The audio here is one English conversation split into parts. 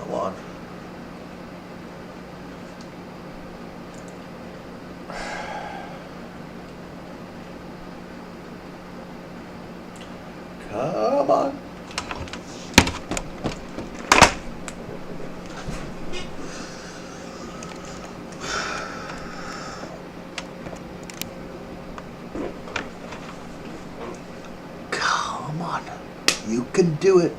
Come on. Come on. Come on. You can do it.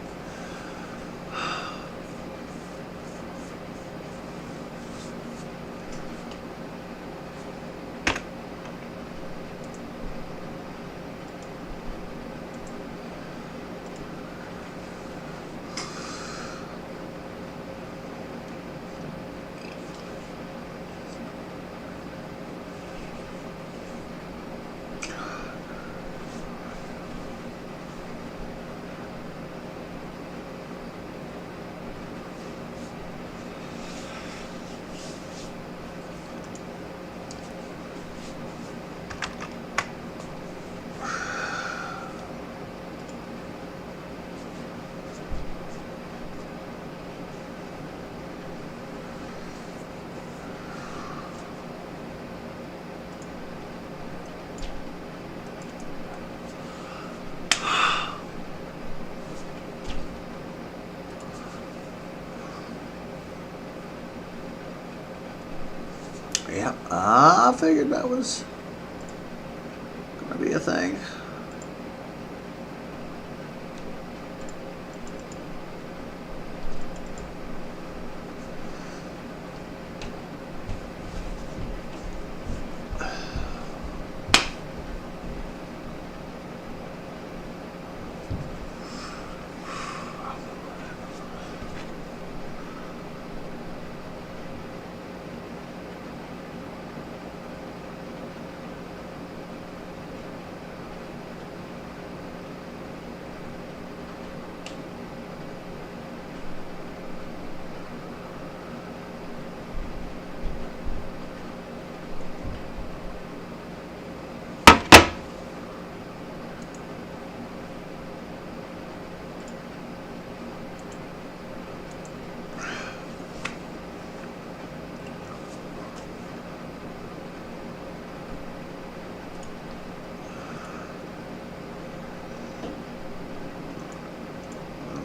Yeah, I figured that was gonna be a thing.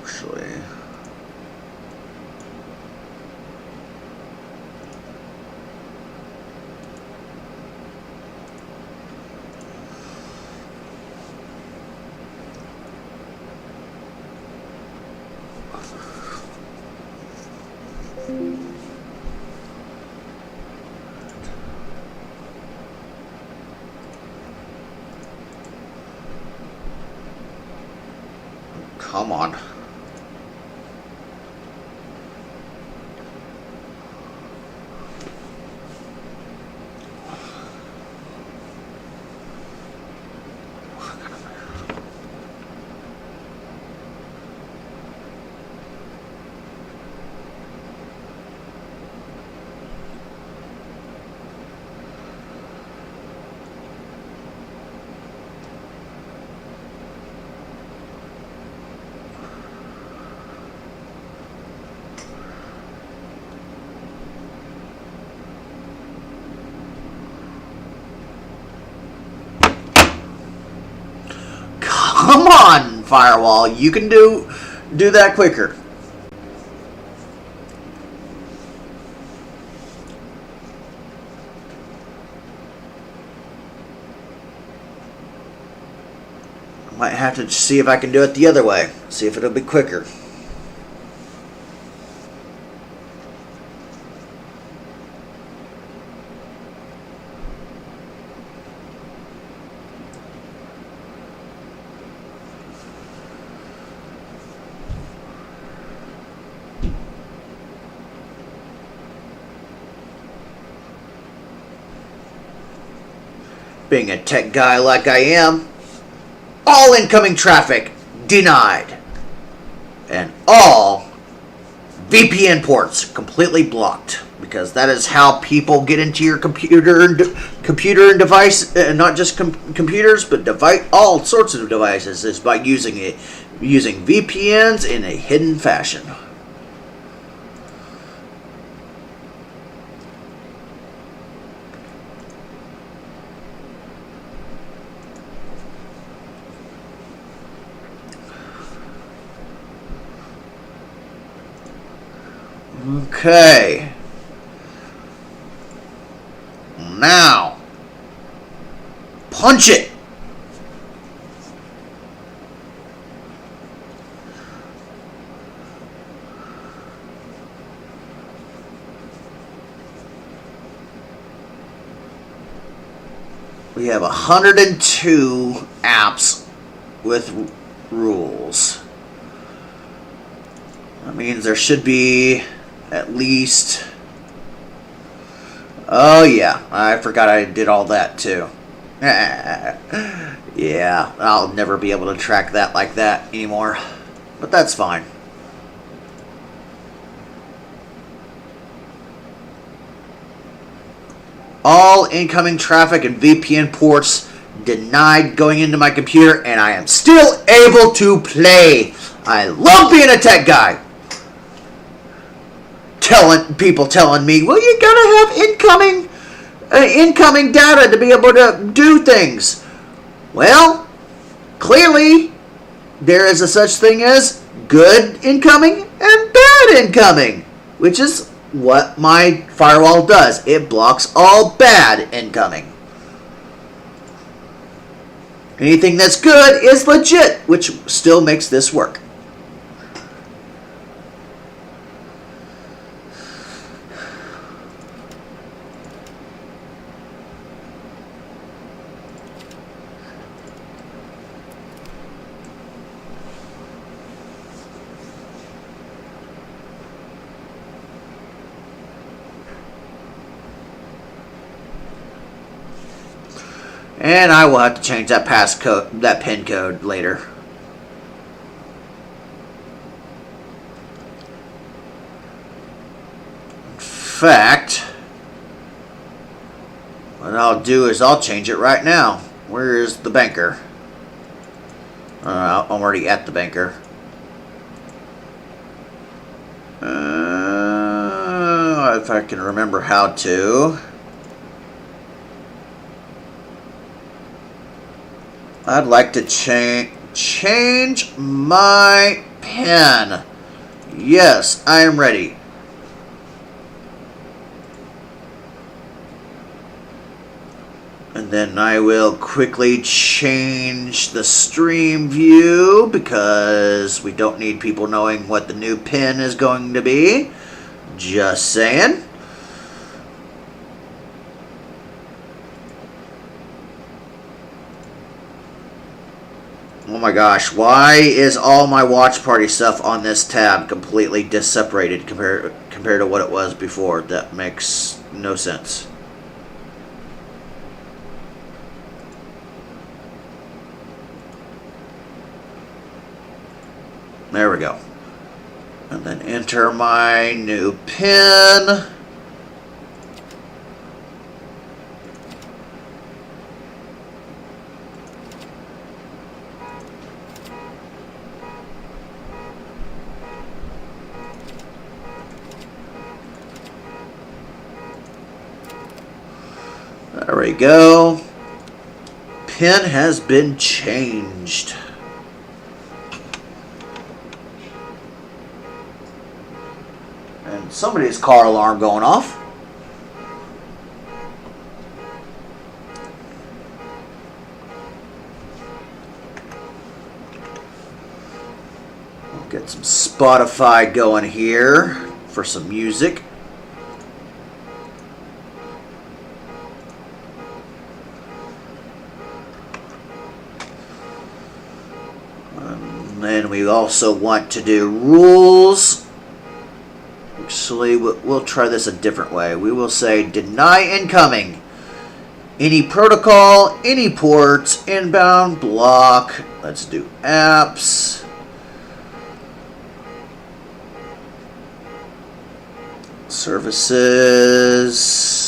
Actually, come on. Come on, Firewall. You can do that quicker. I might have to see if I can do it the other way. See if it'll be quicker. Being a tech guy like I am, all incoming traffic denied. And all VPN ports completely blocked. Because that is how people get into your computer and device, not just computers, but all sorts of devices, is by using VPNs in a hidden fashion. Okay. Now, punch it. We have 102 apps with rules. That means there should be at least... Oh yeah, I forgot I did all that too. Yeah, I'll never be able to track that like that anymore. But that's fine. All incoming traffic and VPN ports denied going into my computer, and I am still able to play. I love being a tech guy. People telling me, well, you gotta have incoming data to be able to do things. Well, clearly, there is a such thing as good incoming and bad incoming, which is what my firewall does. It blocks all bad incoming. Anything that's good is legit, which still makes this work. And I will have to change that passcode, that PIN code later. In fact, what I'll do is I'll change it right now. Where is the banker? I'm already at the banker. If I can remember how to. I'd like to change my PIN. Yes, I am ready. And then I will quickly change the stream view because we don't need people knowing what the new PIN is going to be. Just saying. Oh my gosh, why is all my watch party stuff on this tab completely separated compared to what it was before? That makes no sense. There we go. And then enter my new PIN. There we go. PIN has been changed. And somebody's car alarm going off. We'll get some Spotify going here for some music. And we also want to do rules. Actually, we'll try this a different way. We will say deny incoming. Any protocol, any ports, inbound, block. Let's do apps. Services.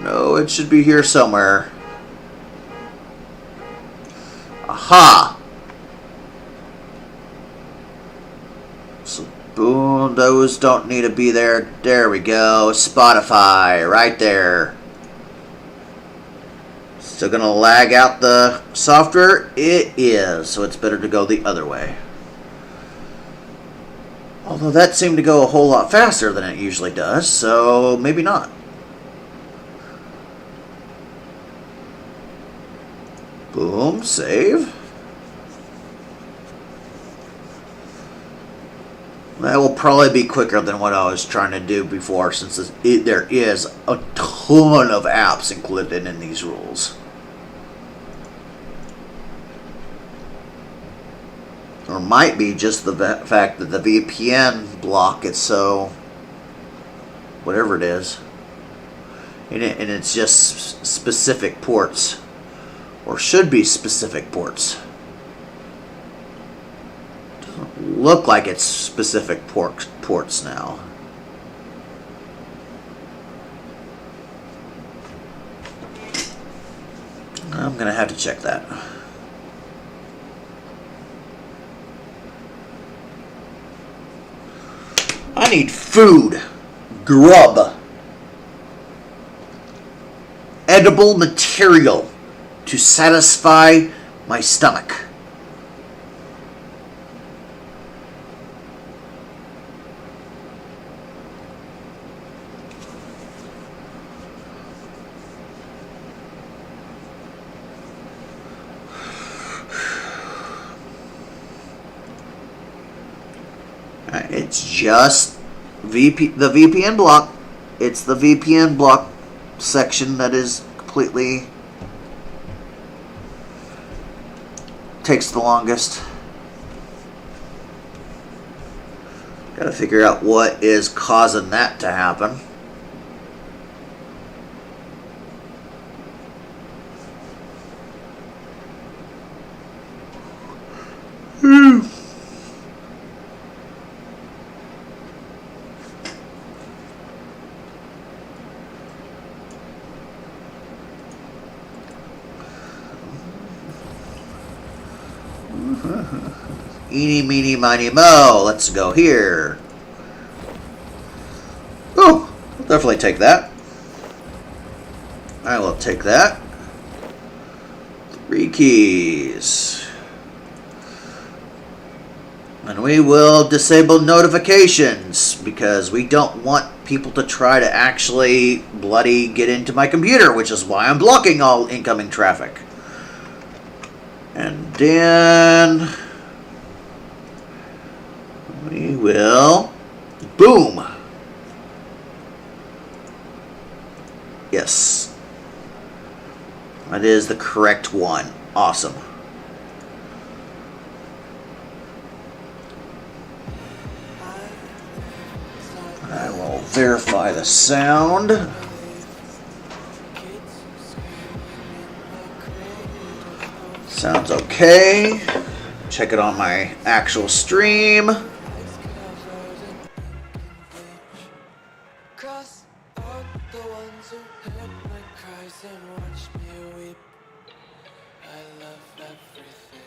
No, it should be here somewhere. Aha! So, boom, those don't need to be there. There we go. Spotify, right there. Still gonna lag out the software? It is, so it's better to go the other way. Although that seemed to go a whole lot faster than it usually does, so maybe not. Boom, save. That will probably be quicker than what I was trying to do before, since there is a ton of apps included in these rules. Or might be just the fact that the VPN block is so, whatever it is, and it's just specific ports, or should be specific ports. Doesn't look like it's specific ports now. I'm gonna have to check that. I need food, grub, edible material to satisfy my stomach. It's just the VPN block. It's the VPN block section that is completely takes the longest. Gotta figure out what is causing that to happen. Eeny, meeny, miny, mo. Let's go here. Oh, I'll definitely take that. I will take that. 3 keys. And we will disable notifications because we don't want people to try to actually bloody get into my computer, which is why I'm blocking all incoming traffic. And then we will, boom. Yes. That is the correct one. Awesome. I will verify the sound. Sounds okay. Check it on my actual stream. Cross out the ones who heard my cries and watched me weep. I love everything.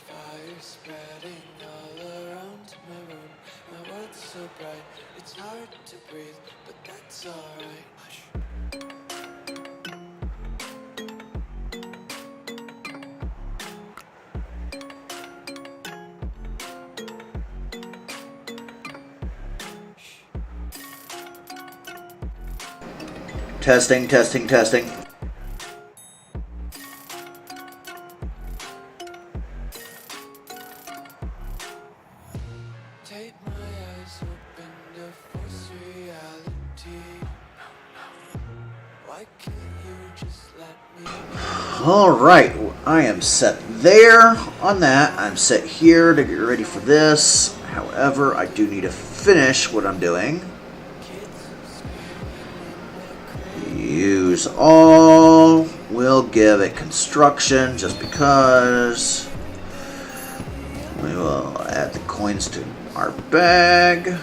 Fire spreading all around my room. My world's so bright, it's hard to breathe, but that's alright. Hush. Testing, testing, testing. Take my eyes open to force reality. Why can't you just let me be? Alright, I am set there on that. I'm set here to get ready for this. However, I do need to finish what I'm doing. Use all. We'll give it construction just because. We will add the coins to our bag.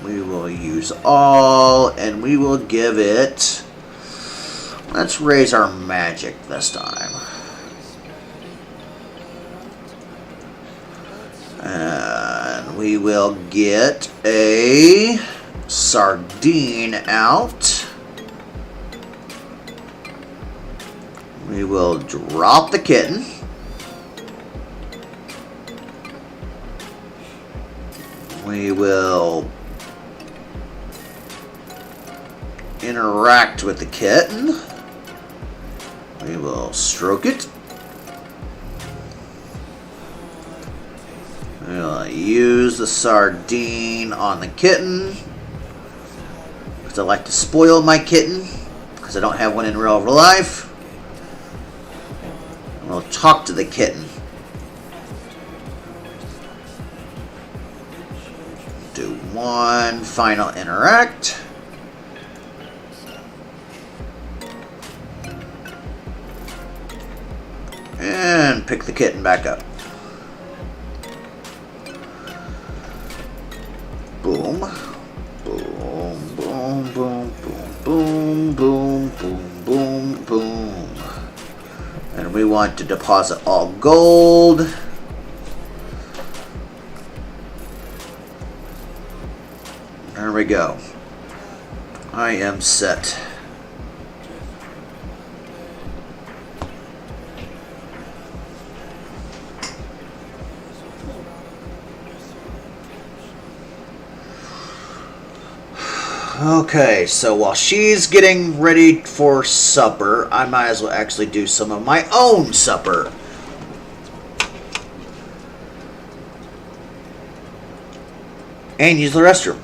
We will use all, and we will give it. Let's raise our magic this time. And we will get a sardine out. We will drop the kitten. We will interact with the kitten. We will stroke it. We'll use the sardine on the kitten, because I like to spoil my kitten, because I don't have one in real life. And we'll talk to the kitten. Do one final interact. And pick the kitten back up. Boom. Boom, boom, boom, boom, boom, boom, boom, boom, boom. And we want to deposit all gold. There we go. I am set. Okay, so while she's getting ready for supper, I might as well actually do some of my own supper. And use the restroom.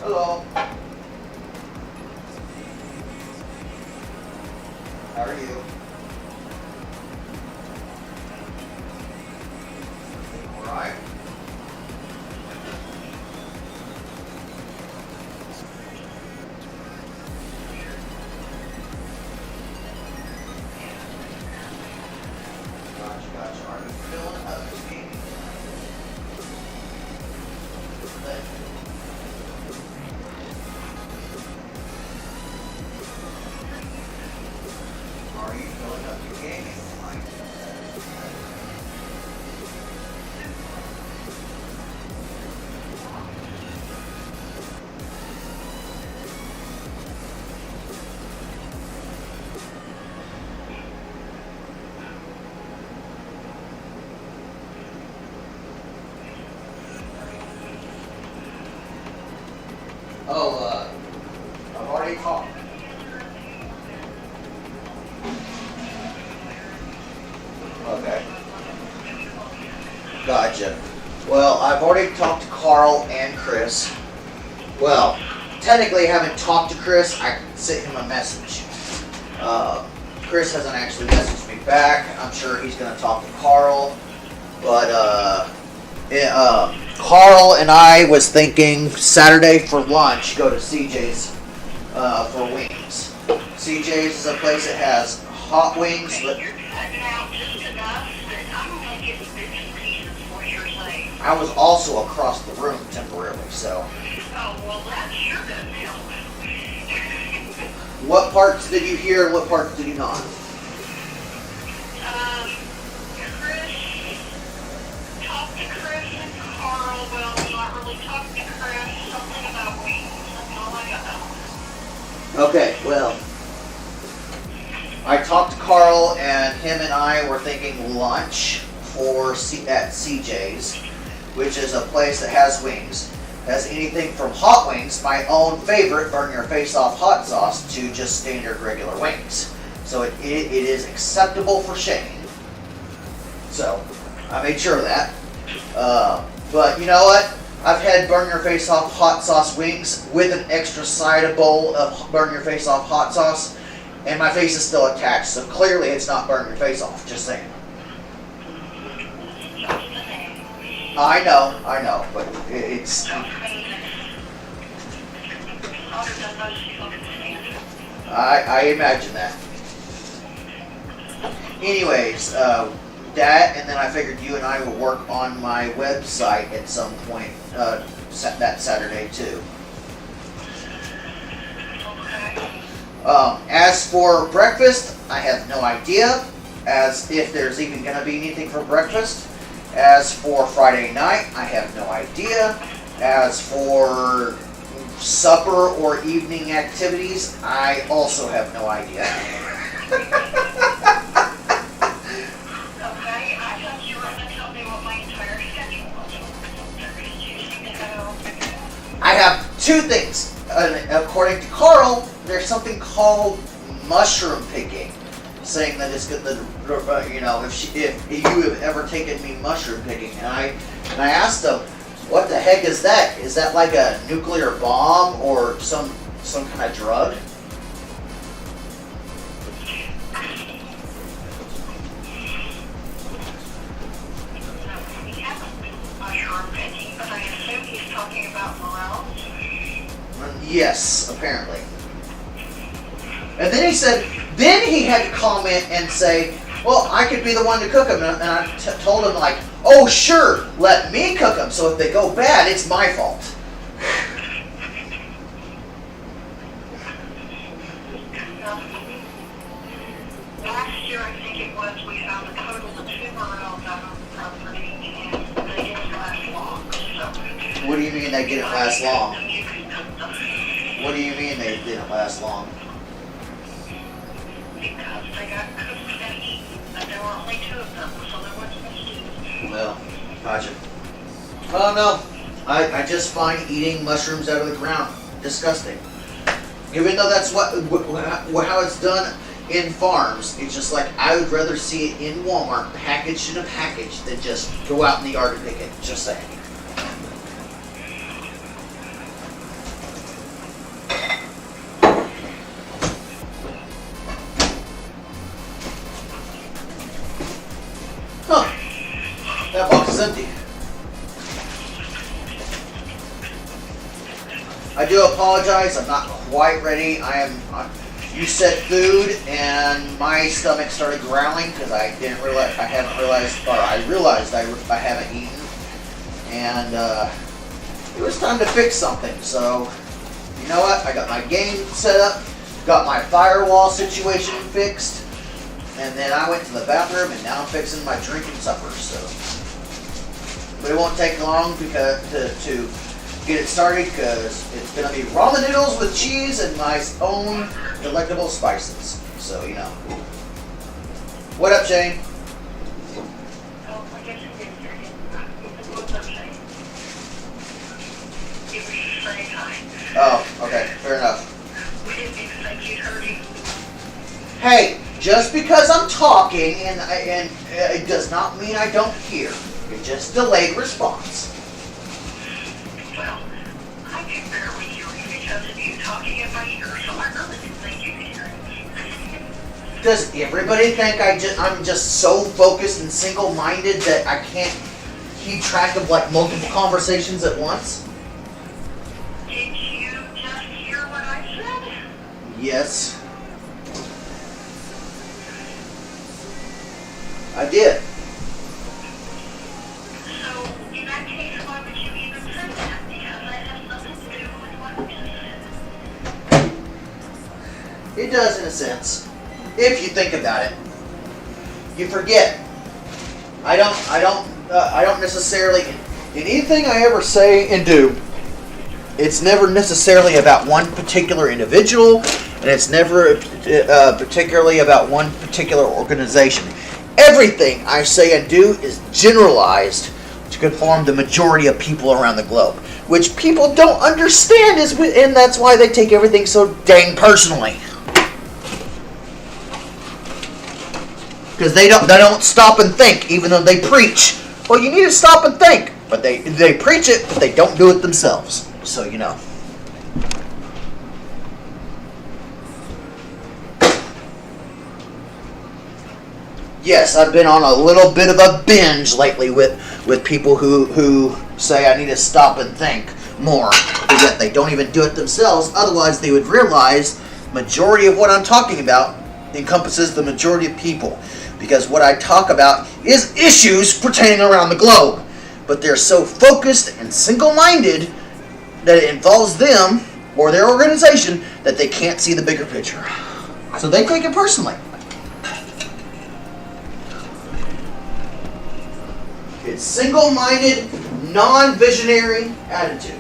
Hello. How are you? Alright. Gotcha. Are you filling up the meeting? Are you filling up your gaming line? Oh, I've already talked. Okay. Gotcha. Well, I've already talked to Carl and Chris. Well, technically I haven't talked to Chris. I sent him a message. Chris hasn't actually messaged me back. I'm sure he's going to talk to Carl. But, Carl and I was thinking Saturday for lunch, go to CJ's for wings. CJ's is a place that has hot wings, but You're cutting out just enough that I'm only getting bits and pieces of what you're saying. I was also across the room temporarily, so. Oh, well, that sure doesn't help. What parts did you hear and what parts did you not? Chris, talk to Chris and Carl. Well, not really talk to Chris. Something about wings. That's all I got. Okay, well, I talked to Carl and him and I were thinking lunch at CJ's, which is a place that has wings. Has anything from hot wings, my own favorite, burn your face off hot sauce, to just standard regular wings. So it is acceptable for Shane. So I made sure of that. But you know what? I've had burn your face off hot sauce wings with an extra side bowl of burn your face off hot sauce, and my face is still attached. So clearly it's not burn your face off. Just saying. I know, but it's. I imagine that. Anyways, that, and then I figured you and I would work on my website at some point that Saturday too. As for breakfast, I have no idea. as if there's even going to be anything for breakfast. As for Friday night, I have no idea. As for supper or evening activities, I also have no idea. Okay, I thought you were going to tell me what my entire schedule was. You seem to know. I have two things. According to Carl, there's something called mushroom picking, saying that it's good. If you have ever taken me mushroom picking, and I asked him, what the heck is that? Is that like a nuclear bomb or some kind of drug? We haven't been mushroom picking, but I assume he's talking about morels. Yes, apparently. And then he said, then he had to comment and say, well, I could be the one to cook them. And I told him, like, oh, sure, let me cook them. So if they go bad, it's my fault. Last year, I think it was, we found a total of 2 morels out on the property, and they didn't last long. So, What do you mean they didn't last long? you can cook them What do you mean they didn't last long? because they got cooked and eaten, and there were only 2 of them, so there wasn't much to eat. Well, gotcha. Oh, no. I just find eating mushrooms out of the ground disgusting. Even though that's how it's done in farms, it's just like I would rather see it in Walmart packaged in a package than just go out in the yard and pick it. Just saying. Huh. That box is empty. I do apologize. I'm not quite ready. You said food, and my stomach started growling because I realized I haven't eaten, and it was time to fix something. So, you know what? I got my game set up, got my firewall situation fixed, and then I went to the bathroom, and now I'm fixing my drinking supper. So, but it won't take long because to get it started, because it's going to be ramen noodles with cheese and my own delectable spices. So, you know. What up, Shane? Oh, I guess you did hear it. What's up, Shane? It was just saying hi. Oh, okay. Fair enough. We didn't expect you'd heard him. Hey, just because I'm talking and it does not mean I don't hear. It's just delayed response. Well, I can bear with you because of you talking in my ear, so I really didn't think you could hear it. Does everybody think I'm just so focused and single-minded that I can't keep track of like multiple conversations at once? Did you just hear what I said? Yes. I did. So, in that case, why would you even say that? Because that has nothing to do with what you just said. It does in a sense. If you think about it. You forget. I don't necessarily, in anything I ever say and do, it's never necessarily about one particular individual, and it's never particularly about one particular organization. Everything I say and do is generalized to conform the majority of people around the globe, which people don't understand, and that's why they take everything so dang personally. Because they don't stop and think, even though they preach. Well, you need to stop and think, but they preach it, but they don't do it themselves. So you know. Yes, I've been on a little bit of a binge lately with people who say I need to stop and think more, but yet they don't even do it themselves. Otherwise, they would realize majority of what I'm talking about encompasses the majority of people. Because what I talk about is issues pertaining around the globe. But they're so focused and single-minded that it involves them or their organization that they can't see the bigger picture. So they take it personally. It's single-minded, non-visionary attitude.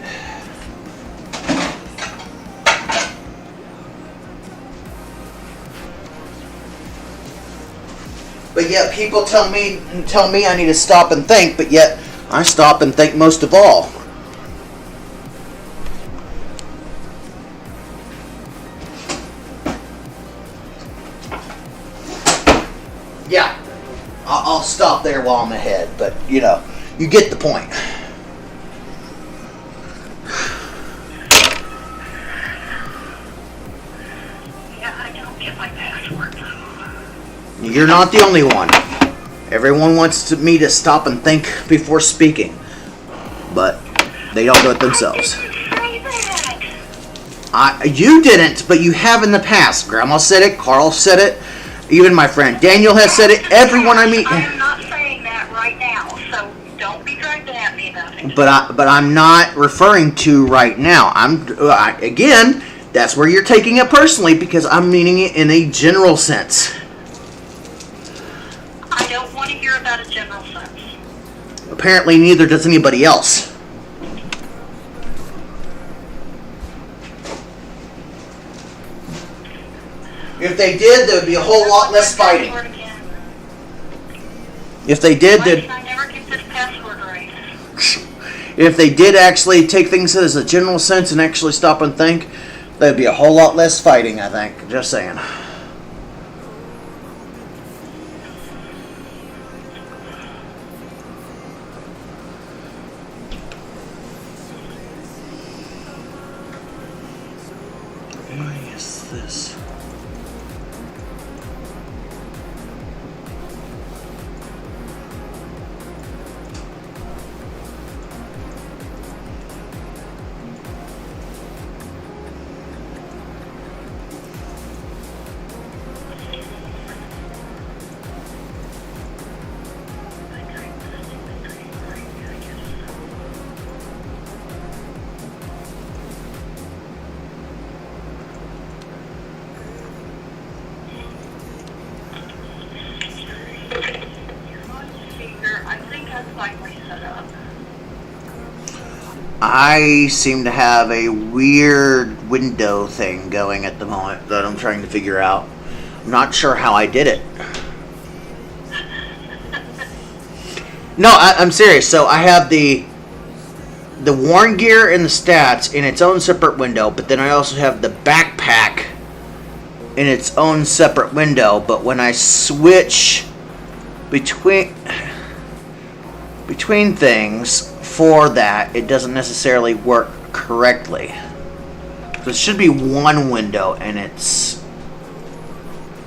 But yet people tell me I need to stop and think, but yet I stop and think most of all. Yeah, I'll stop there while I'm ahead, but you know, you get the point. Yeah, I don't get my password. You're not the only one. Everyone wants me to stop and think before speaking, but they don't do it themselves. I didn't say that. You didn't, but you have in the past. Grandma said it, Carl said it, even my friend Daniel has said it, everyone I meet. I'm not saying that right now, so don't be dragging at me about it. But I'm not referring to right now. Again, that's where you're taking it personally because I'm meaning it in a general sense. I don't want to hear about a general sense. Apparently neither does anybody else. If they did, there would be a whole lot less fighting. Password again. If they did, Why did I never get this password right? if they did actually take things as a general sense and actually stop and think, there'd be a whole lot less fighting, I think. Just saying. Why is this? I think I'm finally set up. I seem to have a weird window thing going at the moment that I'm trying to figure out. I'm not sure how I did it. No, I'm serious. So I have the worn gear and the stats in its own separate window, but then I also have the backpack in its own separate window. But when I switch between things for that, it doesn't necessarily work correctly. So it should be one window, and it's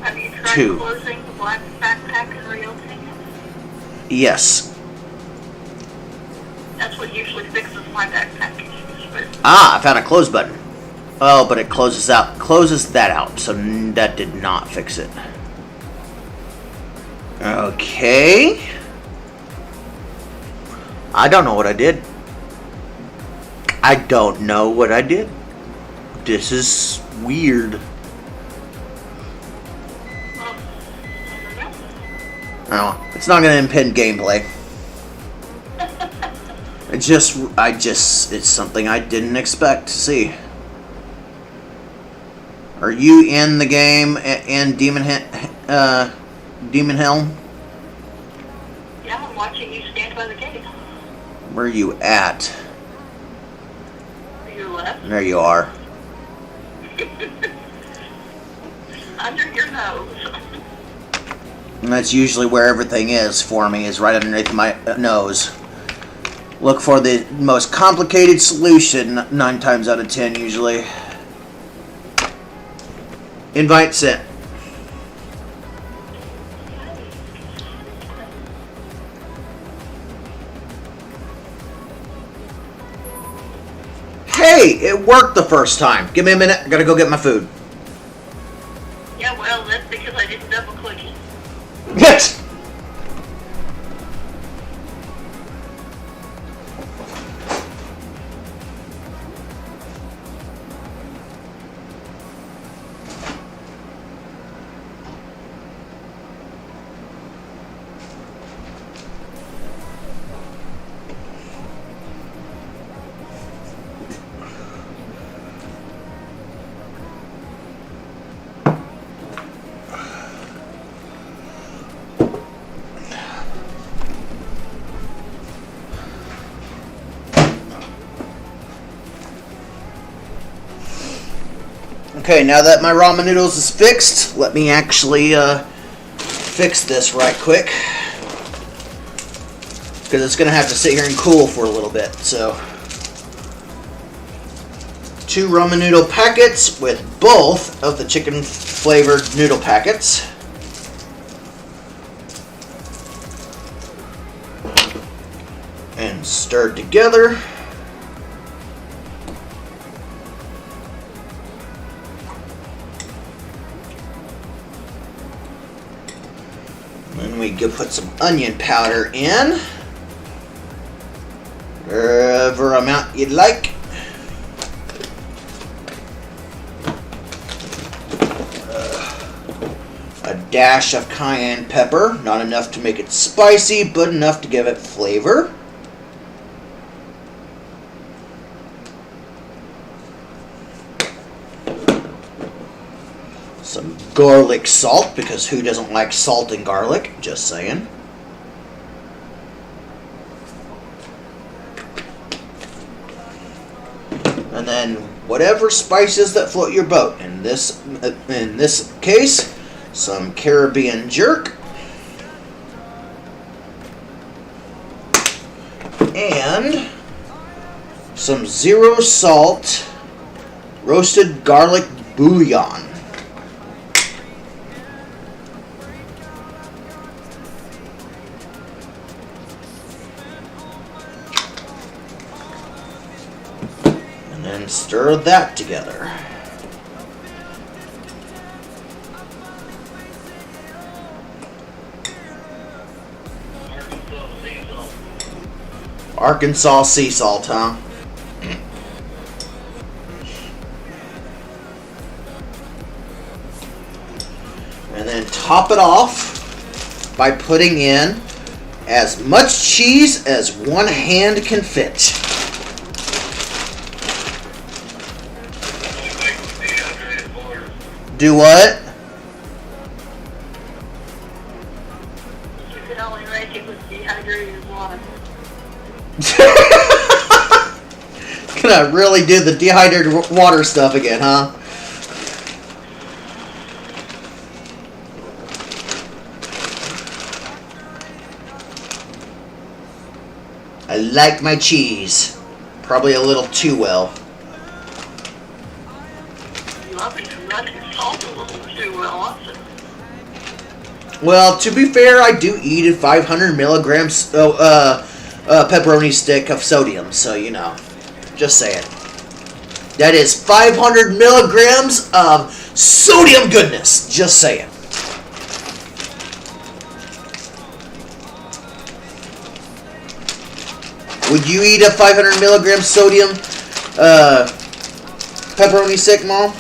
Have you tried two. closing the black backpack and reopening it? Yes. That's what usually fixes my backpack issues, but Ah, I found a close button. Oh, but it closes that out, so that did not fix it. Okay. I don't know what I did. I don't know what I did. This is weird. well, I don't know. Oh, it's not going to impede gameplay. It's something I didn't expect to see. Are you in the game in Demon Helm? Yeah, I'm watching you stand by the gate. Where are you at? To your left, There you are. under your nose. And that's usually where everything is for me, is right underneath my nose. Look for the most complicated solution 9 times out of 10 usually. Invite sent. Hey, it worked the first time. Give me a minute. I gotta go get my food. Yeah, well, that's because I didn't double click it. Yes. Okay, now that my ramen noodles is fixed, let me actually fix this right quick. Because it's going to have to sit here and cool for a little bit. So, 2 ramen noodle packets with both of the chicken flavored noodle packets. And stirred together. Then we go put some onion powder in. Whatever amount you'd like. A dash of cayenne pepper. Not enough to make it spicy, but enough to give it flavor. Some garlic salt, because who doesn't like salt and garlic? Just saying. And then whatever spices that float your boat. In this case, some Caribbean jerk. And some 0 salt roasted garlic bouillon. And stir that together. Arkansas sea salt, huh? And then top it off by putting in as much cheese as one hand can fit. Do what? You can only make it with dehydrated water. Gonna really do the dehydrated water stuff again, huh? I like my cheese. Probably a little too well. You obviously like your salt a little too well, also. Well, to be fair, I do eat a 500 milligrams pepperoni stick of sodium, so you know, just saying. That is 500 milligrams of sodium goodness, just saying. Would you eat a 500 milligram sodium pepperoni stick, Mom?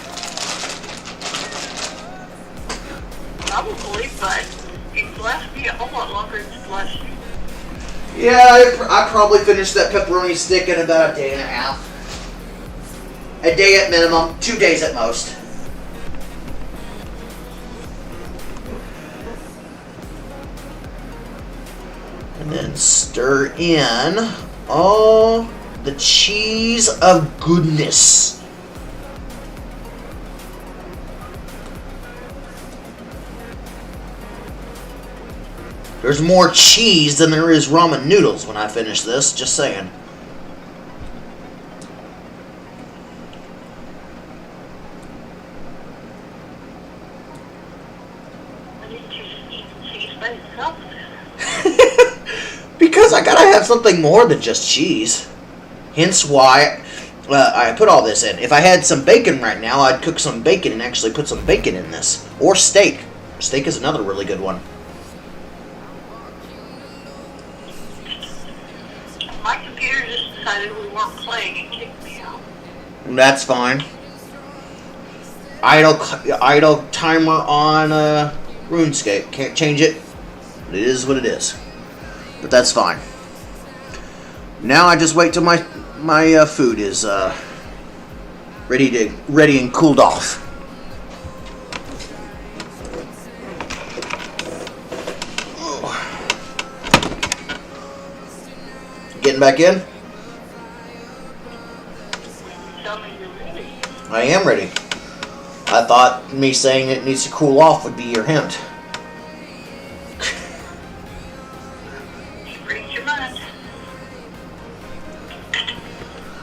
Probably, but it's left me a whole lot longer than it's left you. Yeah, I probably finished that pepperoni stick in about a day and a half. A day at minimum, 2 days at most. And then stir in all the cheese of goodness. There's more cheese than there is ramen noodles when I finish this, just saying. Why didn't you just eat the cheese by itself? Because I gotta have something more than just cheese. Hence why I put all this in. If I had some bacon right now, I'd cook some bacon and actually put some bacon in this. Or steak. Steak is another really good one. My computer just decided we weren't playing and kicked me out. That's fine. Idle timer on RuneScape. Can't change it. It is what it is. But that's fine. Now I just wait till my food is ready and cooled off. Getting back in? Tell me you're ready. I am ready. I thought me saying it needs to cool off would be your hint. Read your mind.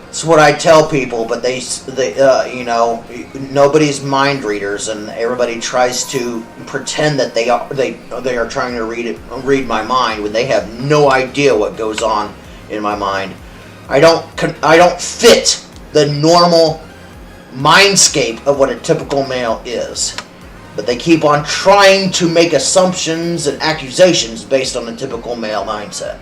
It's what I tell people, but they you know, nobody's mind readers, and everybody tries to pretend that they are trying to read my mind when they have no idea what goes on in my mind. I don't fit the normal mindscape of what a typical male is, but they keep on trying to make assumptions and accusations based on the typical male mindset.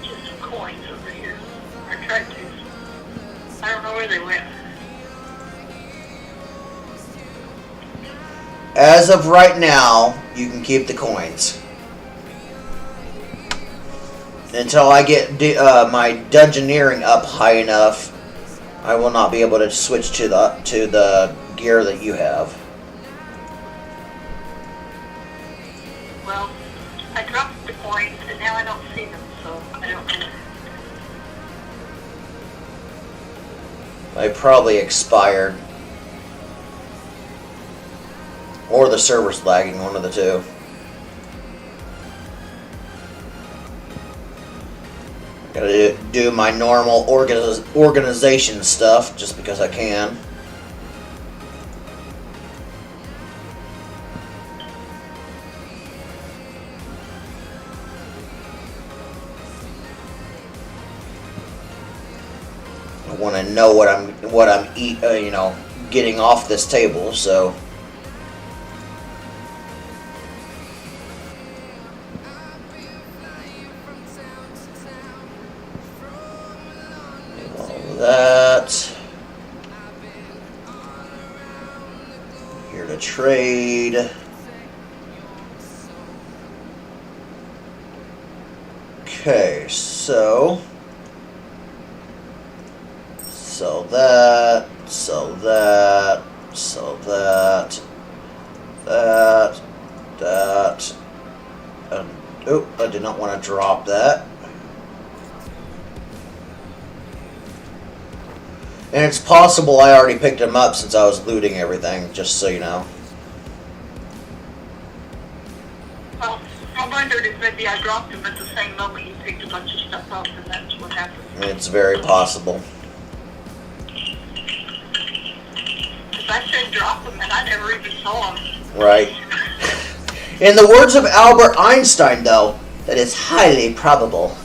Just some coins over here. I tried to. I don't know where they went. As of right now, you can keep the coins. Until I get my dungeoneering up high enough, I will not be able to switch to the gear that you have. Well, I dropped the coins and now I don't see them, so I don't know. They probably expired. Or the server's lagging, one of the two. Gotta do my normal organization stuff just because I can. I want to know what I'm you know, getting off this table, so. That. Here to trade. Okay, so sell that, sell that, sell that, that, and oh, I did not want to drop that. And it's possible I already picked him up since I was looting everything, just so you know. Well, I wondered if maybe I dropped them at the same moment you picked a bunch of stuff up, and that's what happened. It's very possible. Because I said drop them, and I never even saw them. Right. In the words of Albert Einstein, though, that is highly probable.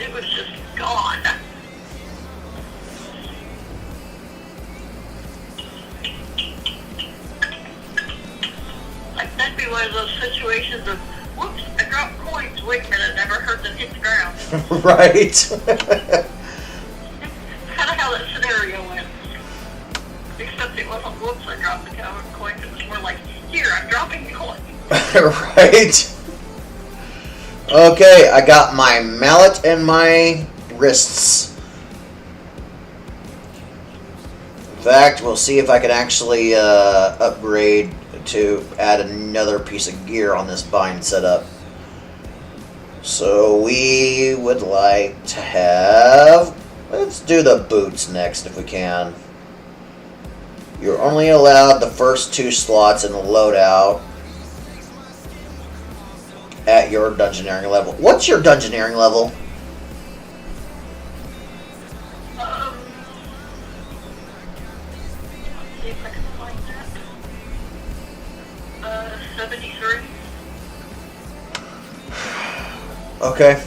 It was just gone. Like, that'd be one of those situations of, whoops, I dropped coins. Wait a minute, I never heard them hit the ground. Right. Kind of how that scenario went. Except it wasn't, whoops, I dropped the coins. It was more like, here, I'm dropping the coin. Right. Okay, I got my mallet and my wrists. In fact, we'll see if I can actually upgrade to add another piece of gear on this bind setup. So we would like to have... Let's do the boots next if we can. You're only allowed the first 2 slots in the loadout at your dungeoneering level. What's your dungeoneering level? Let's see if I can find that. 73. Okay,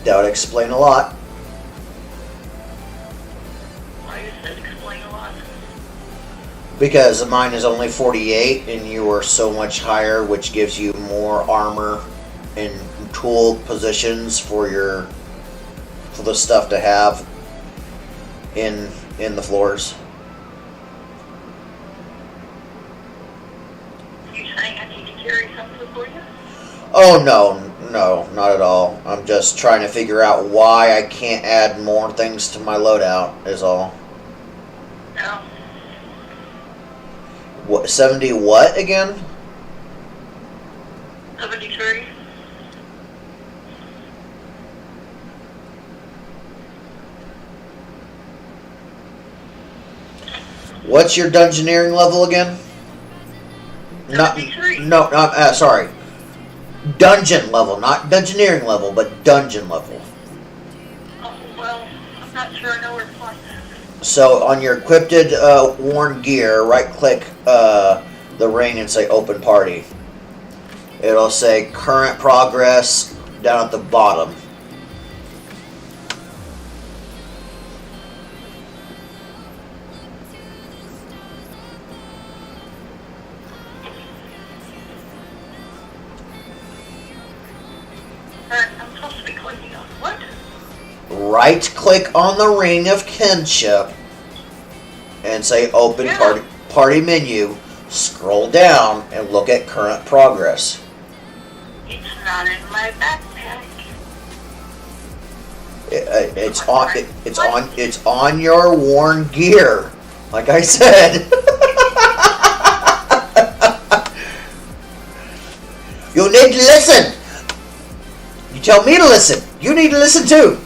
that would explain a lot. Why does that explain a lot? Because mine is only 48 and you are so much higher, which gives you more armor and tool positions for the stuff to have. in the floors. You saying I need to carry something for you? Oh no, not at all. I'm just trying to figure out why I can't add more things to my loadout. Is all. No. What 70? What again? 73. What's your dungeoneering level again? Not 73. no, not sorry. Dungeon level, not dungeoneering level, but dungeon level. Oh, well, I'm not sure I know where to find that. So on your equipped worn gear, right click the ring and say open party. It'll say current progress down at the bottom. I'm supposed to be clicking on what? Right click on the ring of kinship and say open Yeah. party menu. Scroll down and look at current progress. It's not in my backpack. It's on your worn gear. Like I said. You need to listen. You tell me to listen. You need to listen too.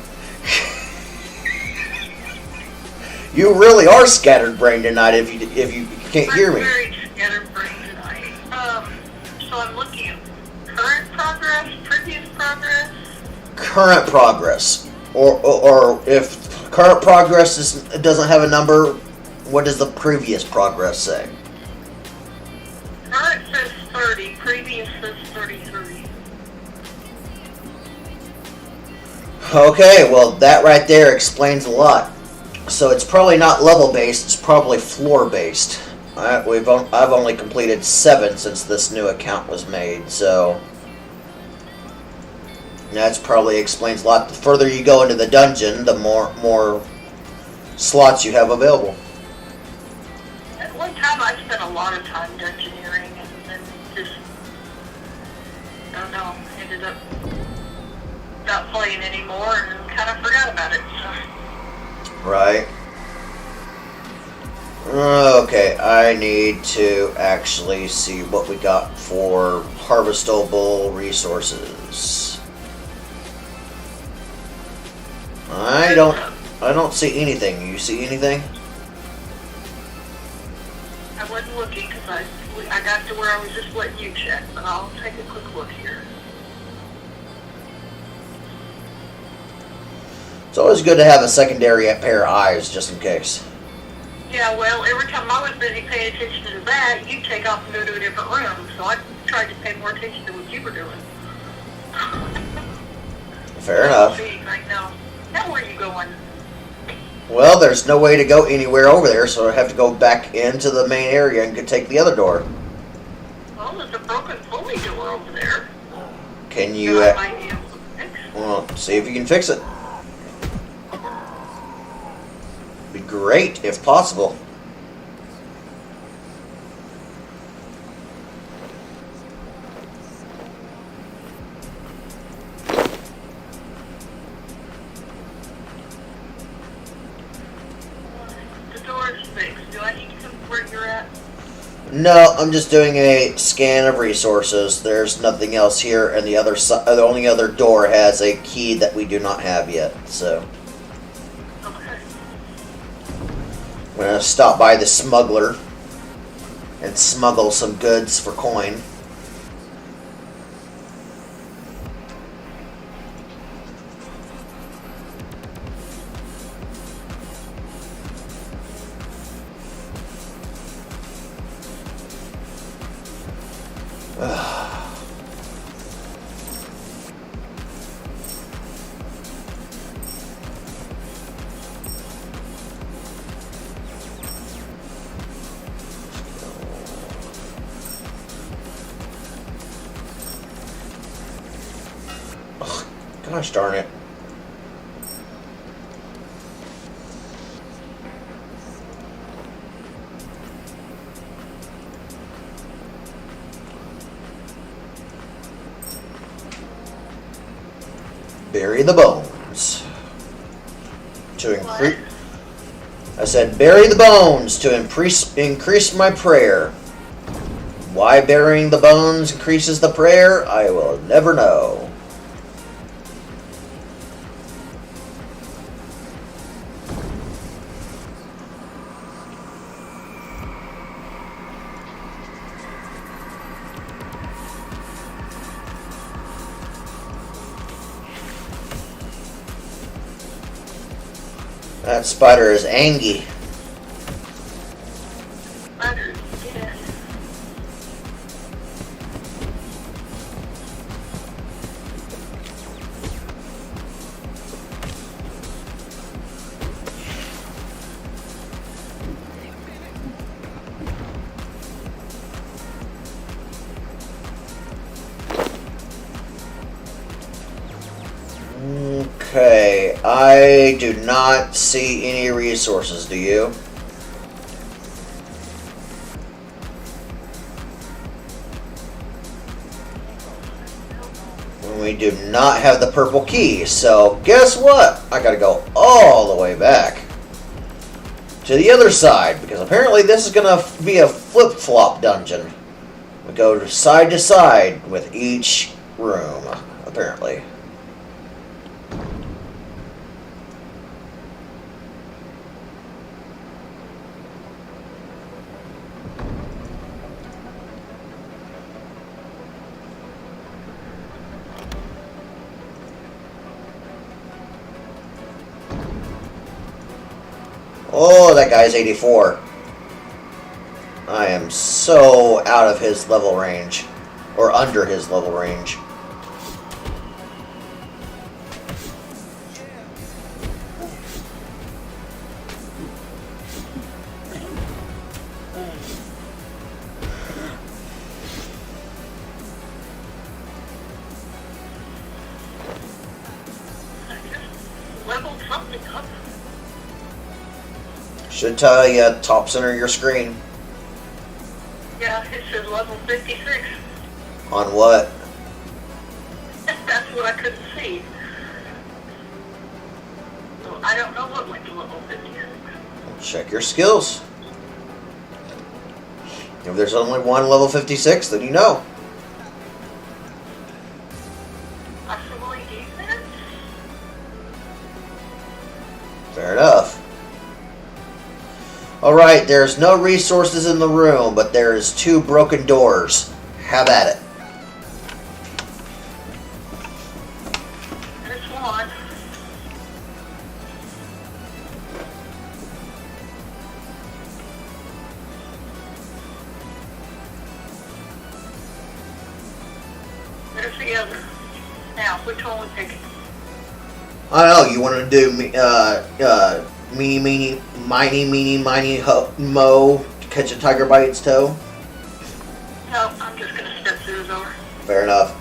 You really are scattered-brained tonight if you can't hear me. I'm very scatterbrained tonight. So I'm looking at current progress, previous progress. Current progress, or if current progress doesn't have a number, what does the previous progress say? Current says 30, previous says 33. Okay, well that right there explains a lot. So it's probably not level based; it's probably floor based. I've only completed 7 since this new account was made, so that's probably explains a lot. The further you go into the dungeon, the more slots you have available. At one time I spent a lot of time dungeoneering and then just, I don't know, ended up not playing anymore and kind of forgot about it. So. Right. Okay, I need to actually see what we got for harvestable resources. I don't see anything. You see anything? I wasn't looking because I got to where I was just letting you check, but I'll take a quick look here. It's always good to have a secondary pair of eyes, just in case. Yeah, well, every time I was busy paying attention to that, you'd take off and go to a different room, so I tried to pay more attention to what you were doing. Fair enough. See, right now where are you going? Well, there's no way to go anywhere over there, so I have to go back into the main area and take the other door. Well, there's a broken pulley door over there. Can you? I might be able to fix. Well, see if you can fix it. Be great if possible. The door is fixed. Do I need to come where you're at? No, I'm just doing a scan of resources. There's nothing else here, and the only other door has a key that we do not have yet. So Okay. I'm gonna stop by the smuggler and smuggle some goods for coin. Gosh darn it. bury the bones. To What? increase. I said, bury the bones to increase my prayer. Why burying the bones increases the prayer, I will never know. That spider is angry. Spider, yeah. Okay, I do not see any resources, do you? We do not have the purple key, so guess what? I gotta go all the way back to the other side, because apparently this is gonna be a flip-flop dungeon. We go side to side with each room, apparently. Oh, that guy's 84. I am so out of his level range. Or under his level range. I just leveled something up. Should tell you top center of your screen. Yeah, it says level 56. On what? That's what I couldn't see. So I don't know what went to level 56. Check your skills. If there's only one level 56, then you know. Possibly defense? Fair enough. Alright, there's no resources in the room, but there's 2 broken doors. Have at it. There's one. There's the other. Now, which one we picking? I don't know, you want to do meeny, mo, catch a tiger by its toe? No, I'm just gonna step through the door. Fair enough.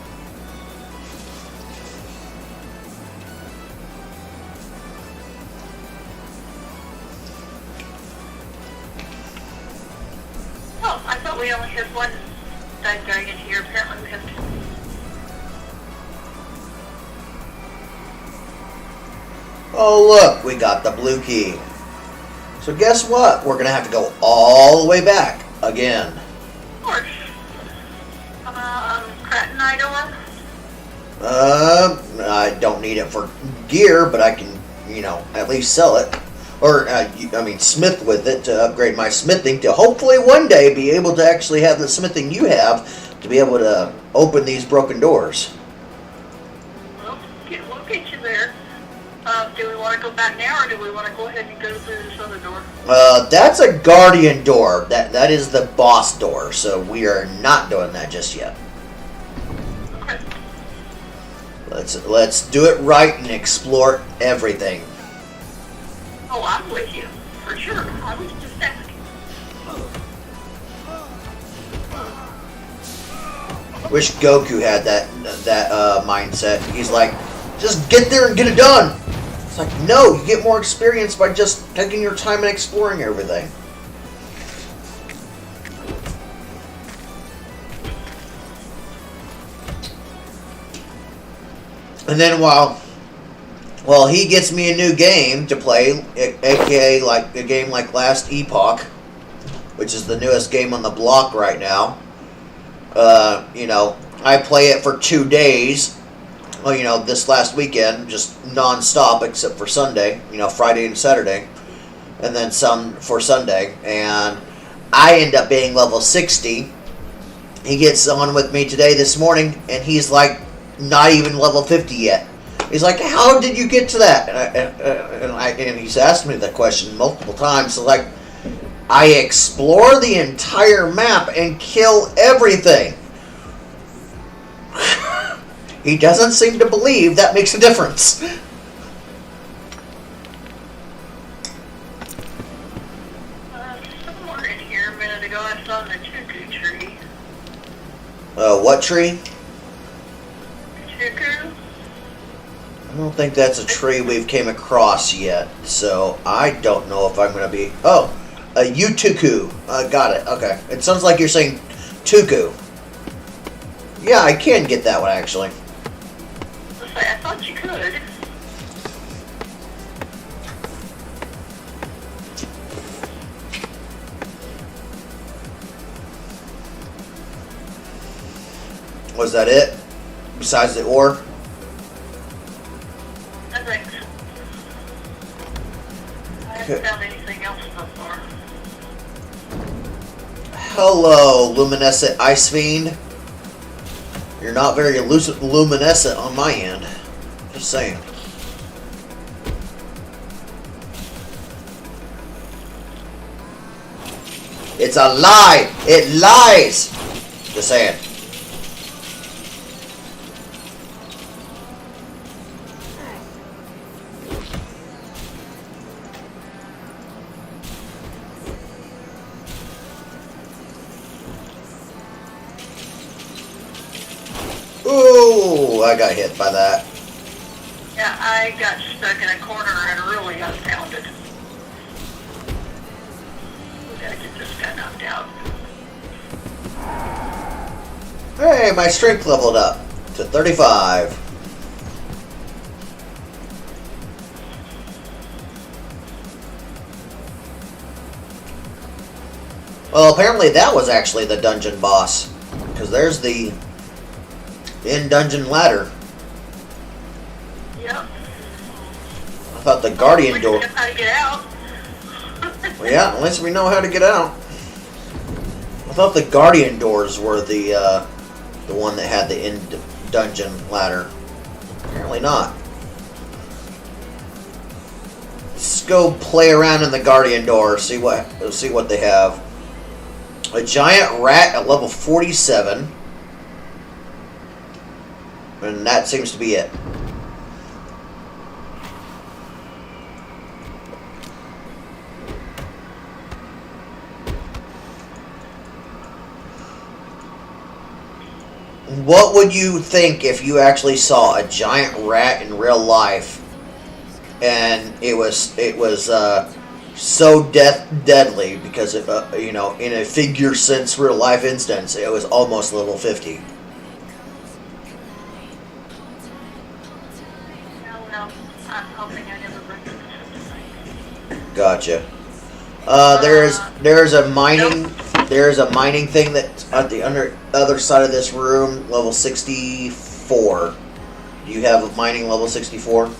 Oh, I thought we only had one bad guy in here. Apparently we have two. Oh look, we got the blue key. So guess what? We're gonna have to go all the way back again. Of course. Kratonite ore? I don't need it for gear, but I can, at least sell it. Or, smith with it to upgrade my smithing to hopefully one day be able to actually have the smithing you have to be able to open these broken doors. Well, we'll get you there. Do we want to go back now, or do we want to go ahead and go through this other door? That's a guardian door. That is the boss door, so we are not doing that just yet. Okay. Let's do it right and explore everything. Oh, I'm with you. For sure. I was just asking. Wish Goku had that mindset. He's like, just get there and get it done. It's like, no, you get more experience by just taking your time and exploring everything. And then while Well, he gets me a new game to play, aka like a game like Last Epoch, which is the newest game on the block right now. I play it for 2 days. Well, this last weekend, just non-stop except for Sunday, Friday and Saturday, and then some for Sunday. And I end up being level 60. He gets on with me this morning, and he's like not even level 50 yet. He's like, how did you get to that? And he's asked me that question multiple times. So like, I explore the entire map and kill everything. He doesn't seem to believe that makes a difference. Somewhere in here a minute ago I saw the cuckoo tree. What tree? Cuckoo? I don't think that's a tree we've came across yet, so I don't know if I'm going to be... Oh, a Utuku. Got it. Okay. It sounds like you're saying Tuku. Yeah, I can get that one, actually. I thought you could. Was that it? Besides the ore? I think so. I haven't found anything else so far. Hello, luminescent ice fiend. You're not very luminescent on my end. Just saying. It's a lie! It lies! Just saying. Ooh, I got hit by that. Yeah, I got stuck in a corner and really got pounded. We gotta get this guy knocked out. Hey, my strength leveled up to 35. Well, apparently that was actually the dungeon boss. Because there's the in-dungeon ladder. Yep. I thought the guardian door... How to get out. Well, yeah, at least we know how to get out. I thought the guardian doors were the one that had the in-dungeon ladder. Apparently not. Let's go play around in the guardian door. See what they have. A giant rat at level 47. And that seems to be it. What would you think if you actually saw a giant rat in real life, and it was so deadly because of, in a figure sense real life instance, it was almost level 50. Well, I'm hoping I never run into something. Gotcha. There's a mining thing that's at the other side of this room, level 64. Do you have a mining level 64?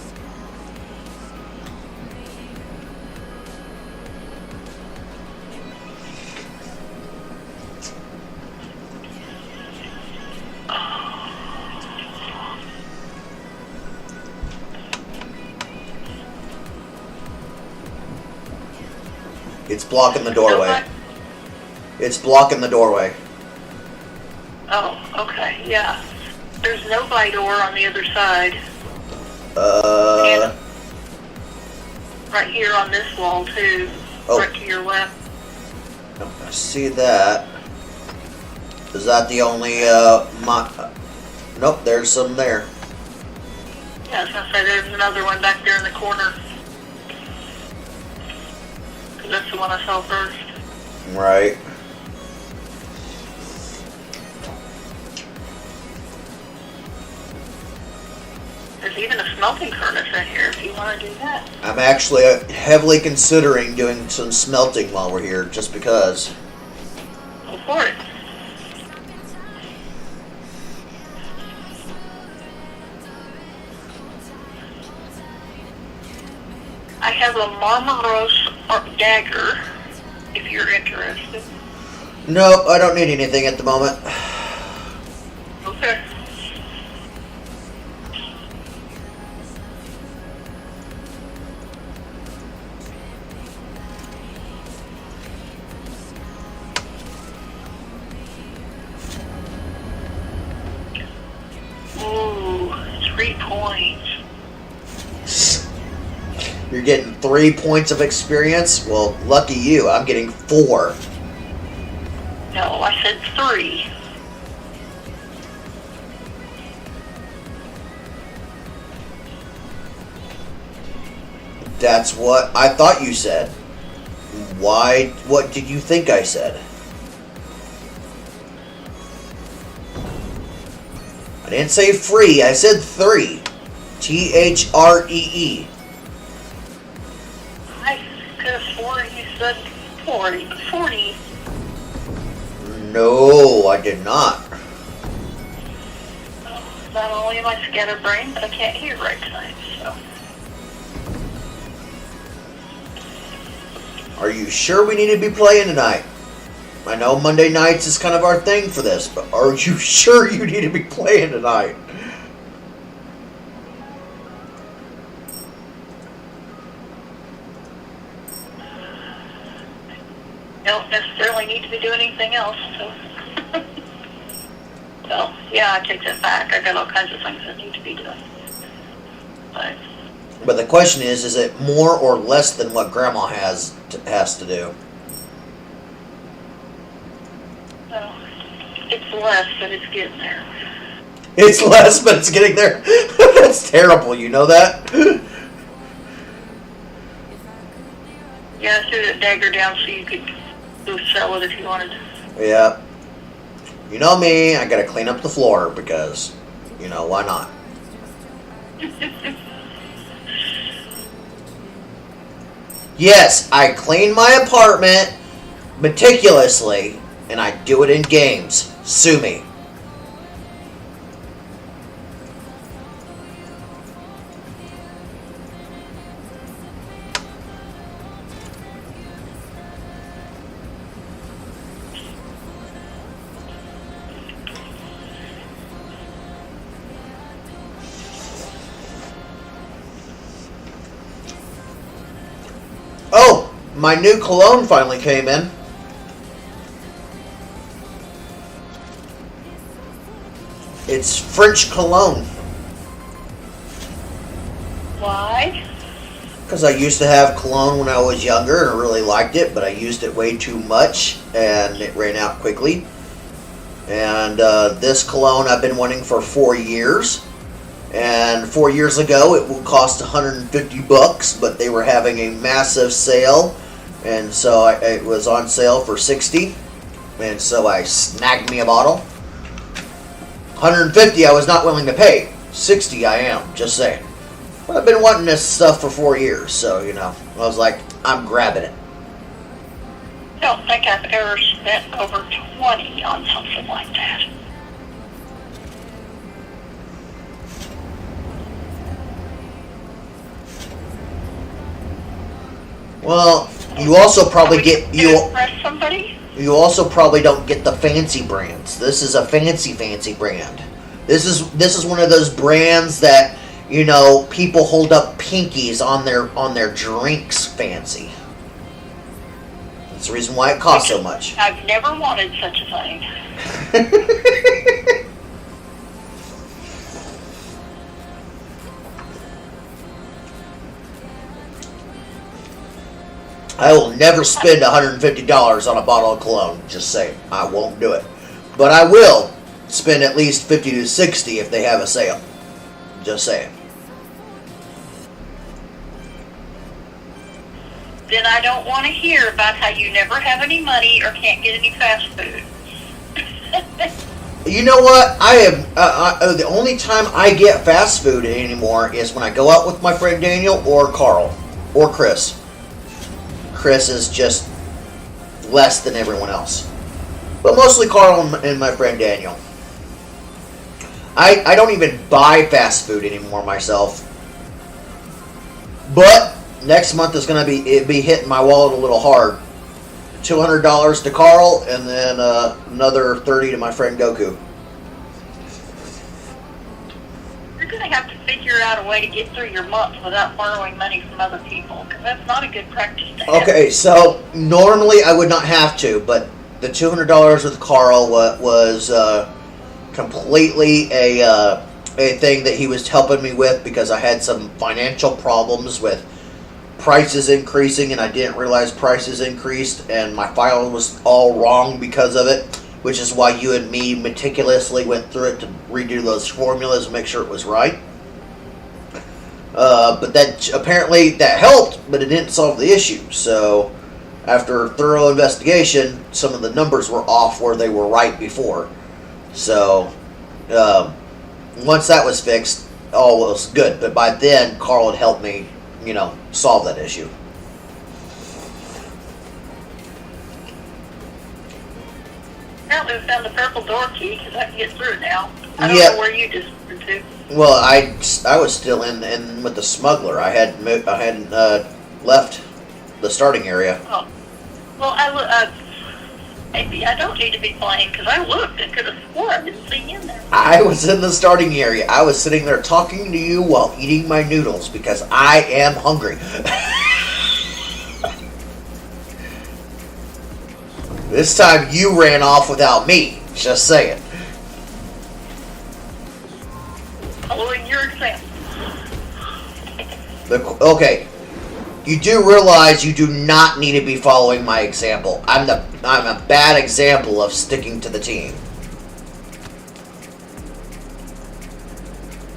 It's blocking the doorway. It's blocking the doorway. Oh, okay, yeah. There's no by door on the other side. And right here on this wall too. Oh. Right to your left. I see that. Is that the only, nope, there's some there. Yeah, I was gonna say there's another one back there in the corner. 'Cause that's the one I saw first. Right. There's even a smelting furnace in here if you want to do that. I'm actually heavily considering doing some smelting while we're here, just because. Go for it. I have a Marmaros dagger, if you're interested. Nope, I don't need anything at the moment. Okay. Ooh, 3 points. You're getting 3 points of experience? Well, lucky you. I'm getting 4. No, I said 3. That's what I thought you said. Why? What did you think I said? I didn't say free. I said 3. THREE. I could have sworn you said 40. No, I did not. Not only am I scatterbrained, but I can't hear right tonight, so. Are you sure we need to be playing tonight? I know Monday nights is kind of our thing for this, but are you sure you need to be playing tonight? Don't necessarily need to be doing anything else, so. Well, yeah, I take that back. I got all kinds of things I need to be doing. But the question is it more or less than what Grandma has to do? Well, it's less, but it's getting there. It's less, but it's getting there. That's terrible, you know that? Yeah, I threw that dagger down so you could go sell it if you wanted. Yeah. You know me, I gotta clean up the floor because, you know, why not? Yes, I clean my apartment meticulously, and I do it in games. Sue me. Oh, my new cologne finally came in. It's French cologne. Why? Because I used to have cologne when I was younger and I really liked it, but I used it way too much and it ran out quickly. And this cologne I've been wanting for 4 years. And 4 years ago it would cost $150, but they were having a massive sale. And so it was on sale for $60. And so I snagged me a bottle. $150 I was not willing to pay. $60 I am, just saying. But I've been wanting this stuff for 4 years, so, you know, I was like, I'm grabbing it. I don't think I've ever spent over 20 on something like that. Well, you also probably get impress somebody? You also probably don't get the fancy brands. This is a fancy brand. This is one of those brands that, you know, people hold up pinkies on their drinks fancy. That's the reason why it costs so much. I've never wanted such a thing. I will never spend $150 on a bottle of cologne. Just saying, I won't do it. But I will spend at least $50 to $60 if they have a sale. Just saying. Then I don't want to hear about how you never have any money or can't get any fast food. You know what? I am the only time I get fast food anymore is when I go out with my friend Daniel or Carl or Chris. Chris is just less than everyone else, but mostly Carl and my friend Daniel. I don't even buy fast food anymore myself. But next month is going to be hitting my wallet a little hard. $200 to Carl, and then another $30 to my friend Goku. You're going to have to figure out a way to get through your month without borrowing money from other people, because that's not a good practice to have. Okay, so normally I would not have to, but the $200 with Carl was completely a thing that he was helping me with because I had some financial problems with prices increasing, and I didn't realize prices increased, and my file was all wrong because of it, which is why you and me meticulously went through it to redo those formulas and make sure it was right. But that apparently that helped, but it didn't solve the issue. So after thorough investigation, some of the numbers were off where they were right before. So once that was fixed, all was good. But by then, Carl had helped me, solve that issue. Apparently we found the purple door key, because I can get through it now. I don't Yeah. know where you just went to. Well, I was still in with the smuggler. I hadn't left the starting area. Oh. Well, maybe I don't need to be playing, because I looked and could have swore I didn't see you in there. I was in the starting area. I was sitting there talking to you while eating my noodles because I am hungry. This time you ran off without me. Just saying. Following your example. Okay. You do realize you do not need to be following my example. I'm a bad example of sticking to the team.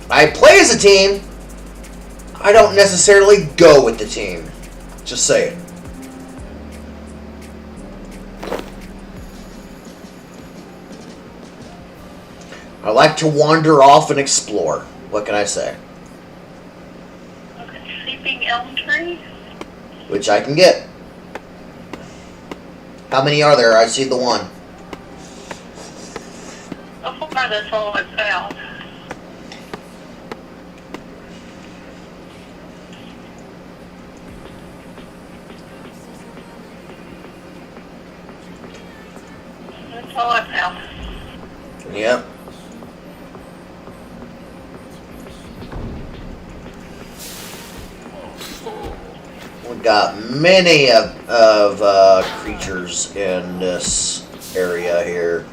I play as a team. I don't necessarily go with the team. Just saying. I like to wander off and explore. What can I say? Okay, Sleeping Elm Tree. Which I can get. How many are there? I see the one. So far, that's all I found. That's all I found. Yep. We've got many of creatures in this area here.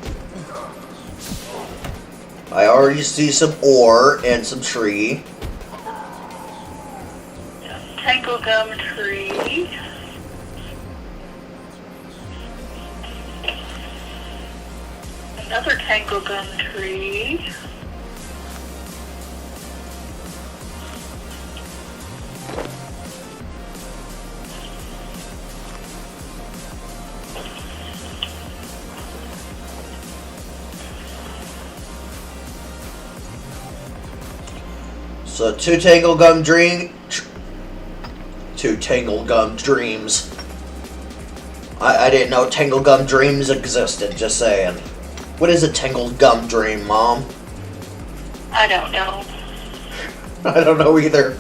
I already see some ore and some tree. Tangle Gum Tree. Another Tangle Gum Tree. So two Tangle Gum Dreams. I didn't know Tangle Gum Dreams existed, just saying. What is a Tangled Gum Dream, Mom? I don't know. I don't know either.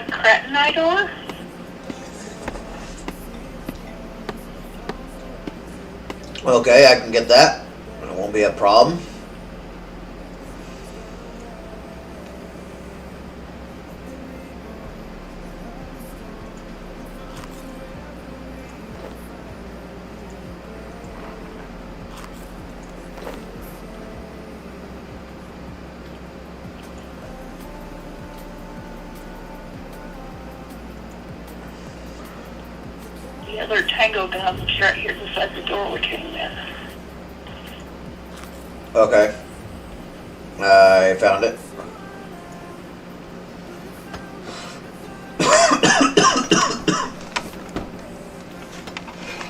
Cretinidor? Okay, I can get that. It won't be a problem. the other tango gun that's right here beside the door we came in. Okay. I found it.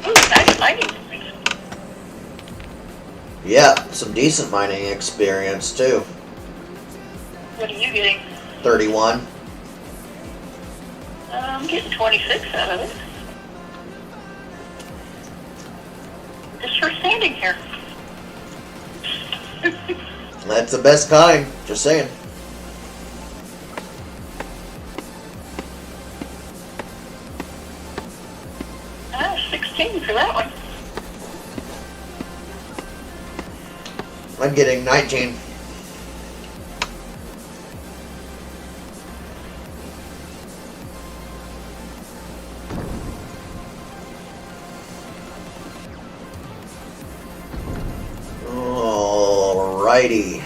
Ooh, nice mining. Yeah, some decent mining experience too. What are you getting? 31. I'm getting 26 out of it. Just for standing here. That's the best kind. Just saying. Ah, 16 for that one. I'm getting 19. Alrighty.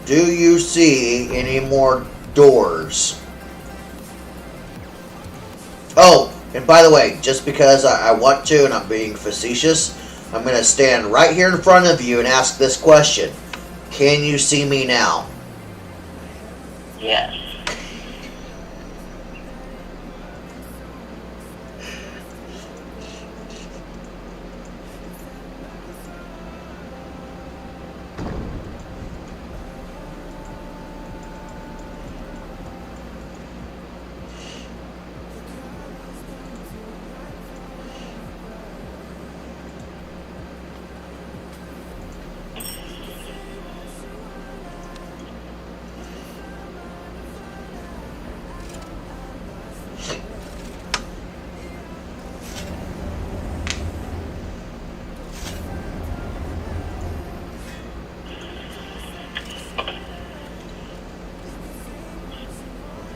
Do you see any more doors? Oh, and by the way, just because I want to and I'm being facetious, I'm going to stand right here in front of you and ask this question. Can you see me now? Yes.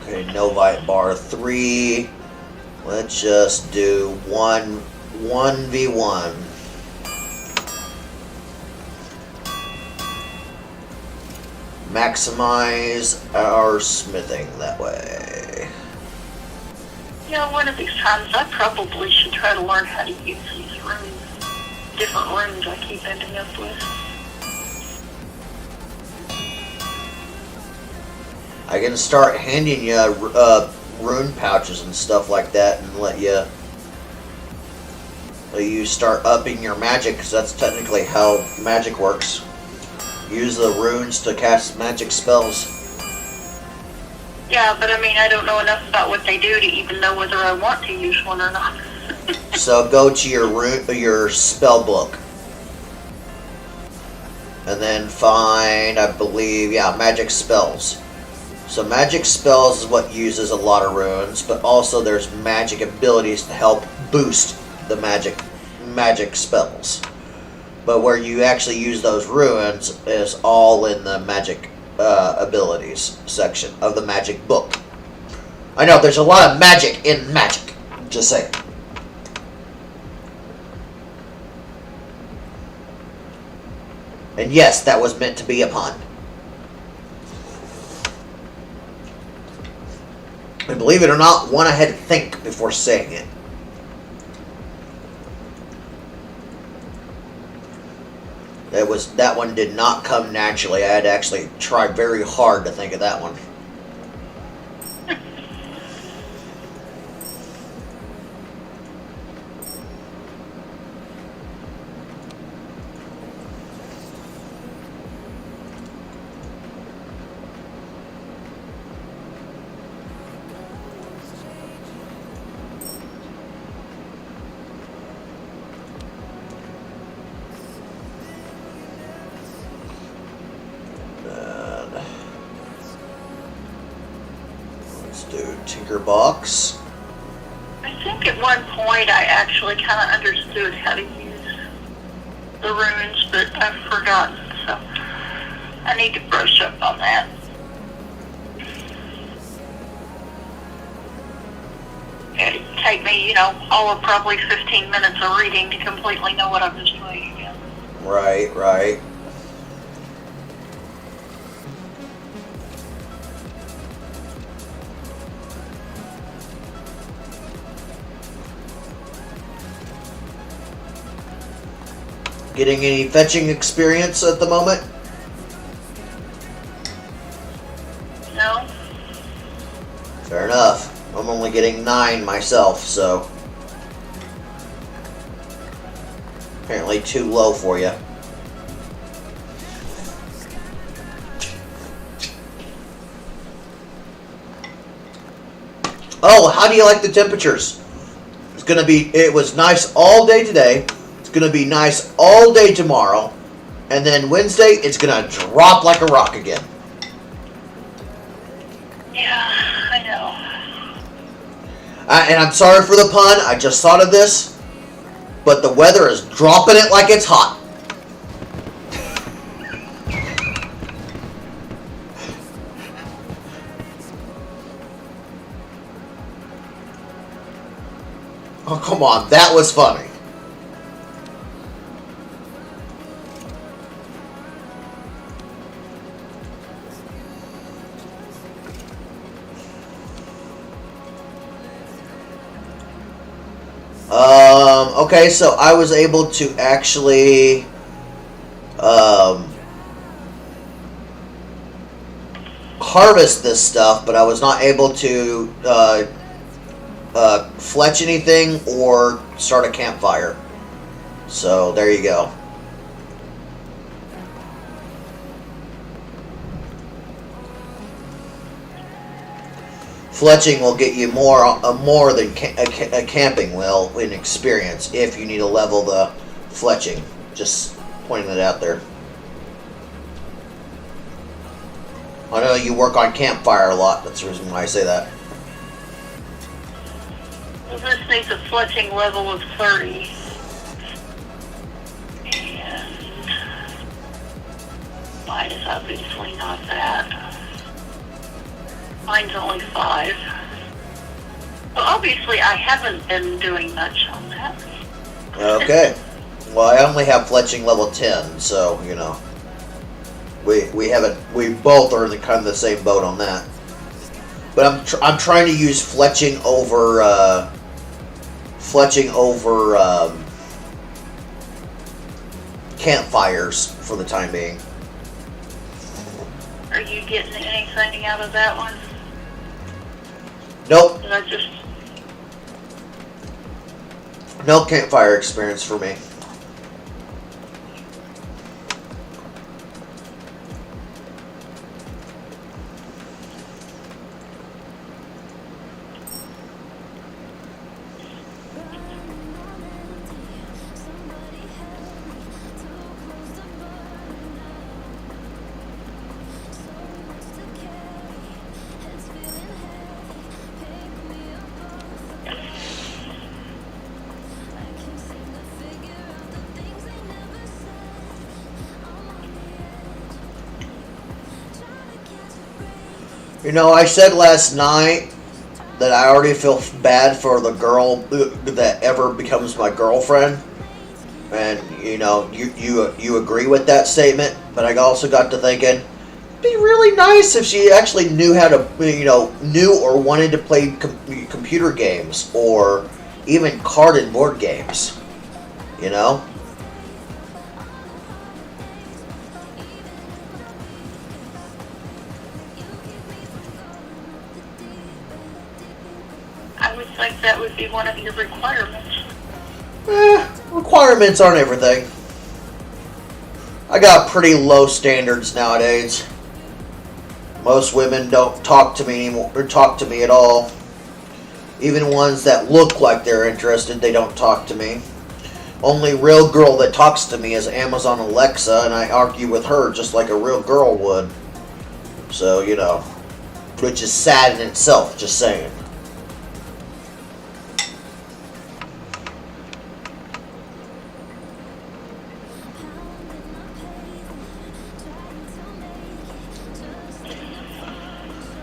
Okay, Novite bar 3. Let's just do 1v1. Maximize our smithing that way. You know, one of these times I probably should try to learn how to use these runes. Different runes I keep ending up with. I can start handing you rune pouches and stuff like that and let you start upping your magic, because that's technically how magic works. Use the runes to cast magic spells. Yeah, but I mean, I don't know enough about what they do to even know whether I want to use one or not. So go to your spell book. And then find, I believe, magic spells. So magic spells is what uses a lot of runes, but also there's magic abilities to help boost the magic spells. But where you actually use those runes is all in the magic abilities section of the magic book. I know there's a lot of magic in magic. Just saying. And yes, that was meant to be a pun. And believe it or not, one I had to think before saying it. That one did not come naturally. I had to actually try very hard to think of that one. Do Tinker Box. I think at one point I actually kind of understood how to use the runes, but I've forgotten, so I need to brush up on that. It'd take me, all of probably 15 minutes of reading to completely know what I was doing again. Right. getting any fetching experience at the moment? No? Fair enough. I'm only getting 9 myself, so apparently too low for you. Oh, how do you like the temperatures? It was nice all day today. It's gonna be nice all day tomorrow. And then Wednesday, it's gonna drop like a rock again. Yeah, I know. And I'm sorry for the pun, I just thought of this. But the weather is dropping it like it's hot. Oh, come on, that was funny. Okay, so I was able to actually harvest this stuff, but I was not able to fletch anything or start a campfire. So there you go. Fletching will get you more than a camping will in experience if you need to level the fletching. Just pointing it out there. I know you work on campfire a lot. That's the reason why I say that. Well, this needs a fletching level of 30. And mine is obviously not that. Mine's only 5. Well, obviously I haven't been doing much on that. Okay. Well, I only have fletching level 10, so, you know. We haven't. We both are in kind of the same boat on that. But I'm trying to use fletching over campfires for the time being. Are you getting anything out of that one? Nope. Did I just... No campfire experience for me. You know, I said last night that I already feel bad for the girl that ever becomes my girlfriend. And, you know, you agree with that statement. But I also got to thinking, it'd be really nice if she actually knew how to, you know, knew or wanted to play computer games. Or even card and board games. You know? I would think that would be one of your requirements. Requirements aren't everything. I got pretty low standards nowadays. Most women don't talk to me anymore, or talk to me at all. Even ones that look like they're interested, they don't talk to me. Only real girl that talks to me is Amazon Alexa, and I argue with her just like a real girl would. So, you know, which is sad in itself, just saying.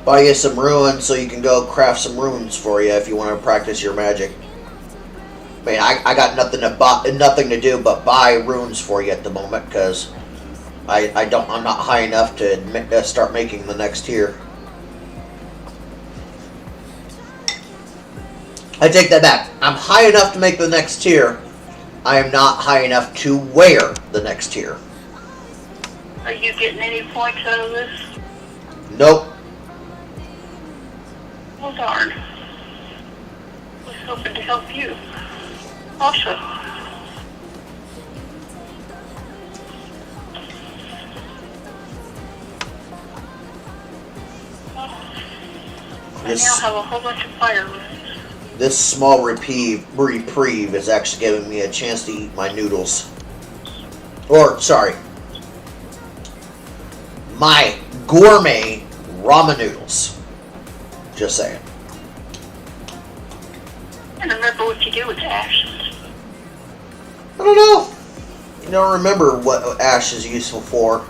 Buy you some runes so you can go craft some runes for you if you want to practice your magic. I mean, I got nothing to do but buy runes for you at the moment because I'm not high enough to start making the next tier. I take that back. I'm high enough to make the next tier, I am not high enough to wear the next tier. Are you getting any points out of this? Nope. Well, darn. I was hoping to help you. Also. I now have a whole bunch of fire wounds. This small reprieve is actually giving me a chance to eat my noodles. Or, sorry, my gourmet ramen noodles. Just saying. And remember what you do with the ashes. I don't know. You don't remember what ash is useful for.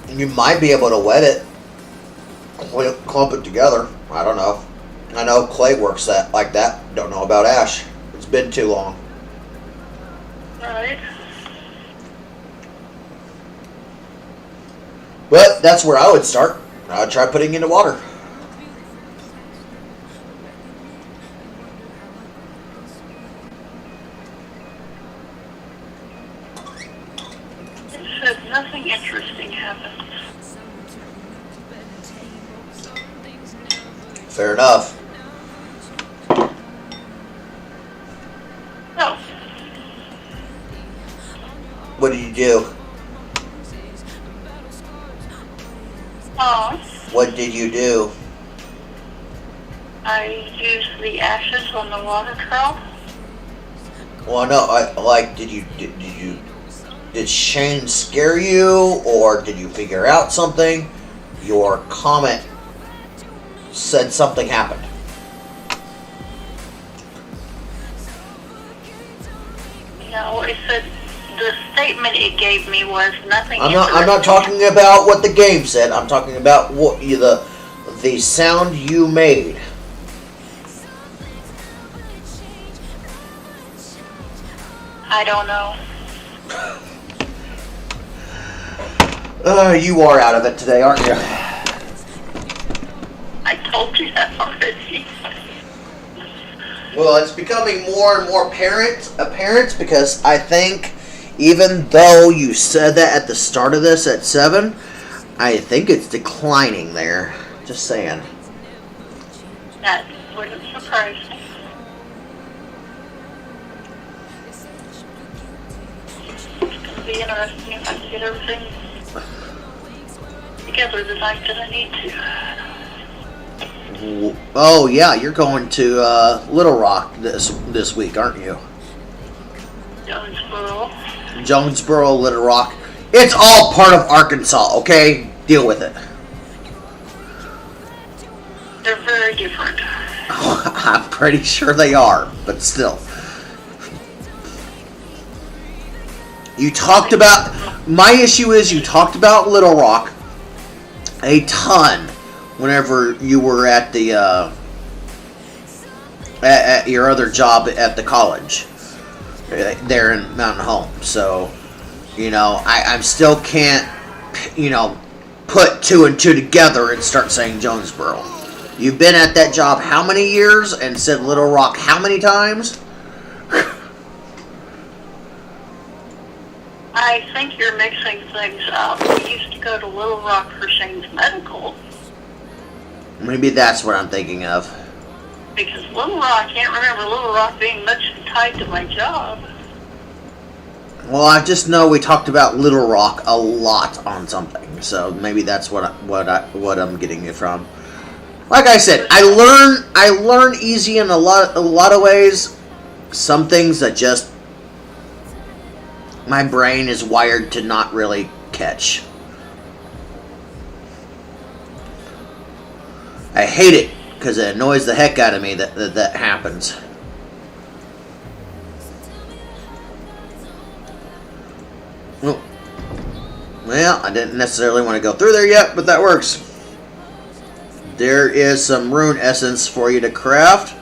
You might be able to wet it, clump it together. I don't know. I know clay works like that. Don't know about ash. It's been too long. Right. But that's where I would start. I'd try putting it into water. It said nothing interesting happened. Fair enough. Oh, What did you do? What did you do? I used the ashes on the water trough. Well, no. Did Shane scare you, or did you figure out something? Your comment said something happened. No, it said the statement it gave me was nothing. I'm not talking about what the game said. I'm talking about what the sound you made. I don't know. You are out of it today, aren't you? I told you that already. Well, it's becoming more and more apparent because I think even though you said that at the start of this at 7, I think it's declining there. Just saying. That wouldn't surprise me. It's going to be interesting if I can get everything together the night that I need to. Oh yeah, you're going to Little Rock this week, aren't you? Jonesboro. Jonesboro, Little Rock. It's all part of Arkansas, okay? Deal with it. They're very different. I'm pretty sure they are, but still. You talked about... My issue is you talked about Little Rock a ton whenever you were at the... at your other job at the college. There in Mountain Home. So, I still can't, put 2 and 2 together and start saying Jonesboro. You've been at that job how many years and said Little Rock how many times? I think you're mixing things up. We used to go to Little Rock for Shane's medical. Maybe that's what I'm thinking of. Because Little Rock, I can't remember Little Rock being much tied to my job. Well, I just know we talked about Little Rock a lot on something, so maybe that's what I'm getting it from. Like I said, I learn easy in a lot of ways. Some things that just my brain is wired to not really catch. I hate it because it annoys the heck out of me that happens. Well, I didn't necessarily want to go through there yet, but that works. There is some rune essence for you to craft.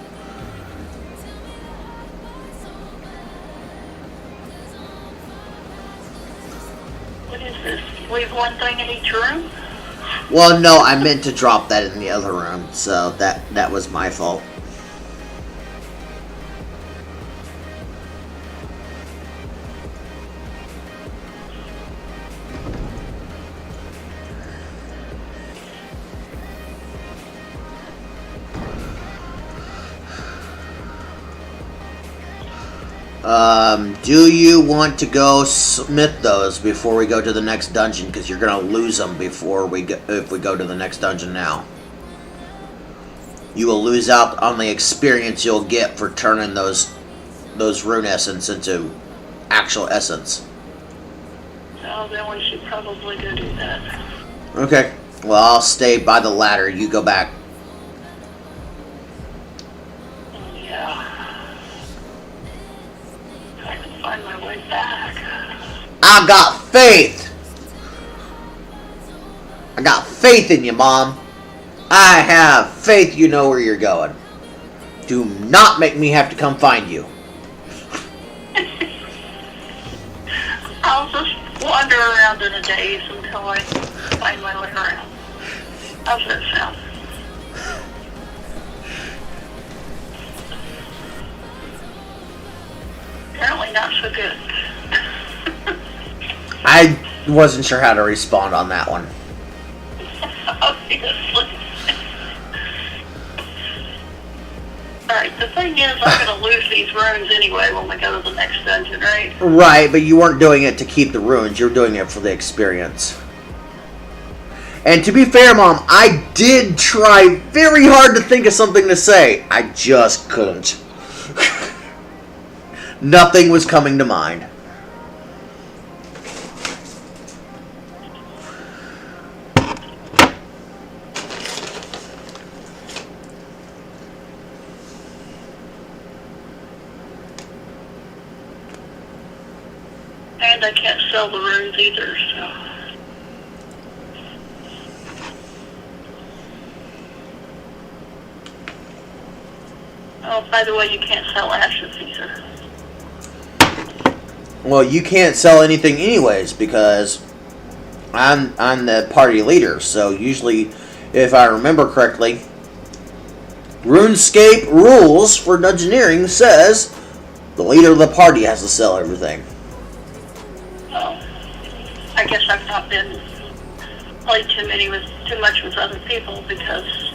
What is this? Leave one thing in each room? Well, no, I meant to drop that in the other room, so that was my fault. Do you want to go submit those before we go to the next dungeon? Because you're gonna lose them before we go, if we go to the next dungeon now. You will lose out on the experience you'll get for turning those rune essence into actual essence. Oh, then we should probably go do that. Okay. Well, I'll stay by the ladder. You go back. Yeah. I can find my way back. I got faith. I got faith in you, Mom. I have faith you know where you're going. Do not make me have to come find you. I'll just wander around in a daze until I find my way around. How's that sound? Apparently not so good. I wasn't sure how to respond on that one. Obviously. Alright, the thing is, I'm going to lose these runes anyway when we go to the next dungeon, right? Right, but you weren't doing it to keep the runes. You were doing it for the experience. And to be fair, Mom, I did try very hard to think of something to say. I just couldn't. Nothing was coming to mind. And I can't sell the runes either, so... Oh, by the way, you can't sell ashes either. Well, you can't sell anything anyways because I'm the party leader. So usually, if I remember correctly, RuneScape rules for Dungeoneering says the leader of the party has to sell everything. Oh, I guess I've not been played too much with other people because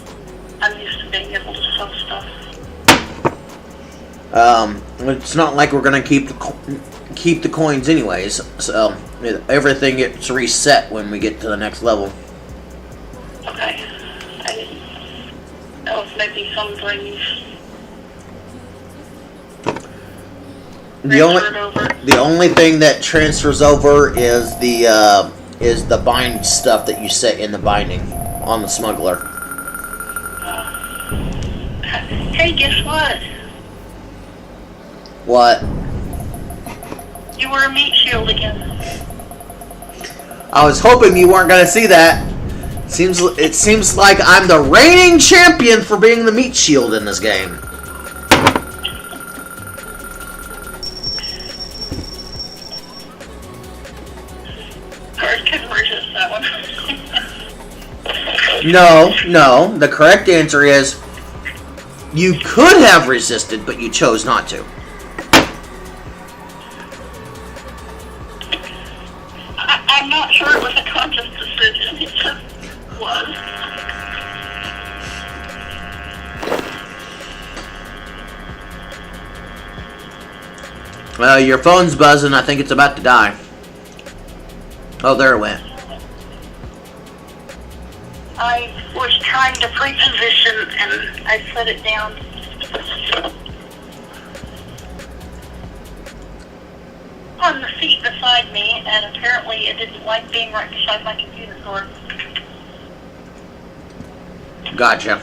I'm used to being able to sell stuff. It's not like we're gonna keep the coins anyways. So everything gets reset when we get to the next level. Okay. I didn't know if maybe some things The only thing that transfers over is the bind stuff that you set in the binding on the smuggler. Hey, guess what? What? You were a meat shield again. I was hoping you weren't gonna see that. It seems like I'm the reigning champion for being the meat shield in this game. Hard couldn't resist that one. No. The correct answer is you could have resisted, but you chose not to. I'm not sure it was a conscious decision. It just was. Your phone's buzzing. I think it's about to die. Oh, there it went. I was trying to pre-position and I set it down. On the seat beside me, and apparently it didn't like being right beside my computer cord. Gotcha.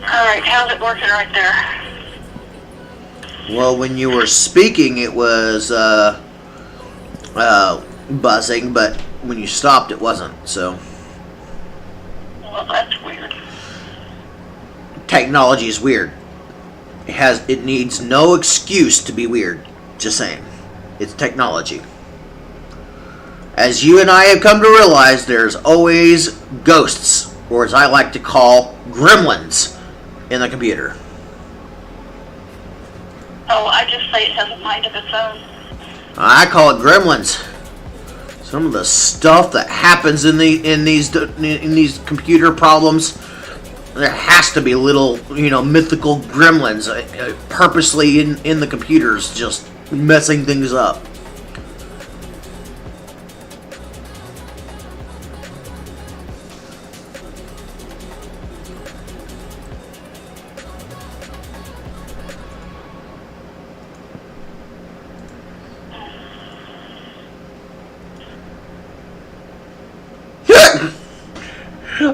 Alright, how's it working right there? Well, when you were speaking, it was buzzing, but when you stopped, it wasn't. So Well, that's weird. technology is weird. It needs no excuse to be weird. Just saying. It's technology. As you and I have come to realize, there's always ghosts, or as I like to call, gremlins, in the computer. Oh, I just say it has a mind of its own. I call it gremlins. Some of the stuff that happens in these computer problems, there has to be little, mythical gremlins purposely in the computers, just messing things up.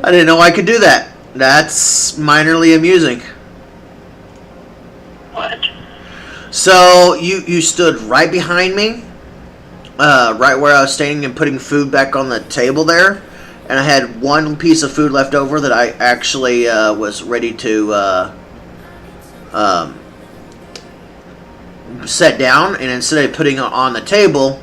I didn't know I could do that. That's minorly amusing. What? So you stood right behind me, right where I was standing and putting food back on the table there, and I had one piece of food left over that I actually was ready to set down, and instead of putting it on the table,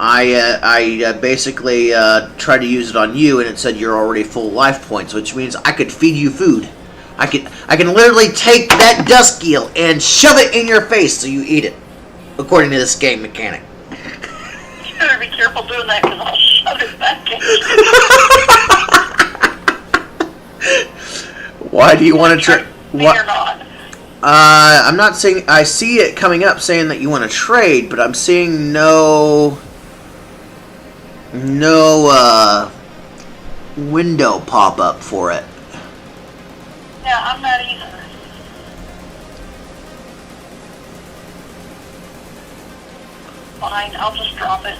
I basically tried to use it on you, and it said you're already full life points, which means I could feed you food. I can literally take that dust eel and shove it in your face so you eat it, according to this game mechanic. You better be careful doing that because I'll shove it back in. Why do you want to try? Me or not? I'm not saying. I see it coming up saying that you want to trade, but I'm seeing no window pop up for it. Yeah, I'm not either. Fine, I'll just drop it.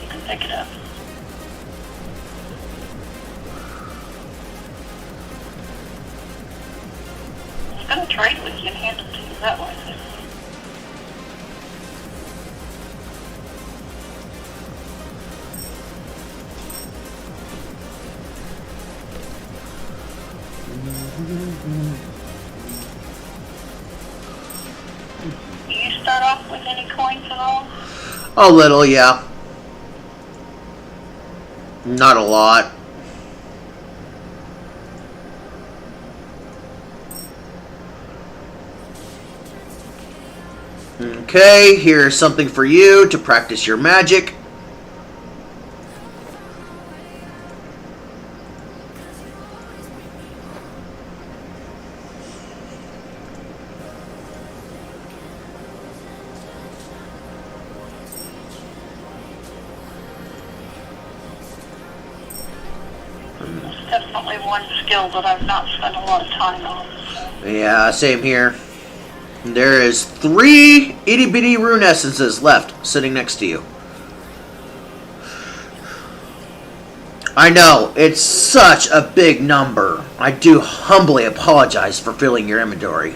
You can pick it up. I was going to trade with you and hand it to you that way. Do you start off with any coins at all? A little, yeah. Not a lot. Okay, here's something for you to practice your magic. It's definitely one skill that I've not spent a lot of time on. Yeah, same here. There is 3 itty bitty rune essences left sitting next to you. I know, it's such a big number. I do humbly apologize for filling your inventory.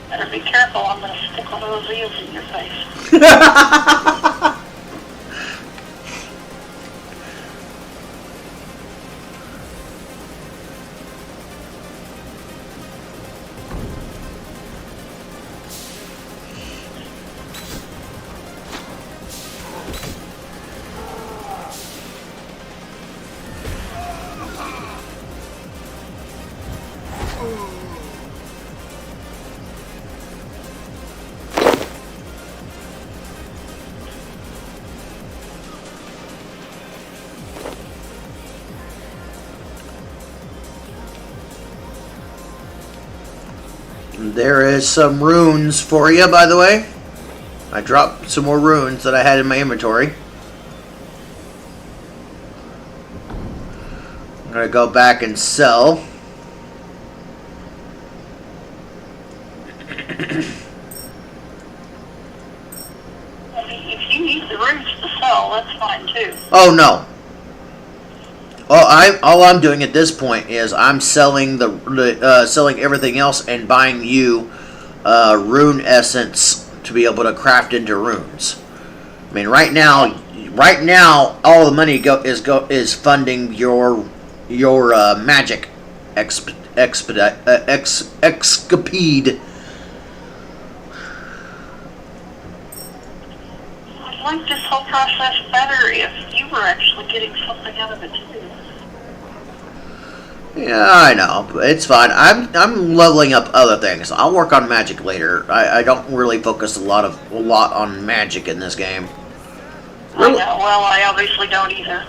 Better be careful, I'm going to stick one of those eels in your face. There is some runes for you, by the way. I dropped some more runes that I had in my inventory. I'm going to go back and sell. If you need the runes to sell, that's fine too. Oh no. All I'm doing at this point is I'm selling selling everything else and buying you rune essence to be able to craft into runes. I mean, right now, all the money is funding your magic escapade. I'd like this whole process better if you were actually getting something out of it too. Yeah, I know, but it's fine. I'm leveling up other things. I'll work on magic later. I don't really focus a lot on magic in this game. I know. Well, I obviously don't either.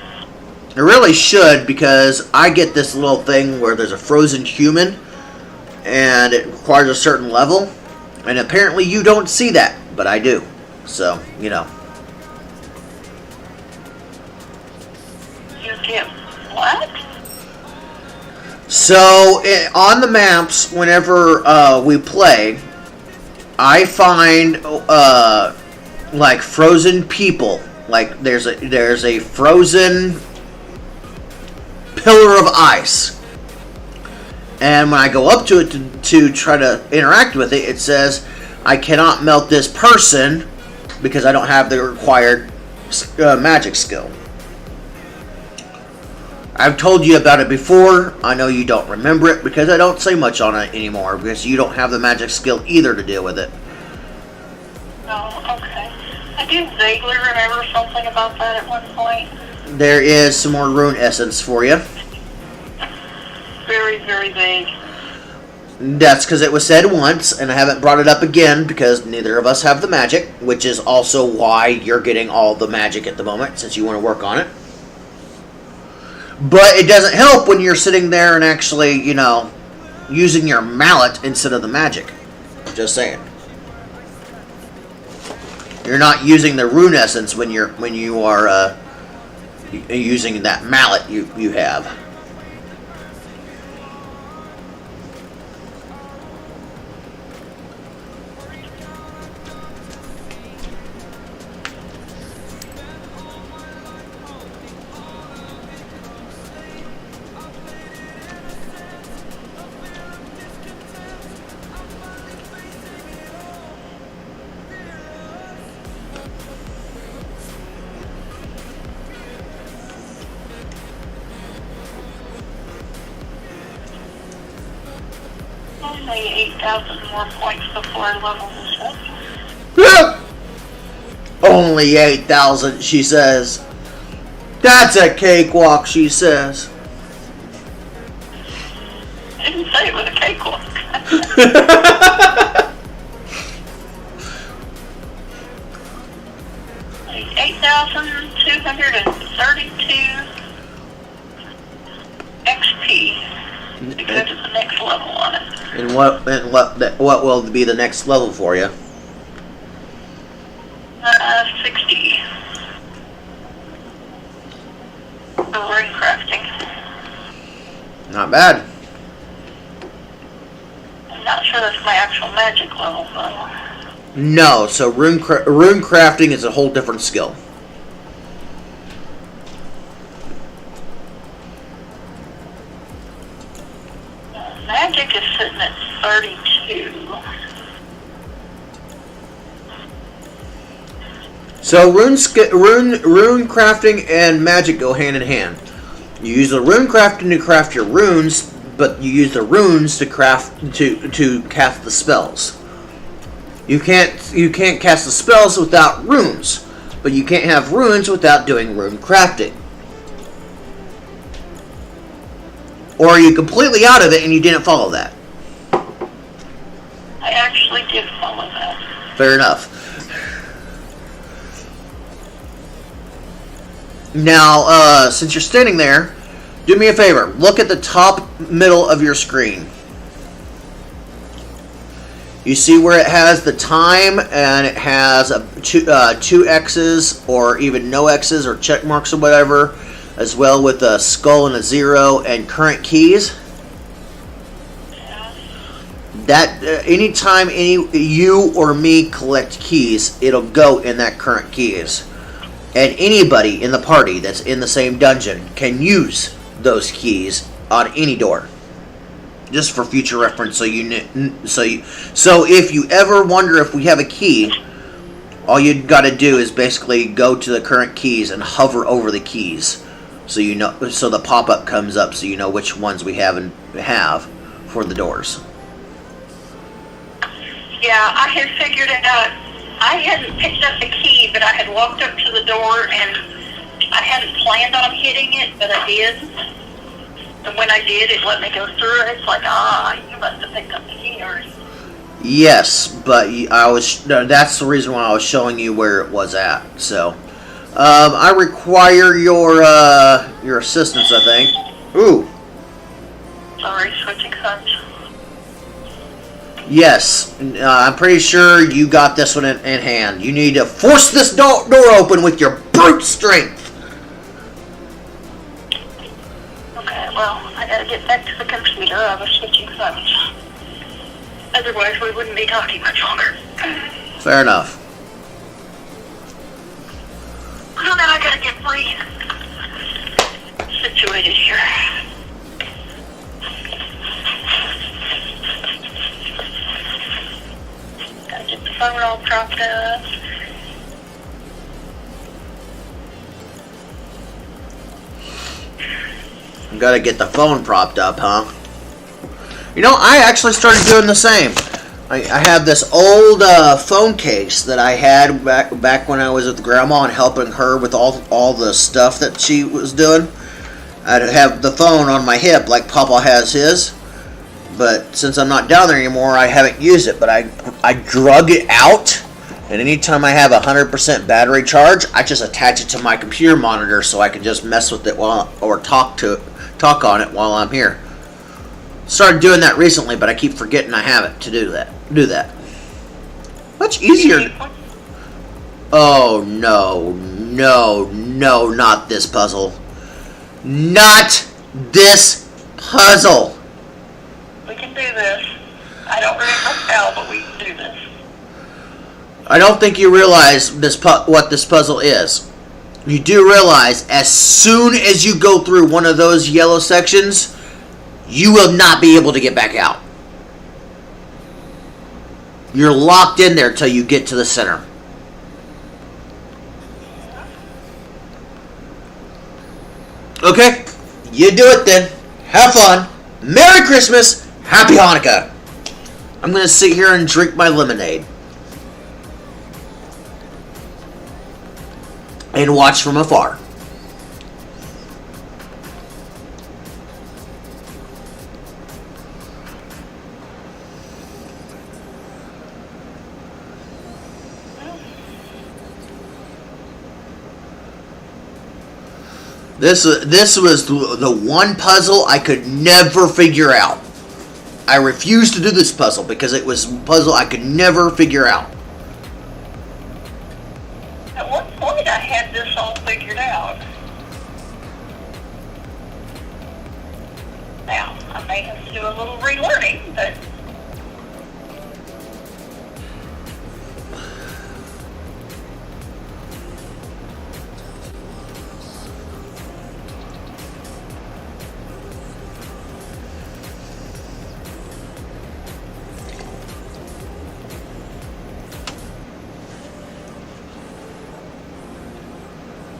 I really should, because I get this little thing where there's a frozen human, and it requires a certain level, and apparently you don't see that, but I do. So, you know. You get what? So, on the maps, whenever we play, I find, like, frozen people. Like, there's a frozen pillar of ice. And when I go up to it to try to interact with it, it says, I cannot melt this person because I don't have the required magic skill. I've told you about it before. I know you don't remember it because I don't say much on it anymore because you don't have the magic skill either to deal with it. Oh, okay. I do vaguely remember something about that at one point. There is some more rune essence for you. Very, very vague. That's because it was said once, and I haven't brought it up again because neither of us have the magic, which is also why you're getting all the magic at the moment, since you want to work on it. But it doesn't help when you're sitting there and actually, you know, using your mallet instead of the magic. Just saying. You're not using the rune essence when you are using that mallet you have. Only 8,000 more points before I level this up. Only 8,000, she says. That's a cakewalk, she says. I didn't say it was a cakewalk. 8,232 XP to go to the next level on it. And what will be the next level for you? 60. For ring crafting. Not bad. I'm not sure that's my actual magic level though. No, so rune crafting is a whole different skill. Magic is sitting at 32. So rune crafting and magic go hand in hand. You use the rune crafting to craft your runes, but you use the runes to cast the spells. You can't cast the spells without runes, but you can't have runes without doing rune crafting. Or are you completely out of it and you didn't follow that? I actually did follow that. Fair enough. Now, since you're standing there, do me a favor. Look at the top middle of your screen. You see where it has the time and it has two X's or even no X's or check marks or whatever, as well with a skull and a 0 and current keys. That anytime you or me collect keys, it'll go in that current keys. And anybody in the party that's in the same dungeon can use those keys on any door. Just for future reference, so if you ever wonder if we have a key, all you got to do is basically go to the current keys and hover over the keys, so you know, so the pop-up comes up, so you know which ones we have. for the doors. Yeah, I had figured it out. I hadn't picked up the key, but I had walked up to the door, and I hadn't planned on hitting it, but I did. And when I did, it let me go through. It's like, you must have picked up the key already. Yes, but that's the reason why I was showing you where it was at. So, I require your assistance, I think. Ooh. Sorry, switching sons. Yes, I'm pretty sure you got this one in hand. You need to force this door open with your brute strength. Okay, well, I gotta get back to the computer. I was switching sons. Otherwise, we wouldn't be talking much longer. Fair enough. Well, now I gotta get situated here. Gotta get the phone all propped up. Gotta get the phone propped up, huh? You know, I actually started doing the same. I have this old phone case that I had back when I was with Grandma and helping her with all the stuff that she was doing. I'd have the phone on my hip like Papa has his. But since I'm not down there anymore, I haven't used it. But I drug it out, and anytime I have 100% battery charge, I just attach it to my computer monitor so I can just mess with it or talk on it while I'm here. Started doing that recently, but I keep forgetting I have it to do that. Much easier. Oh no, not this puzzle. Not this puzzle. We can do this. I don't remember how, but we can do this. I don't think you realize what this puzzle is. You do realize as soon as you go through one of those yellow sections, you will not be able to get back out. You're locked in there till you get to the center. Okay, you do it then. Have fun. Merry Christmas. Happy Hanukkah. I'm going to sit here and drink my lemonade. And watch from afar. This was the one puzzle I could never figure out. I refused to do this puzzle because it was a puzzle I could never figure out. At one point, I had this all figured out. Now, I may have to do a little relearning, but...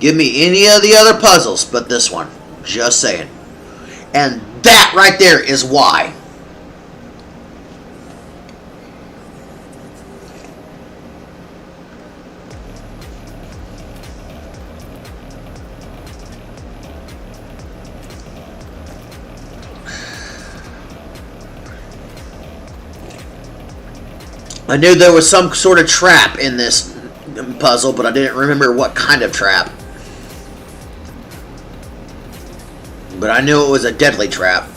Give me any of the other puzzles but this one. Just saying. And that right there is why. I knew there was some sort of trap in this puzzle, but I didn't remember what kind of trap. But I knew it was a deadly trap.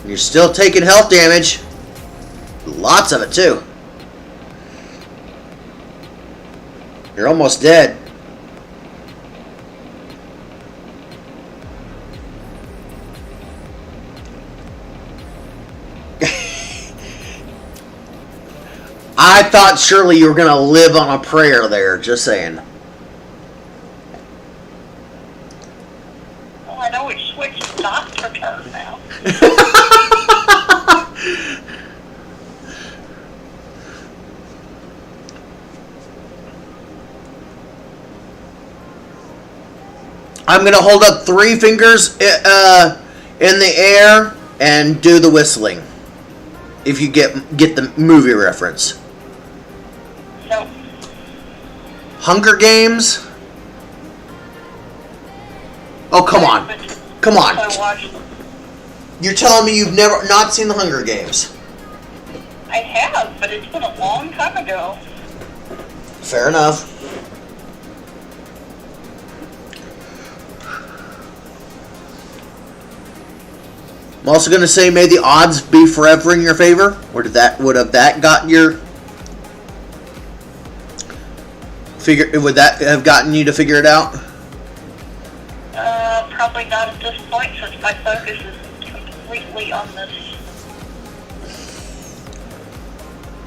You're still taking health damage. Lots of it, too. You're almost dead. I thought surely you were going to live on a prayer there, just saying. Well, I know which switch is not to turn now. I'm gonna hold up 3 fingers in the air and do the whistling. If you get the movie reference. No. Hunger Games. Oh, come on. Come on. I watched. You're telling me you've never not seen the Hunger Games? I have, but it's been a long time ago. Fair enough. I'm also going to say, may the odds be forever in your favor. Or would have that got your figure? Would that have gotten you to figure it out? Probably not at this point, since my focus is completely on this.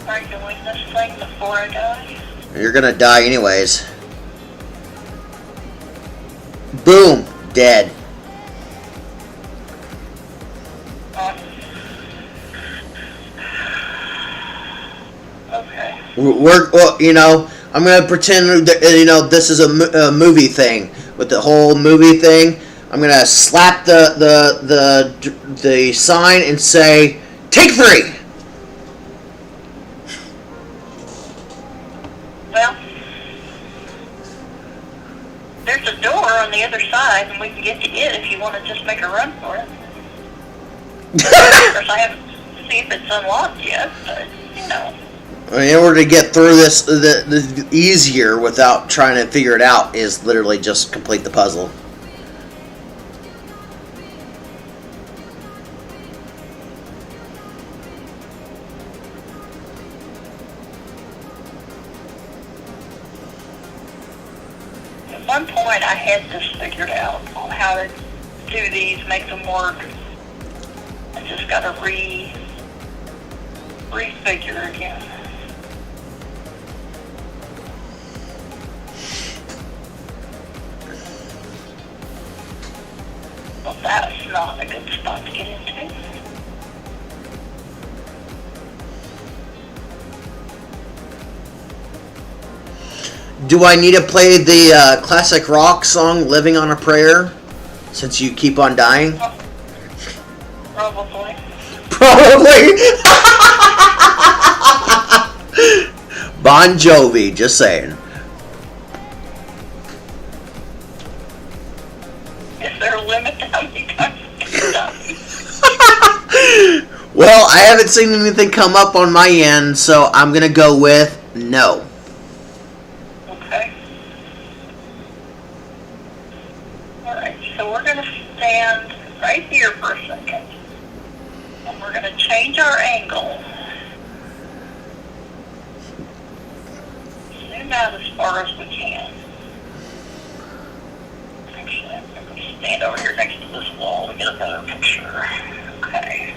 Are doing this thing before I die? You're gonna die anyways. Boom, dead. Okay. Well, you know, I'm gonna pretend that, you know, this is a movie thing. With the whole movie thing, I'm gonna slap the sign and say, "Take 3." Well, there's a door on the other side, and we can get to it if you want to just make a run for it. Of course, I haven't seen if it's unlocked yet, but, you know. In order to get through this, the easier without trying to figure it out is literally just complete the puzzle. At one point, I had this figured out on how to do these, make them work. I just got to refigure again. Well, that's not a good spot to get into. Do I need to play the classic rock song "Living on a Prayer" since you keep on dying? Probably. Probably. Bon Jovi, just saying. Is there a limit to how many times you can die? Well, I haven't seen anything come up on my end, so I'm gonna go with no. Okay. Alright, so we're going to stand right here for a second. And we're going to change our angle. Zoom out as far as we can. Actually, I'm going to stand over here next to this wall to get a better picture. Okay.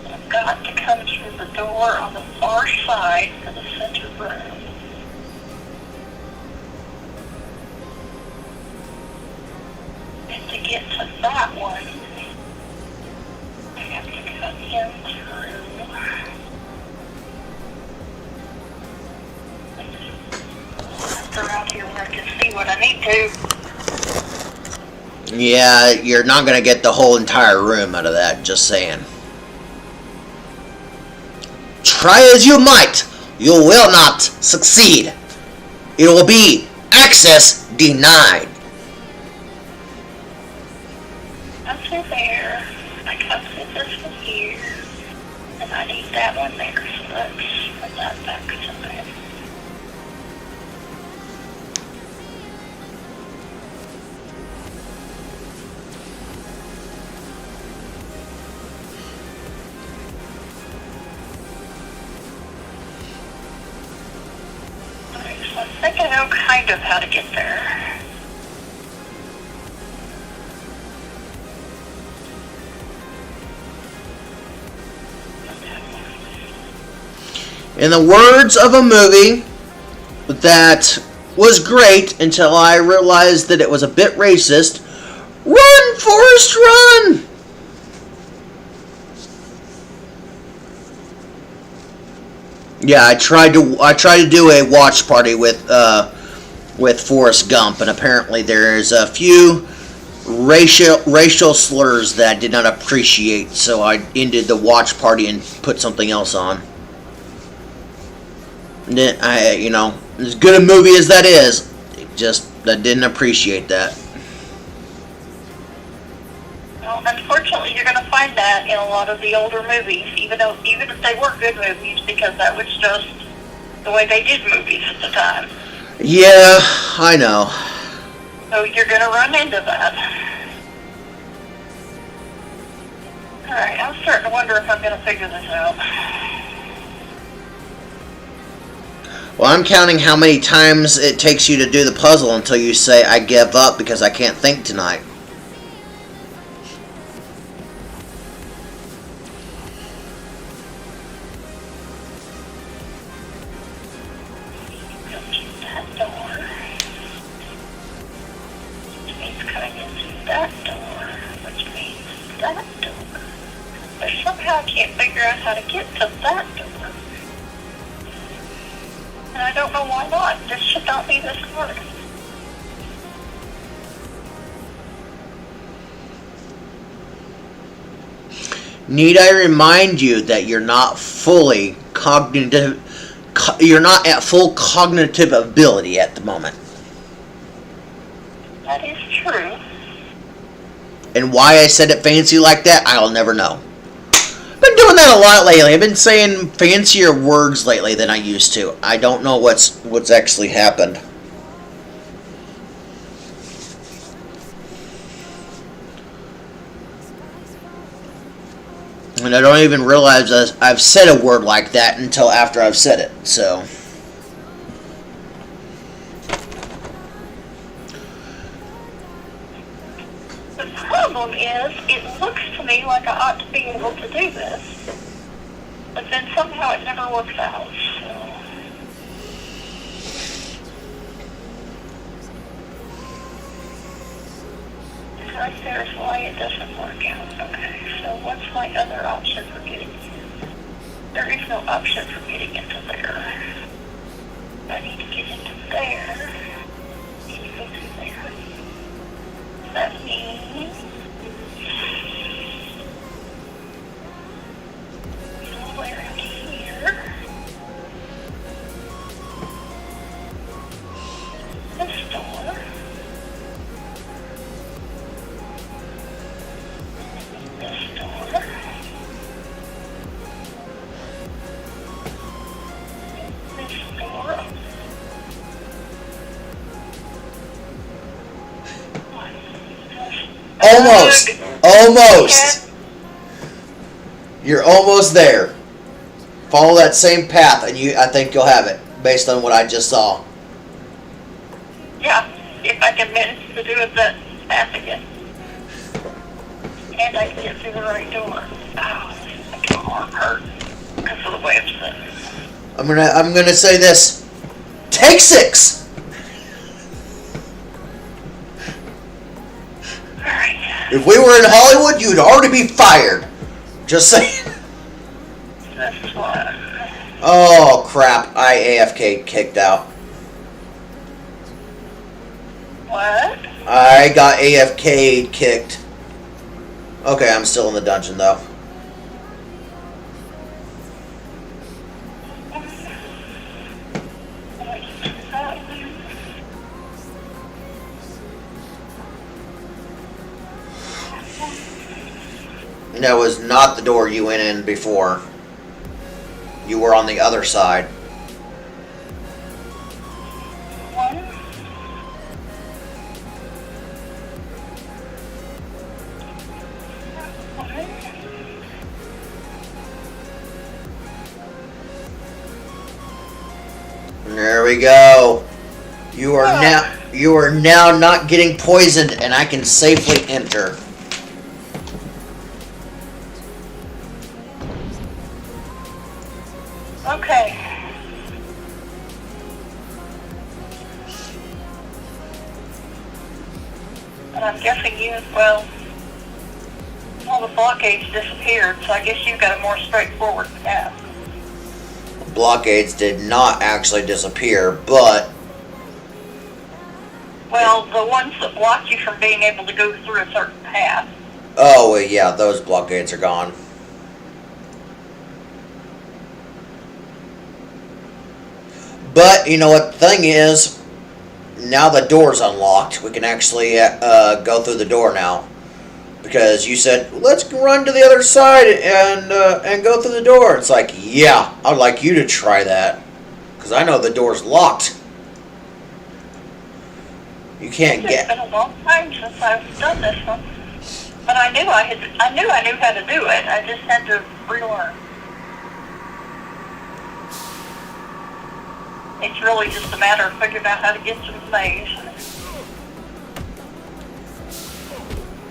I've got to come through the door on the far side to the center room. And to get to that one, I have to cut in through. Around here where I can see what I need to. Yeah, you're not gonna get the whole entire room out of that, just saying. Try as you might, you will not succeed. It will be access denied. Up to there, I cut through this one here, and I need that one there, so let's put that back to there. Alright, so I think I know kind of how to get there. In the words of a movie that was great until I realized that it was a bit racist, run, Forrest, run! Yeah, I tried to do a watch party with Forrest Gump, and apparently there's a few racial slurs that I did not appreciate, so I ended the watch party and put something else on. And then as good a movie as that is, I didn't appreciate that. Well, unfortunately, you're going to find that in a lot of the older movies, even if they were good movies, because that was just the way they did movies at the time. Yeah, I know. So you're going to run into that. Alright, I'm starting to wonder if I'm going to figure this out. Well, I'm counting how many times it takes you to do the puzzle until you say, I give up because I can't think tonight. That door, which means that door. But somehow I can't figure out how to get to that door. And I don't know why not. This should not be this hard. Need I remind you that you're not fully cognitive, you're not at full cognitive ability at the moment. That is true. And why I said it fancy like that, I'll never know. Been doing that a lot lately. I've been saying fancier words lately than I used to. I don't know what's actually happened. And I don't even realize I've said a word like that until after I've said it. So. The problem is, it looks to me like I ought to be able to do this, but then somehow it never works out, so. Right there's why it doesn't work out. Okay, so what's my other option for getting in? There is no option for getting into there. I need to get into there. I need to go through there. That means somewhere in here. This door. This door. This door. Almost. Almost. You're almost there. Follow that same path, and I think you'll have it, based on what I just saw. Yeah, if I can manage to do it that path again. And I can get through the right door. Oh, my arm hurt because of the way it's sitting. I'm gonna say this. Take 6. If we were in Hollywood, you'd already be fired. Just saying. This one. Oh, crap. I AFK kicked out. What? I got AFK kicked. Okay, I'm still in the dungeon, though. That was not the door you went in before. You were on the other side. There we go. You are now not getting poisoned, and I can safely enter. Okay. And I'm guessing all the blockades disappeared, so I guess you've got a more straightforward path. blockades did not actually disappear, but Well, the ones that block you from being able to go through a certain path. oh well, yeah, those blockades are gone. But you know what the thing is, now the door's unlocked. We can actually go through the door now. Because you said, let's run to the other side and go through the door. It's like, yeah, I'd like you to try that. Because I know the door's locked. You can't It's get... been a long time since I've done this one. But I knew I knew how to do it. I just had to relearn. It's really just a matter of figuring out how to get through the maze.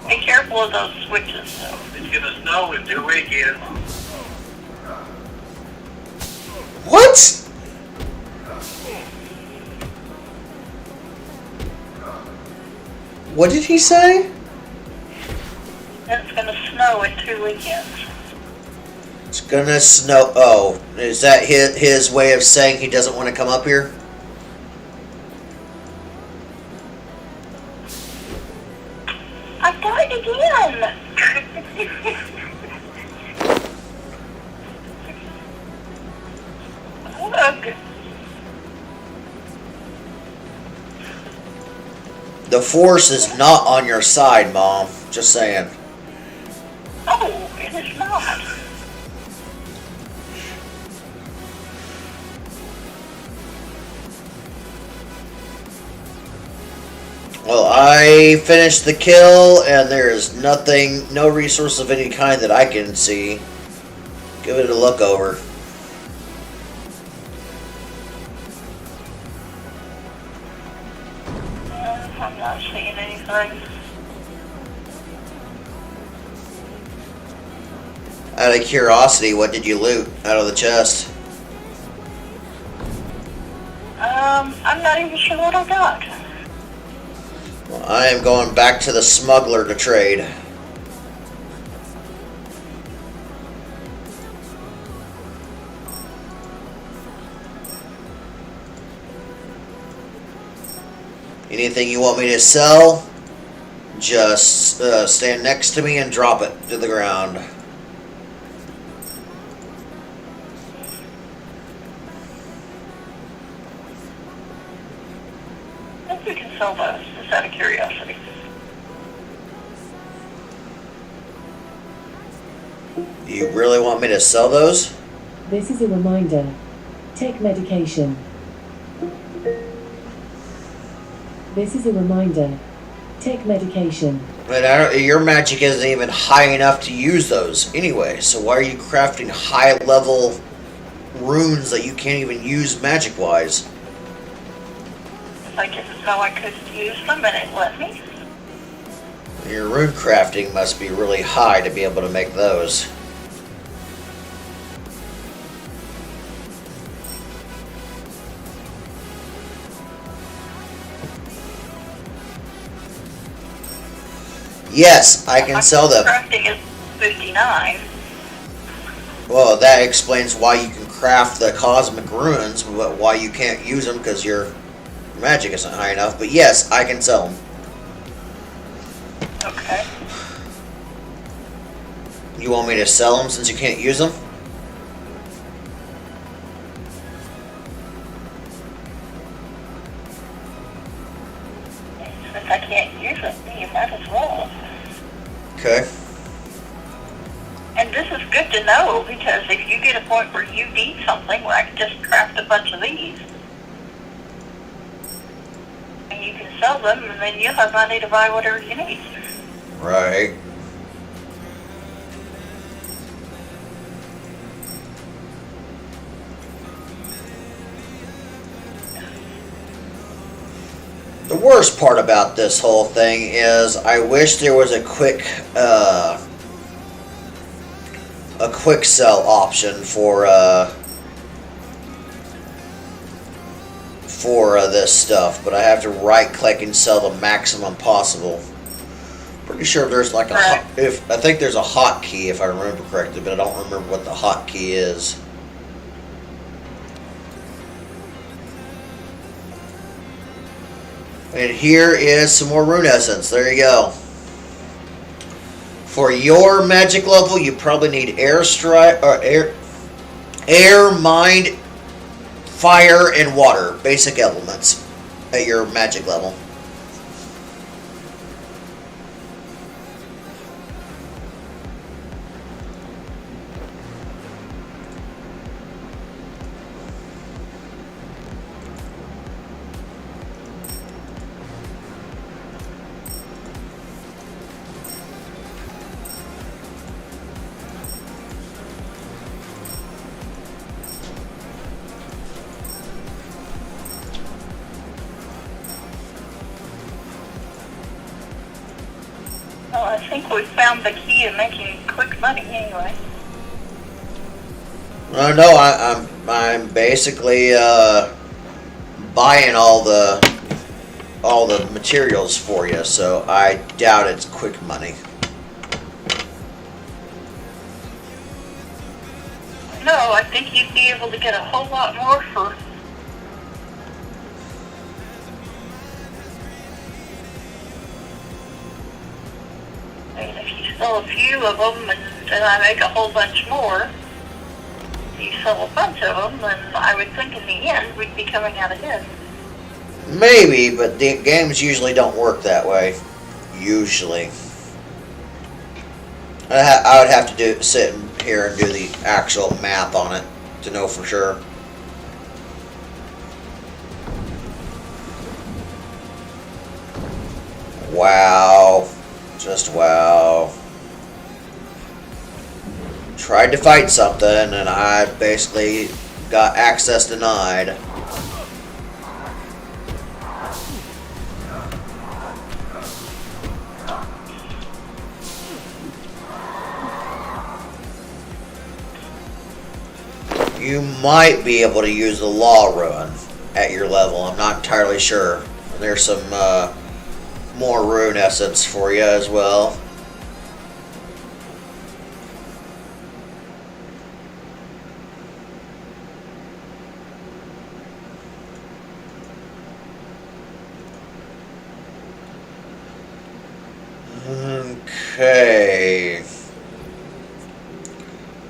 Be careful of those switches, though. It's gonna snow in 2 weekends. What? What did he say? It's going to snow in 2 weekends. It's gonna snow... Oh, is that his way of saying he doesn't want to come up here? I died again! Ugh. The Force is not on your side, Mom. Just saying. Oh, it is not. Well, I finished the kill, and there is nothing, no resource of any kind that I can see. Give it a look over. I'm not seeing anything. Out of curiosity, what did you loot out of the chest? I'm not even sure what I got. Well, I am going back to the smuggler to trade. Anything you want me to sell, just stand next to me and drop it to the ground. I think we can sell those, just out of curiosity. You really want me to sell those? This is a reminder. Take medication. This is a reminder. Take medication. But your magic isn't even high enough to use those anyway, so why are you crafting high-level runes that you can't even use magic-wise? I didn't know I could use them and it let me. Your rune crafting must be really high to be able to make those. Yes, I can sell them. Crafting is 59. Well, that explains why you can craft the cosmic runes, but why you can't use them because your magic isn't high enough. But yes, I can sell them. Okay. You want me to sell them since you can't use them? Since I can't use it, you might as well. Okay. And this is good to know because if you get a point where you need something, where I can just craft a bunch of these. And you can sell them and then you'll have money to buy whatever you need. Right. The worst part about this whole thing is I wish there was a quick sell option for this stuff, but I have to right click and sell the maximum possible. Pretty sure there's like Right. I think there's a hotkey if I remember correctly, but I don't remember what the hotkey is. And here is some more rune essence. There you go. For your magic level, you probably need air strike or air, mind, fire, and water. Basic elements at your magic level. Well, I think we found the key in making quick money anyway. No, I'm basically buying all the materials for you, so I doubt it's quick money. No, I think you'd be able to get a whole lot more for. I mean, if you sell a few of them and then I make a whole bunch more, you sell a bunch of them, then I would think in the end we'd be coming out ahead. Maybe, but the games usually don't work that way. Usually. I would have to sit here and do the actual math on it to know for sure. Wow. Just wow. Tried to fight something and I basically got access denied. You might be able to use the law rune at your level. I'm not entirely sure. There's some more rune essence for you as well. Okay.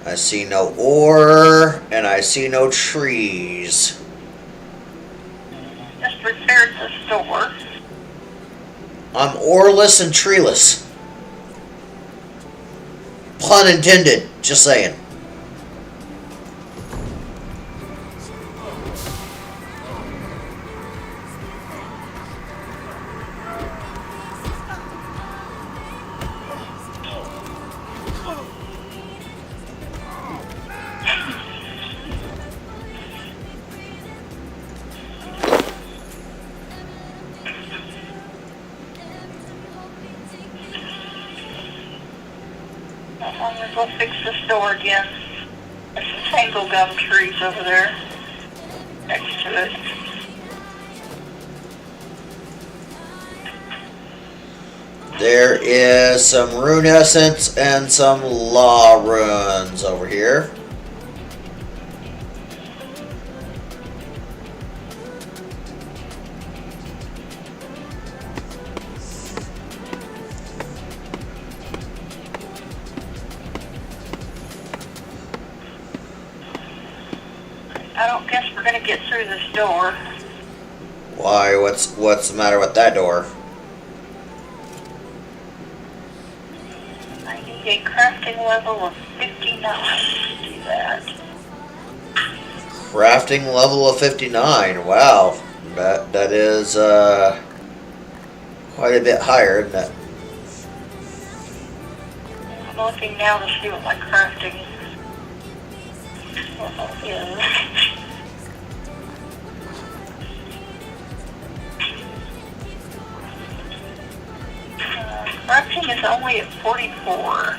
I see no ore, and I see no trees. Just repaired the store. I'm oreless and treeless. Pun intended, just saying. I'm gonna go fix the store again. There's some tangle gum trees over there next to it. There is some rune essence and some law runes over here. I don't guess we're gonna get through this door. Why? What's the matter with that door? I need a crafting level of 59 to do that. Crafting level of 59. Wow, that is quite a bit higher, isn't it? I'm looking now to see what my crafting level is. Crafting is only at 44.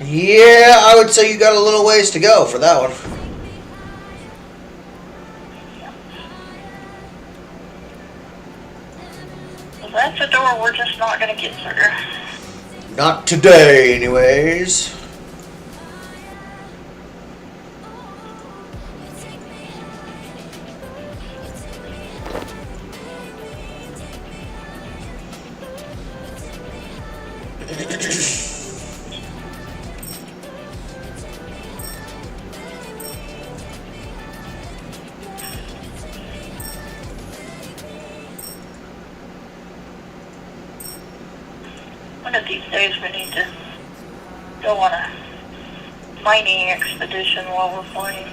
Yeah, I would say you got a little ways to go for that one. Well, that's a door we're just not going to get through. Not today, anyways. One of these days we need to go on a mining expedition while we're playing.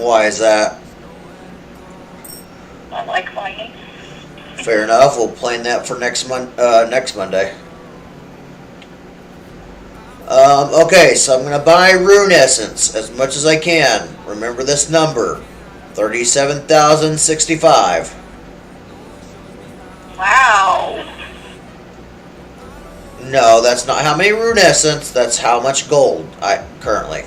Why is that? I like mining. Fair enough. We'll plan that for next Monday. Okay, so I'm gonna buy Rune Essence as much as I can. Remember this number: 37,065. Wow. No, that's not how many Rune Essence. That's how much gold I currently.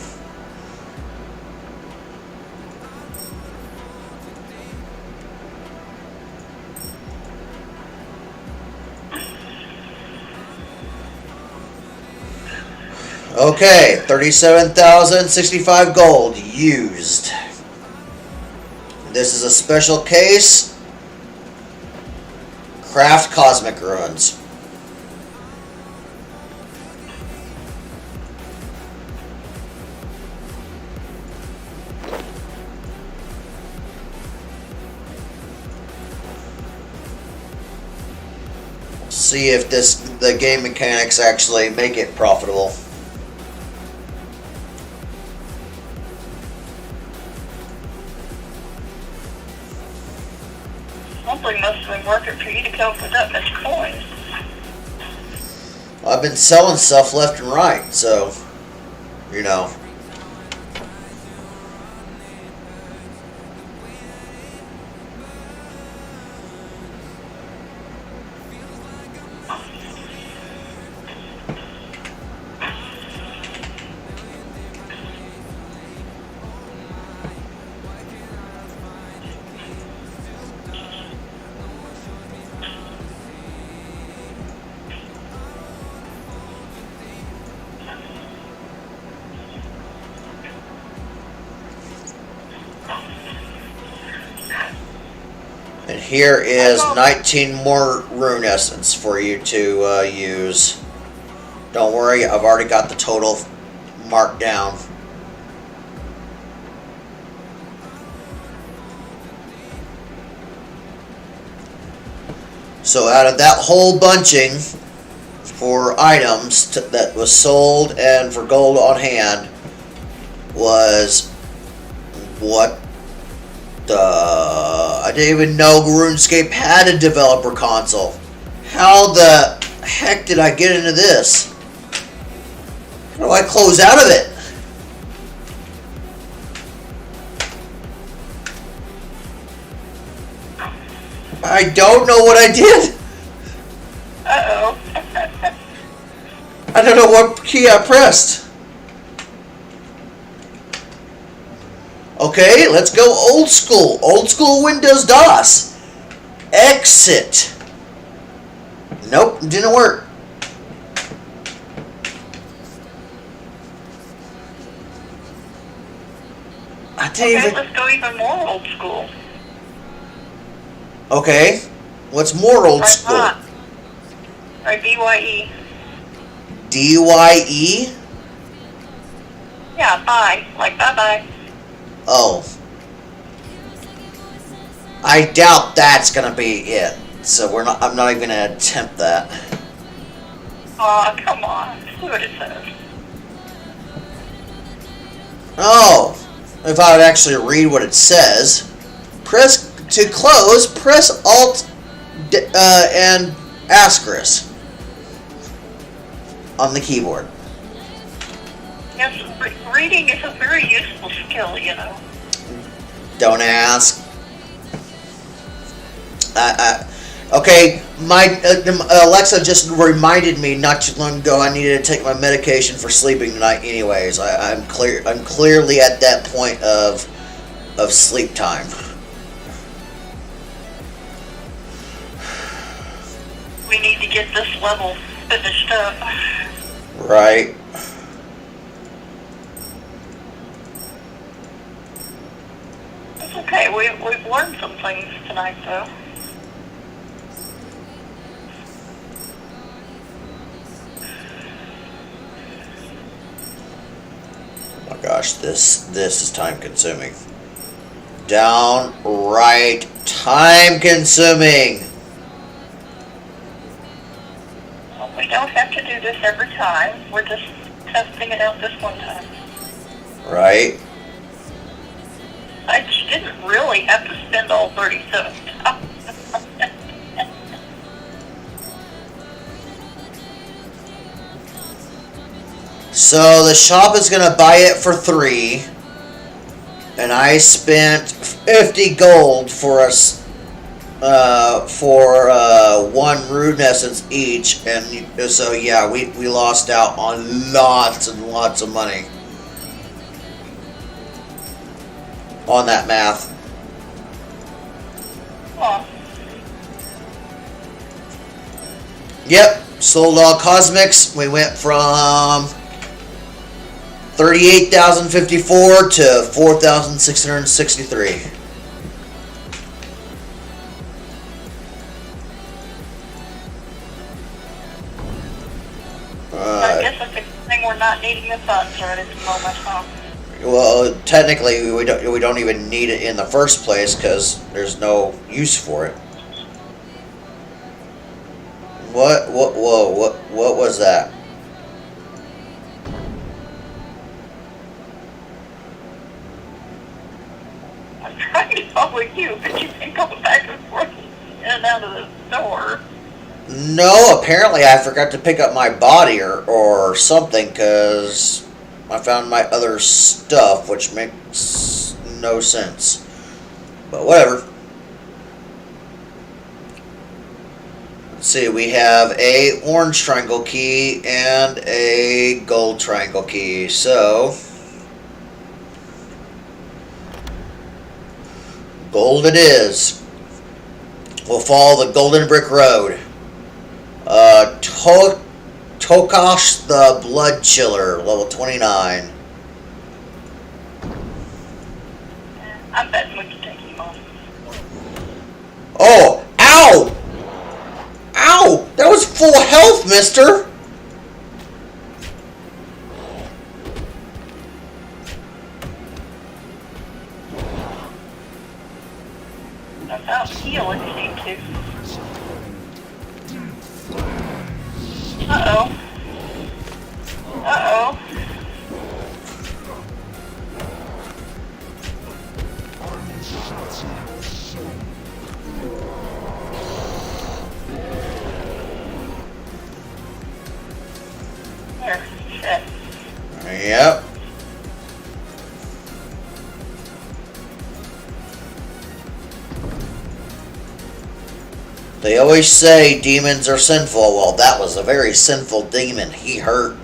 Okay, 37,065 gold used. This is a special case. Craft Cosmic Ruins. See if the game mechanics actually make it profitable. Something must have been working for you to come up with that much coins. I've been selling stuff left and right, so you know. And here is 19 more Rune Essence for you to use. Don't worry, I've already got the total marked down. So out of that whole bunching for items that was sold and for gold on hand was what I didn't even know RuneScape had a developer console. How the heck did I get into this? How do I close out of it? I don't know what I did. Uh-oh. I don't know what key I pressed. Okay, let's go old school. Old school Windows DOS. Exit. Nope, didn't work. I didn't Okay, even... let's go even more old school. Okay, what's more old Right, school? Right, BYE. DYE? Yeah, bye. Like, bye-bye. Oh. I doubt that's gonna be it. So I'm not even gonna attempt that. Aw, come on. See what it says. Oh, if I would actually read what it says, press to close, press Alt and asterisk on the keyboard. Yes, reading is a very useful skill, you know. Don't ask. Okay, my Alexa just reminded me not too long ago I needed to take my medication for sleeping tonight. Anyways, I'm clearly at that point of sleep time. We need to get this level finished up. Right. It's okay. We've learned some things tonight, though. my gosh, this is time consuming. Downright time consuming. Well, we don't have to do this every time. We're just testing it out this one time. Right? I didn't really have to spend all 37 dollars. So the shop is gonna buy it for 3, and I spent 50 gold for us for 1 Rune Essence each, and so yeah, we lost out on lots and lots of money on that math. Oh, Yep, sold all cosmics. We went from 38,054 to 4,663. I guess it's a good thing we're not needing the funds right at the moment, huh? Well, technically, we don't even need it in the first place because there's no use for it. What was that? I'm trying to follow you, but you can go back and forth in and out of the door. No, apparently I forgot to pick up my body or something because I found my other stuff, which makes no sense. But whatever. Let's see, we have a orange triangle key and a gold triangle key. So, gold it is. We'll follow the Golden Brick Road. Tokash the Blood Chiller, level 29. I'm betting we can take him on. Oh, ow! Ow! That was full health, mister! That's out heal if you need to. Uh-oh. Uh-oh. There. Shit. Yep. They always say demons are sinful. Well, that was a very sinful demon. He hurt.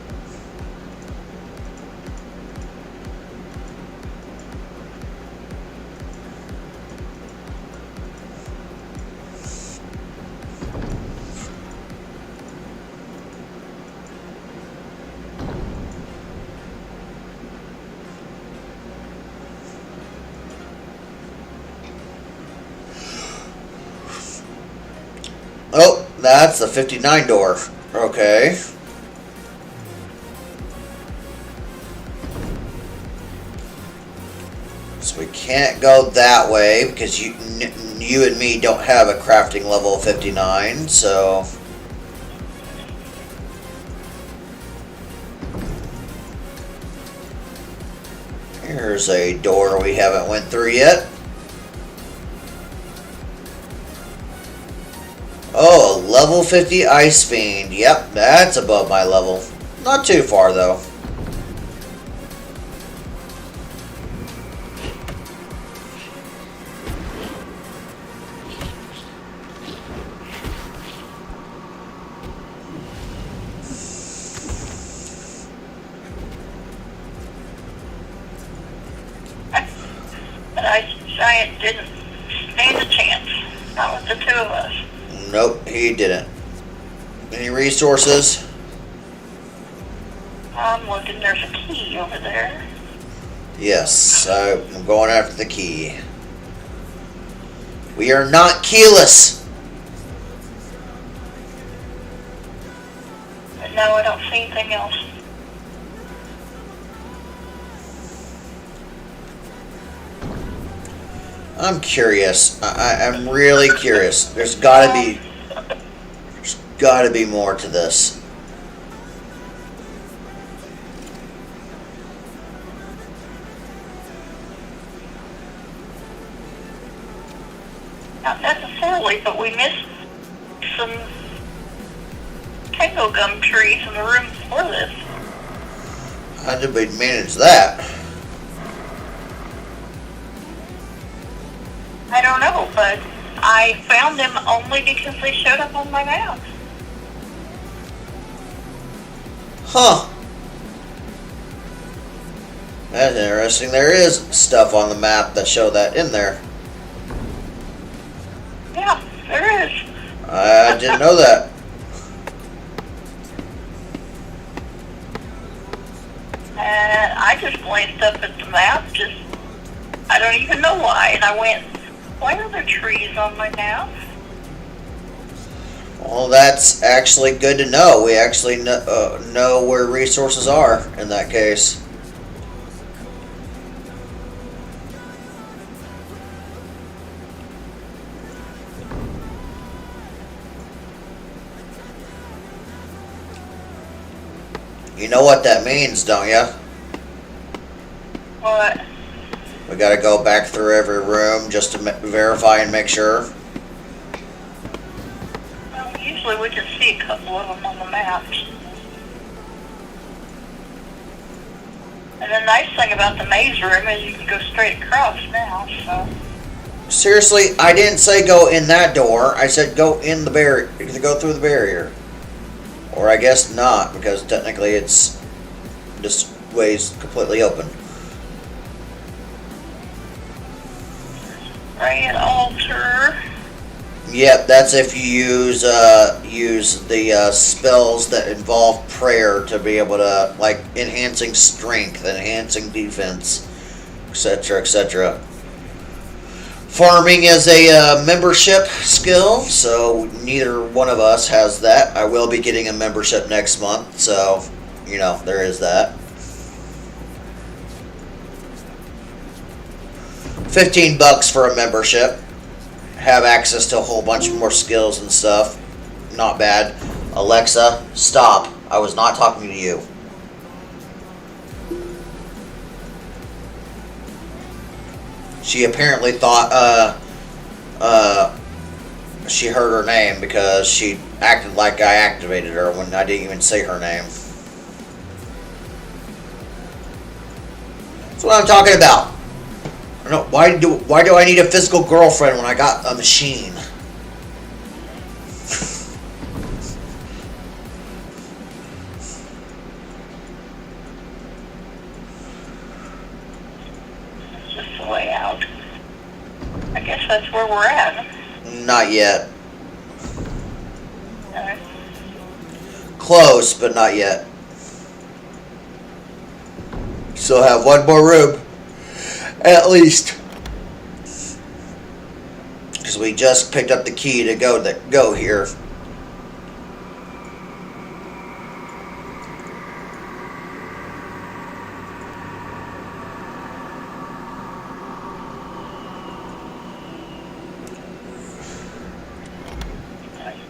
Oh, that's the 59 door. Okay. So we can't go that way because you and me don't have a crafting level of 59, so... Here's a door we haven't went through yet. Oh, level 50 Ice Fiend. Yep, that's above my level. Not too far, though. But Ice Giant didn't stand a chance. Not with the two of us. Nope, he didn't. Any resources? I'm looking. There's a key over there. Yes, I'm going after the key. We are not keyless. But no, I don't see anything else. I'm curious. I'm really curious. There's gotta be more to this. Not necessarily, but we missed some tango gum trees in the room before this. How did we manage that? I don't know, but I found them only because they showed up on my map. Huh. That's interesting. There is stuff on the map that show that in there. Yeah, there is. I didn't know that. And I just glanced up at the map, I don't even know why, and I went, why are there trees on my map? Well, that's actually good to know. We actually know where resources are in that case. You know what that means, don't you? What? We gotta go back through every room just to verify and make sure. Well, usually we can see a couple of them on the maps. And the nice thing about the maze room is you can go straight across now, so. Seriously, I didn't say go in that door. I said go in the barrier, go through the barrier. Or I guess not, because technically it's this way's completely open. Ray altar. Yep, that's if you use the spells that involve prayer to be able to, like, enhancing strength, enhancing defense, etc., etc. Farming is a membership skill, so neither one of us has that. I will be getting a membership next month, so, you know, there is that. 15 bucks for a membership. Have access to a whole bunch more skills and stuff. Not bad. Alexa, stop. I was not talking to you. She apparently thought she heard her name because she acted like I activated her when I didn't even say her name. That's what I'm talking about. I don't, why do I need a physical girlfriend when I got a machine? It's just the way out. I guess that's where we're at. Not yet. Uh, Close, but not yet. Still have one more room. At least. Because we just picked up the key to go here.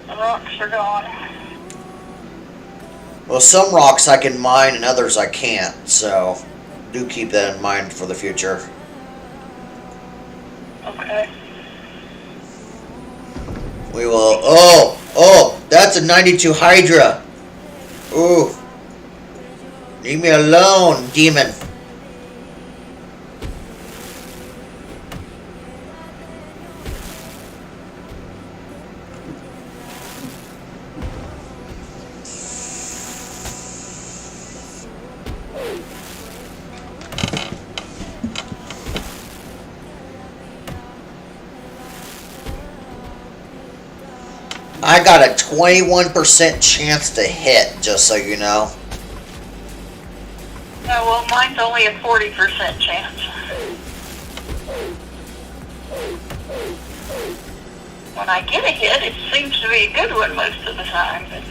the rocks are gone. Well, some rocks I can mine and others I can't, so do keep that in mind for the future. Okay. We will. Oh, that's a 92 Hydra. Ooh. Leave me alone, demon. I got a 21% chance to hit, just so you know. No, well, mine's only a 40% chance. When I get a hit, it seems to be a good one most of the time. But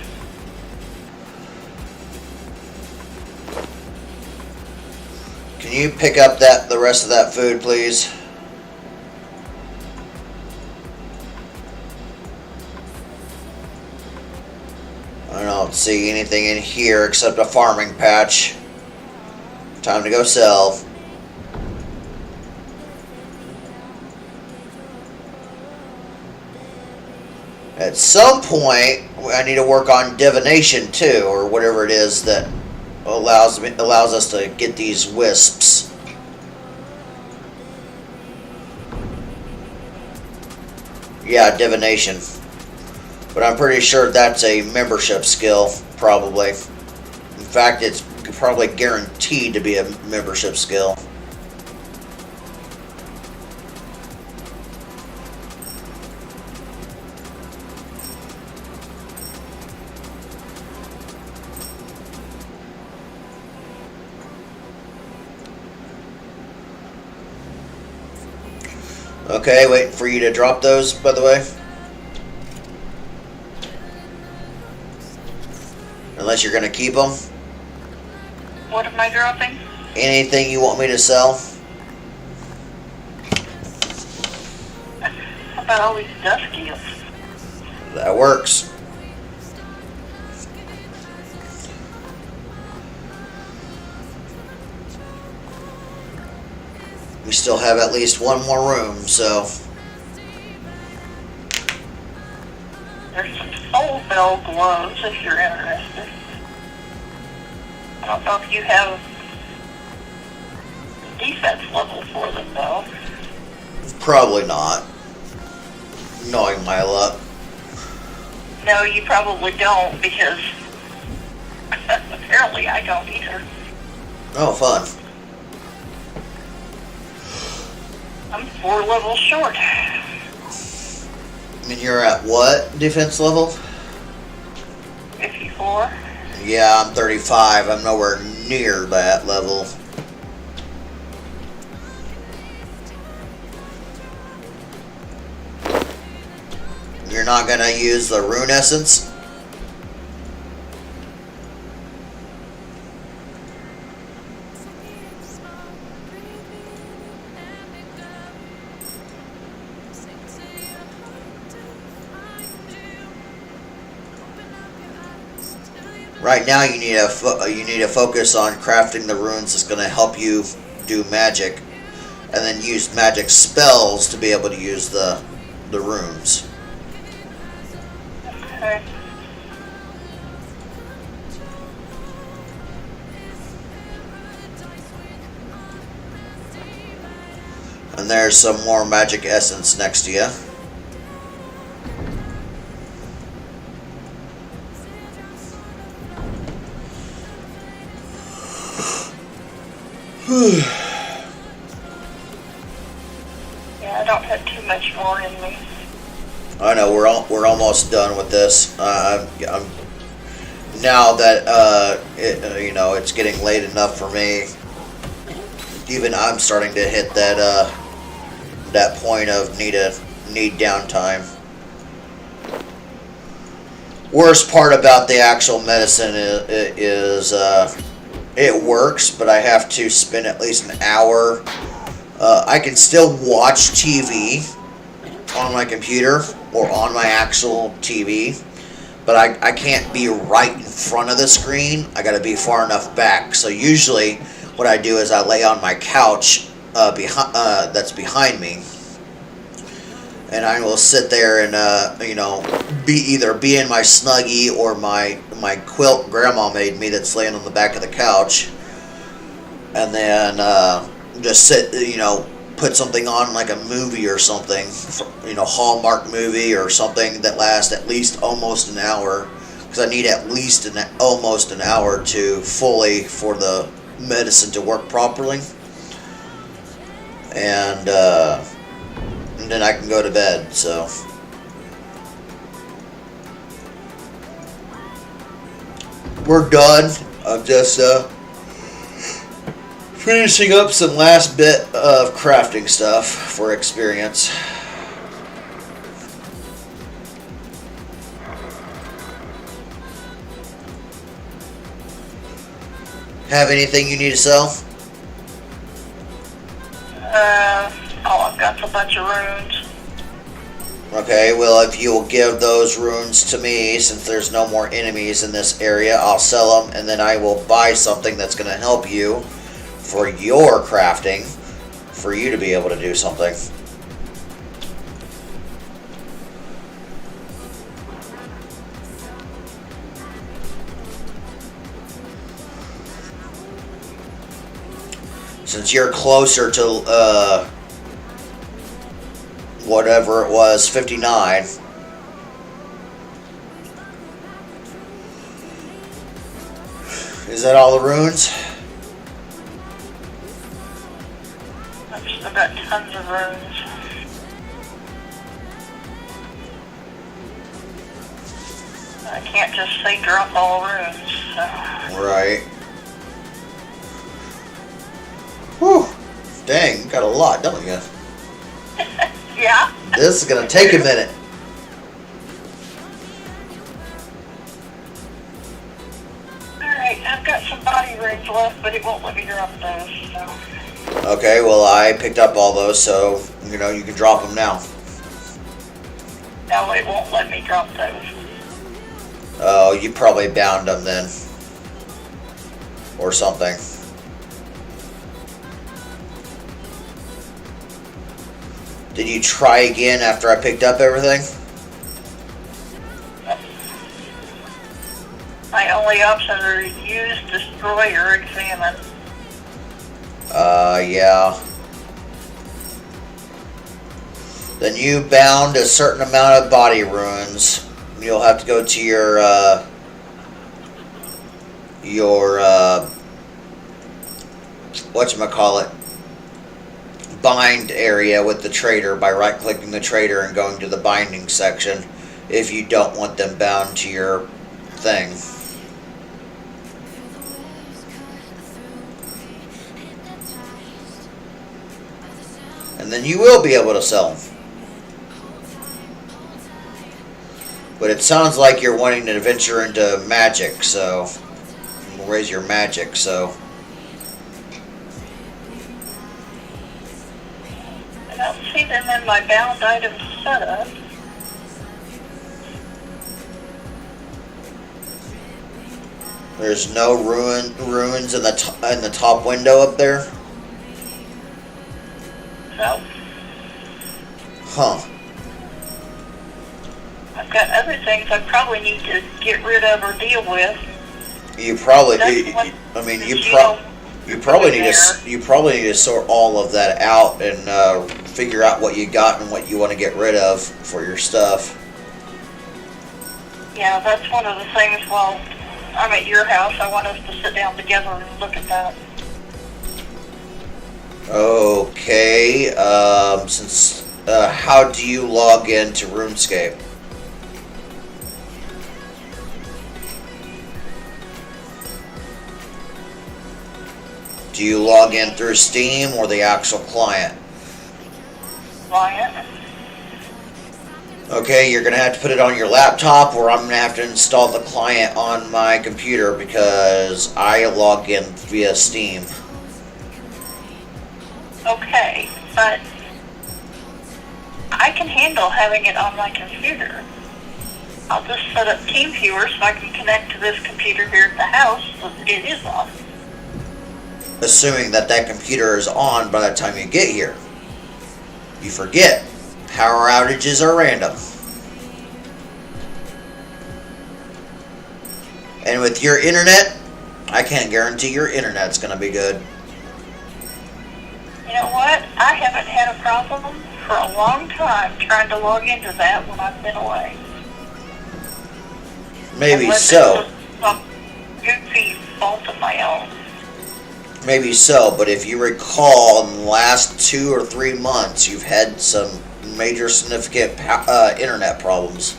Can you pick up the rest of that food, please? I don't see anything in here except a farming patch. Time to go sell. At some point, I need to work on divination too, or whatever it is that allows us to get these wisps. Yeah, divination. But I'm pretty sure that's a membership skill, probably. In fact, it's probably guaranteed to be a membership skill. Okay, waiting for you to drop those, by the way. Unless you're going to keep them. What am I dropping? Anything you want me to sell? How about all these dust gifts? That works. We still have at least one more room, so... There's some soul bell gloves if you're interested. I don't know if you have defense level for them though. Probably not. Knowing my luck. No, you probably don't because apparently I don't either. Oh, fun. I'm 4 levels short. I mean, you're at what defense level? 54. Yeah, I'm 35. I'm nowhere near that level. You're not gonna use the rune essence? Right now, you need to focus on crafting the runes that's going to help you do magic, and then use magic spells to be able to use the runes. Okay. And there's some more magic essence next to you. Yeah, I don't have too much more in me. I know we're almost done with this. I'm now that it's getting late enough for me. Even I'm starting to hit that point of need downtime. Worst part about the actual medicine is it works, but I have to spend at least an hour. I can still watch TV on my computer or on my actual TV, but I can't be right in front of the screen. I got to be far enough back. So usually what I do is I lay on my couch that's behind me, and I will sit there and be in my Snuggie or my quilt Grandma made me that's laying on the back of the couch, and then just sit, put something on like a movie or something, Hallmark movie or something that lasts at least almost an hour, because I need at least almost an hour for the medicine to work properly, and then I can go to bed. So we're done. I'm just finishing up some last bit of crafting stuff for experience. Have anything you need to sell? I've got a bunch of runes. Okay, well, if you will give those runes to me, since there's no more enemies in this area, I'll sell them, and then I will buy something that's going to help you for your crafting, for you to be able to do something. Since you're closer to, whatever it was, 59. Is that all the runes? I've still got tons of runes. I can't just say drop all runes, so. Right. Whew. Dang, you got a lot, don't you? Yeah? This is gonna take a minute. Alright, I've got some body runes left, but it won't let me drop those, so. Okay, well, I picked up all those, so, you know, you can drop them now. No, it won't let me drop those. Oh, you probably bound them then. Or something. Did you try again after I picked up everything? My only options are use, destroy, or examine. Yeah. Then you bound a certain amount of body runes. You'll have to go to your whatchamacallit, bind area with the trader by right-clicking the trader and going to the binding section if you don't want them bound to your thing. And then you will be able to sell them. But it sounds like you're wanting to venture into magic, so raise your magic, so I don't see them in my bound items setup. there's no ruins in the top window up there. So, Huh. I've got other things I probably need to get rid of or deal with. You probably, That's what- I mean, you probably need to sort all of that out and figure out what you got and what you want to get rid of for your stuff. Yeah, that's one of the things while I'm at your house, I want us to sit down together and look at that. Okay. How do you log into RuneScape? Do you log in through Steam or the actual client? Client. Okay, you're going to have to put it on your laptop, or I'm going to have to install the client on my computer because I log in via Steam. Okay, but I can handle having it on my computer. I'll just set up TeamViewer so I can connect to this computer here at the house so it is on. Assuming that computer is on by the time you get here. You forget, power outages are random. And with your internet, I can't guarantee your internet's going to be good. You know what? I haven't had a problem for a long time trying to log into that when I've been away. Maybe Unless so. it's some goofy fault of my own. Maybe so, but if you recall, in the last 2 or 3 months, you've had some major significant internet problems.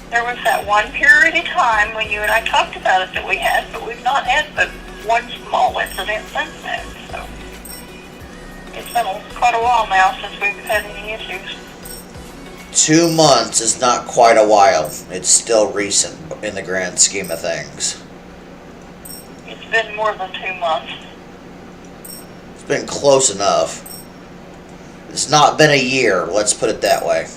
There was that one period of time when you and I talked about it that we had, but we've not had but one small incident since then. So it's been quite a while now since we've had any issues. 2 months is not quite a while. It's still recent in the grand scheme of things. It's been more than 2 months. It's been close enough. It's not been a year, let's put it that way.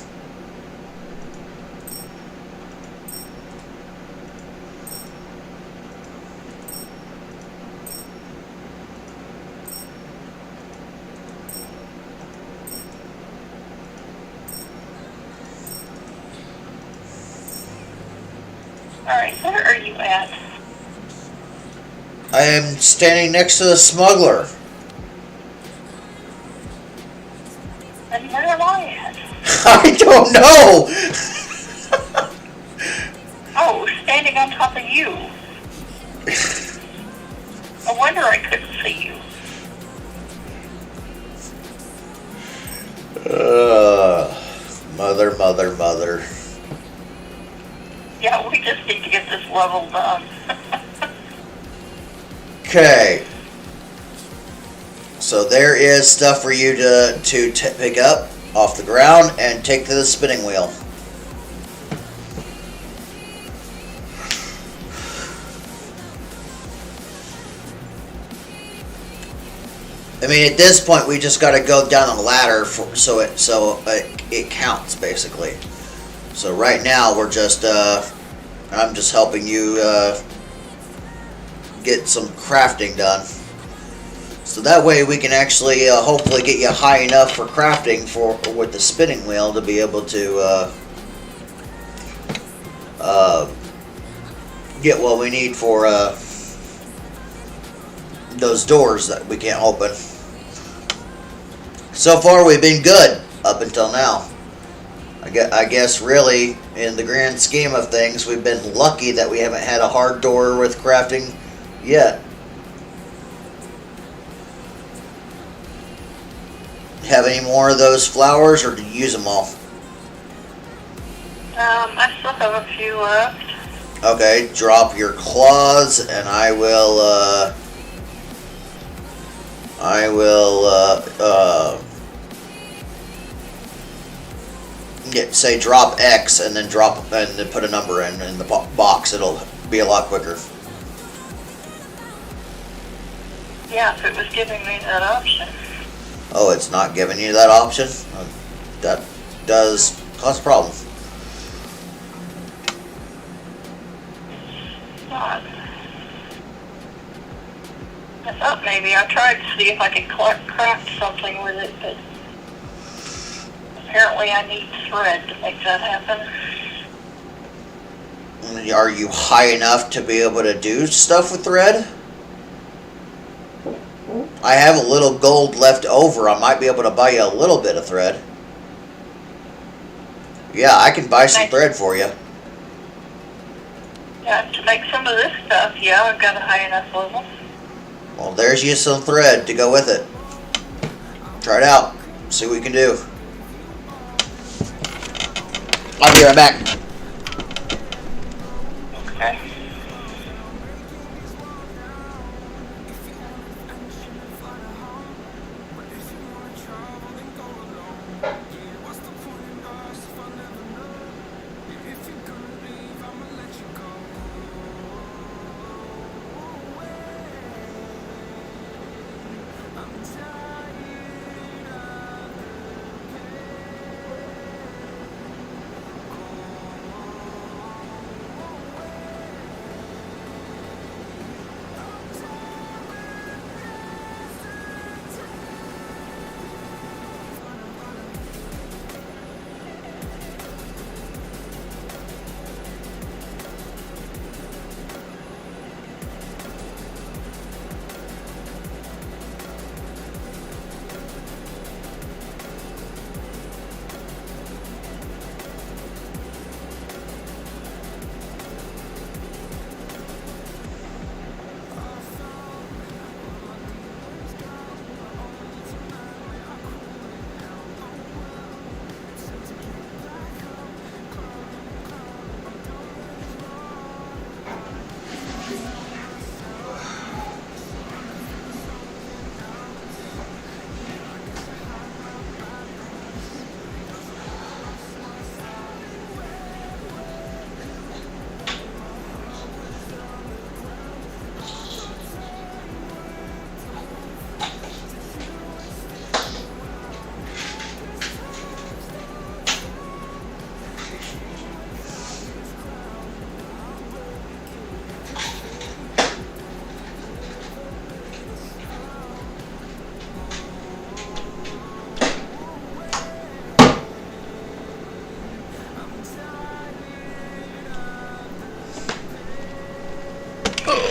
Alright, where are you at? I am standing next to the smuggler. And where am I at? I don't know. Oh, standing on top of you. No wonder I couldn't see you. Mother. Yeah, we just need to get this level done. Okay. So there is stuff for you to pick up off the ground and take to the spinning wheel. I mean, at this point, we just got to go down the ladder so it counts basically. So right now, we're just I'm just helping you get some crafting done. So that way we can actually hopefully get you high enough for crafting with the spinning wheel to be able to get what we need for those doors that we can't open. So far we've been good up until now. I guess really in the grand scheme of things we've been lucky that we haven't had a hard door with crafting yet. Have any more of those flowers, or do you use them all? I still have a few left. Okay, drop your claws, and I will say drop X, and then put a number in the box. It'll be a lot quicker. Yeah, if it was giving me that option. Oh, it's not giving you that option? That does cause problems. Not. I thought maybe I tried to see if I could craft something with it, but apparently I need thread to make that happen. Are you high enough to be able to do stuff with thread? I have a little gold left over. I might be able to buy you a little bit of thread. Yeah, I can buy some thread for you. Yeah, to make some of this stuff, yeah, I've got a high enough level. Well, there's you some thread to go with it. Try it out. See what you can do. I'll be right back. Okay.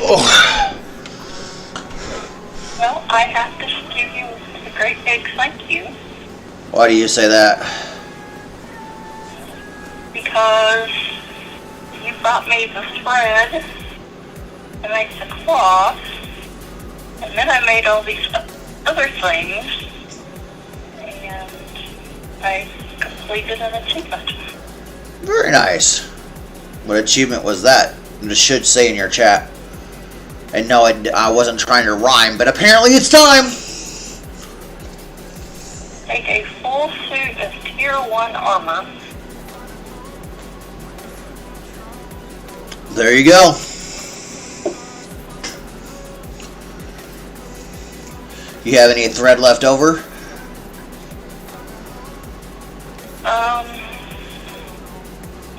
Well, I have to give you a great big thank you Why do you say that? because you brought me the thread to make the cloth, and then I made all these other things, and I completed an achievement. Very nice. What achievement was that? It should say in your chat. And no, I wasn't trying to rhyme, but apparently it's time! Take a full suit of Tier 1 armor. There you go. You have any thread left over?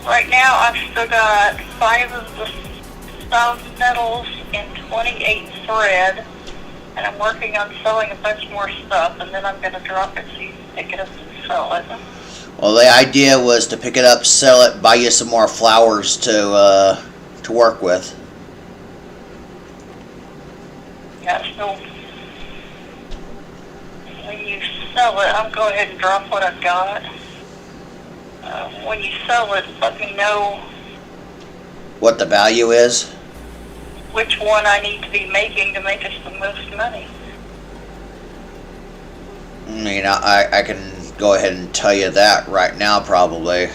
Right now I've still got 5 of the solid metals and 28 thread, and I'm working on selling a bunch more stuff, and then I'm going to drop it so you can pick it up and sell it. Well, the idea was to pick it up, sell it, buy you some more flowers to work with. Yeah, so when you sell it, I'll go ahead and drop what I've got. When you sell it, let me know What the value is? which one I need to be making to make us the most money. I mean, I can go ahead and tell you that right now, probably.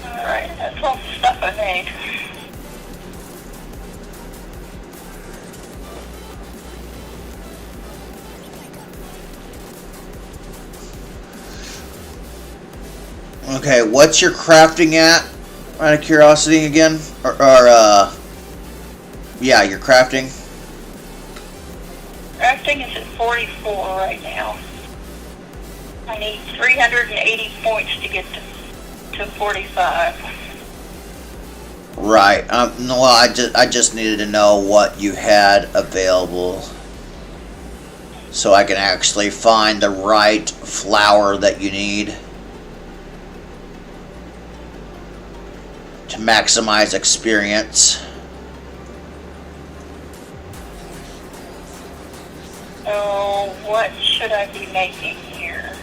Alright, that's all the stuff I made. Okay, what's your crafting at? Out of curiosity again? Yeah, your crafting. Crafting is at 44 right now. I need 380 points to get to 45. Right. Well, I just needed to know what you had available, so I can actually find the right flower that you need to maximize experience. So, what should I be making here?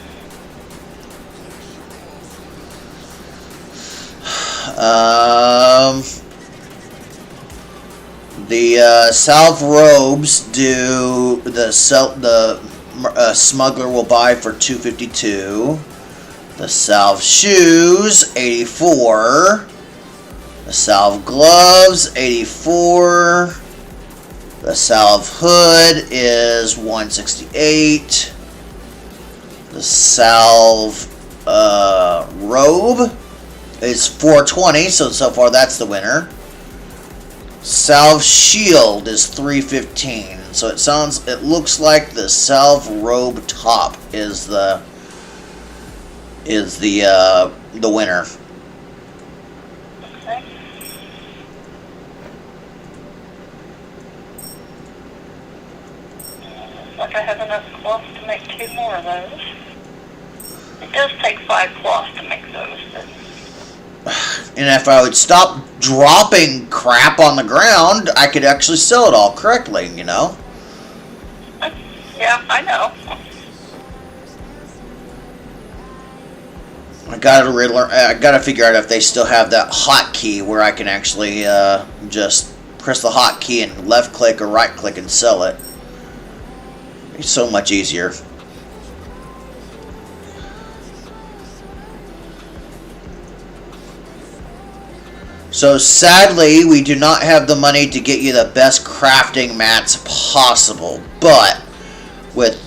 The salve robes do the smuggler will buy for 252. The salve shoes 84. The salve gloves 84. The salve hood is 168. The salve robe is 420, so far that's the winner. Salve shield is 315, so it looks like the salve robe top is the winner. Okay. Looks like I have enough cloth to make 2 more of those. It does take 5 cloth to make those, but And if I would stop dropping crap on the ground, I could actually sell it all correctly, you know? yeah, I know. I gotta figure out if they still have that hotkey where I can actually just press the hotkey and left click or right click and sell it. It's so much easier. So sadly, we do not have the money to get you the best crafting mats possible, but with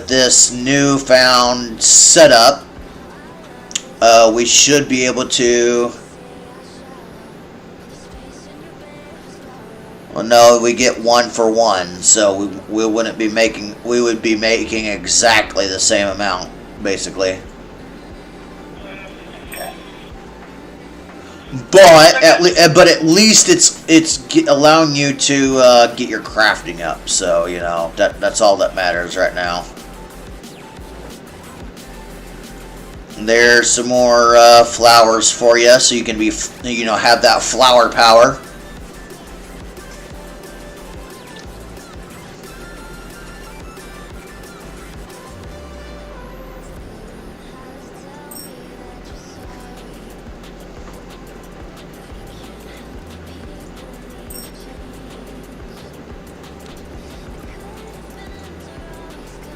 this newfound setup, we should be able to. Well, no, we get 1 for 1, so we wouldn't be making. We would be making exactly the same amount, basically. But at least it's allowing you to get your crafting up. So you know that's all that matters right now. There's some more flowers for you, so you can be have that flower power.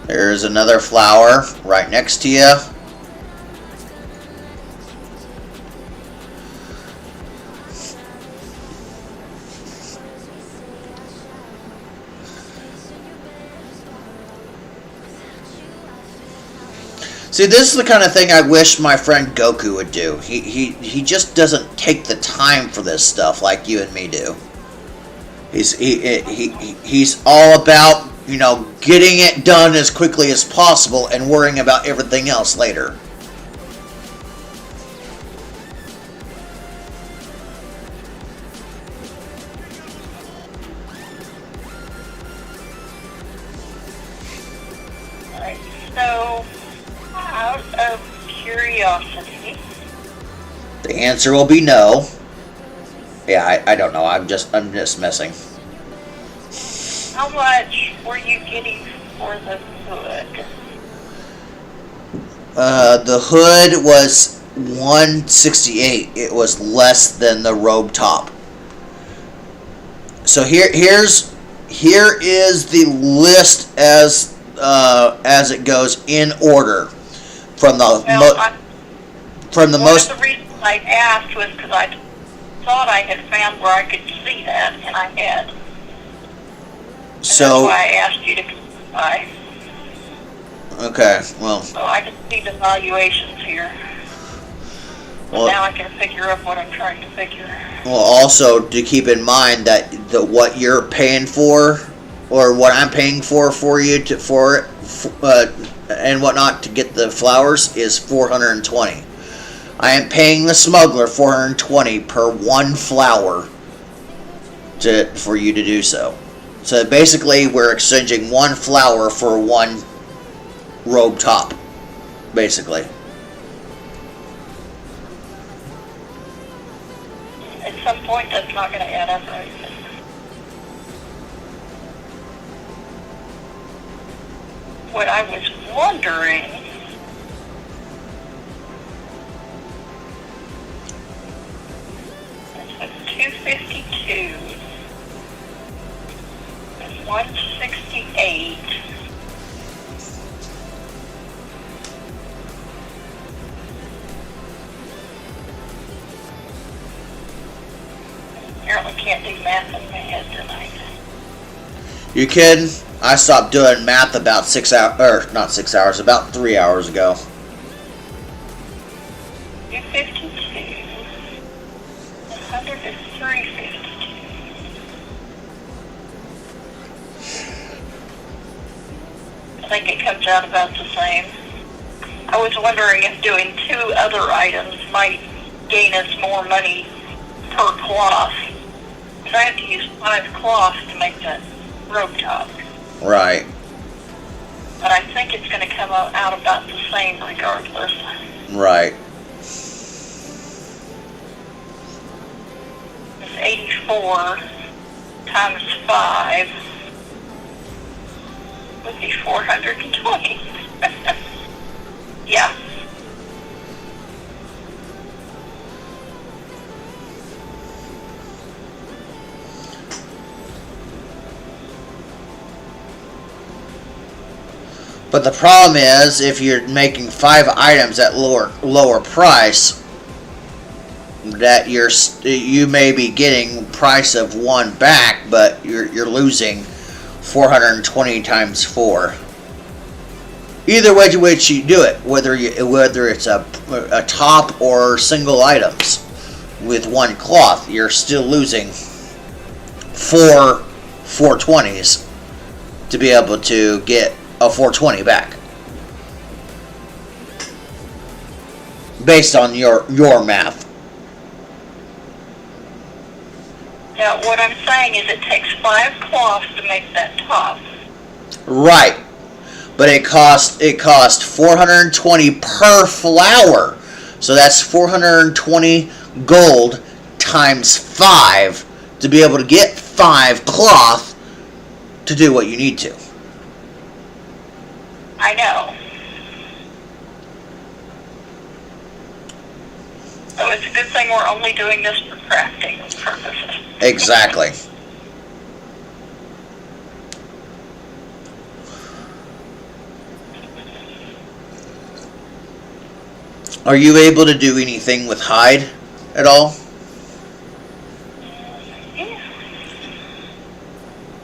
There's another flower right next to you. See, this is the kind of thing I wish my friend Goku would do. He just doesn't take the time for this stuff like you and me do. He's all about, getting it done as quickly as possible and worrying about everything else later. Alright, so, out of curiosity. The answer will be no. Yeah, I don't know. I'm just messing. How much were you getting for the hood? The hood was 168. It was less than the robe top. So here is the list as it goes in order from the One of the reasons I asked was because I thought I had found where I could see that, and I had. And so that's why I asked you to buy. Okay, well. So I can see the valuations here. Well, now I can figure out what I'm trying to figure. Well, also to keep in mind that what you're paying for, or what I'm paying for you and whatnot to get the flowers is 420. I am paying the smuggler 420 per one flower for you to do so. So basically, we're exchanging one flower for one robe top, basically. At some point, that's not going to add up, right? What I was wondering, it's 252, it's 168. Apparently can't do math in my head tonight. You kidding? I stopped doing math about 6 hours, or not 6 hours, about 3 hours ago. 252, 100 is 352. I think it comes out about the same. I was wondering if doing two other items might gain us more money per cloth. Because I have to use 5 cloths to make that robe top. Right. But I think it's going to come out about the same regardless. Right. It's 84 times 5 would be 420. Yeah. But the problem is, if you're making 5 items at lower price, that you may be getting price of 1 back, but you're losing 420 times 4. Either way which you do it, whether it's a top or single items with 1 cloth, you're still losing 4 420s to be able to get a 420 back. Based on your math. Now, what I'm saying is it takes 5 cloths to make that top. Right. But it cost 420 per flower. So that's 420 gold times 5 to be able to get 5 cloth to do what you need to. I know. So it's a good thing we're only doing this for crafting purposes. Exactly. Are you able to do anything with hide at all? Yeah,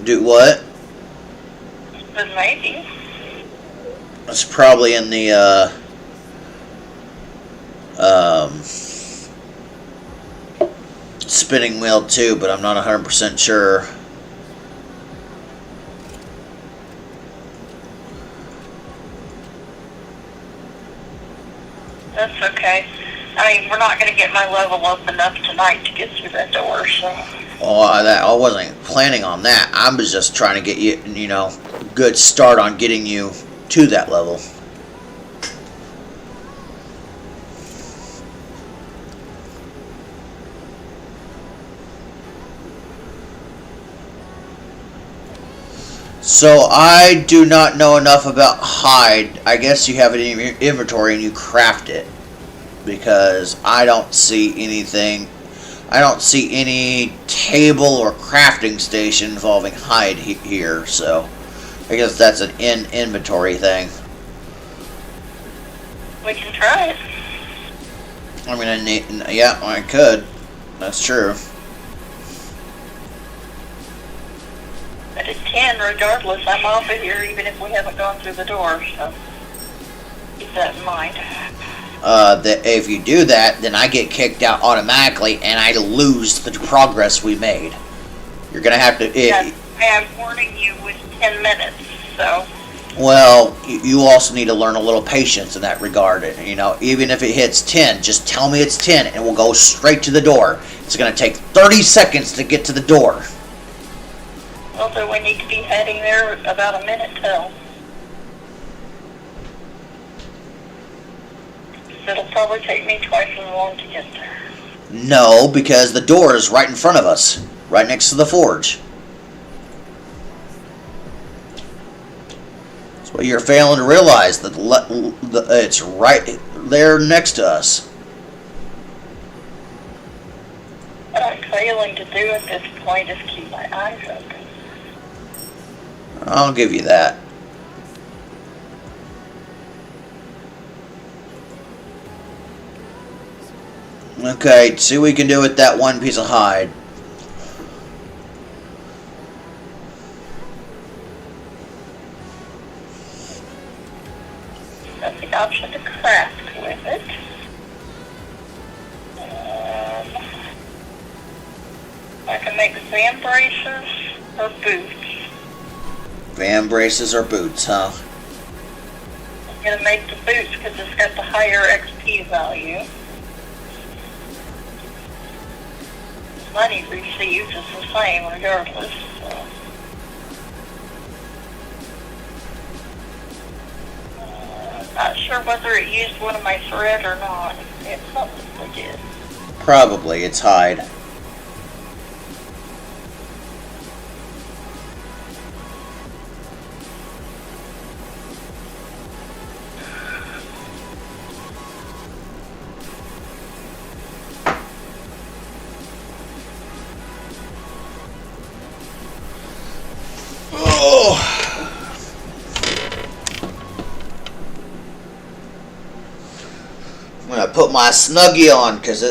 Do what? but maybe. It's probably in the spinning wheel too, but I'm not 100% sure. That's okay. I mean, we're not going to get my level up enough tonight to get through that door, so. Oh, I wasn't planning on that. I was just trying to get you good start on getting you to that level. So I do not know enough about hide. I guess you have it in your inventory and you craft it. Because I don't see anything. I don't see any table or crafting station involving hide here. So I guess that's an inventory thing. We can try it. I'm gonna need. Yeah, I could. That's true. But at 10, regardless, I'm off of here even if we haven't gone through the door, so keep that in mind. That if you do that, then I get kicked out automatically, and I lose the progress we made. You're gonna have to. Yes, I am warning you with 10 minutes, so. Well, you also need to learn a little patience in that regard. Even if it hits 10, just tell me it's 10, and we'll go straight to the door. It's gonna take 30 seconds to get to the door. Well, so we need to be heading there about a minute till. It'll probably take me twice as long to get there. No, because the door is right in front of us, right next to the forge. That's what you're failing to realize, that it's right there next to us. What I'm failing to do at this point is keep my eyes open. I'll give you that. Okay, see what we can do with that one piece of hide. That's the option to craft with it. I can make fan braces or boots. Fan braces or boots, huh? I'm going to make the boots because it's got the higher XP value. Money received is the same regardless. So. Not sure whether it used one of my thread or not. It probably did. Probably, it's hide. I'm gonna put my Snuggie on because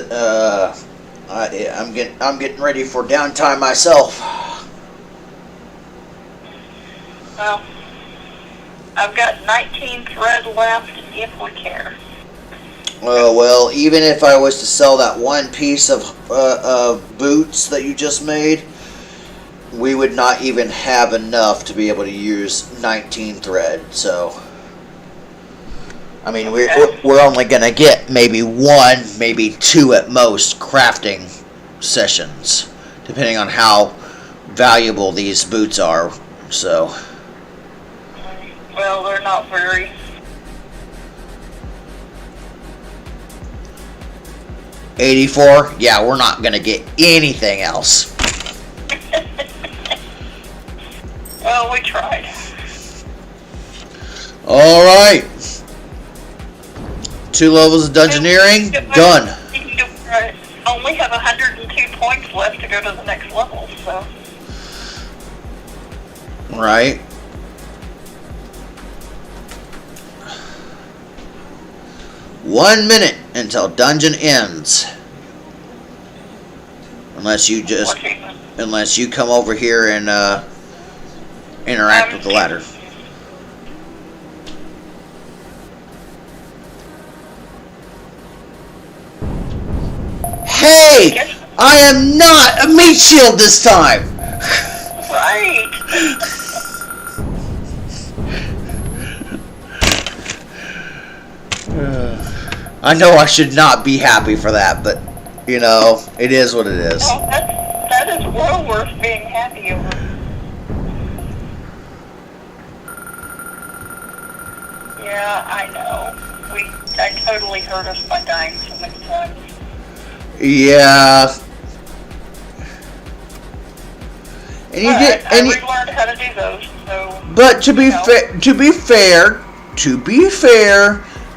I'm getting ready for downtime myself. Well, I've got 19 thread left if we care. Well, even if I was to sell that one piece of boots that you just made, we would not even have enough to be able to use 19 thread. So, I mean, we're only gonna get maybe one, maybe two at most crafting sessions, depending on how valuable these boots are. So, Well, they're not very. 84. Yeah, we're not gonna get anything else. Well, we tried. All right. 2 levels of dungeoneering done. I only have 102 points left to go to the next level, so. Right. One minute until dungeon ends. Unless you come over here and interact with the ladder. Hey! I am not a meat shield this time! Right. I know I should not be happy for that, but, you know, it is what it is. Well, that is well worth being happy over. Yeah, I know. I totally hurt us by dying so many times. Yeah. And you did, I relearned how to do those, so. But to be fair,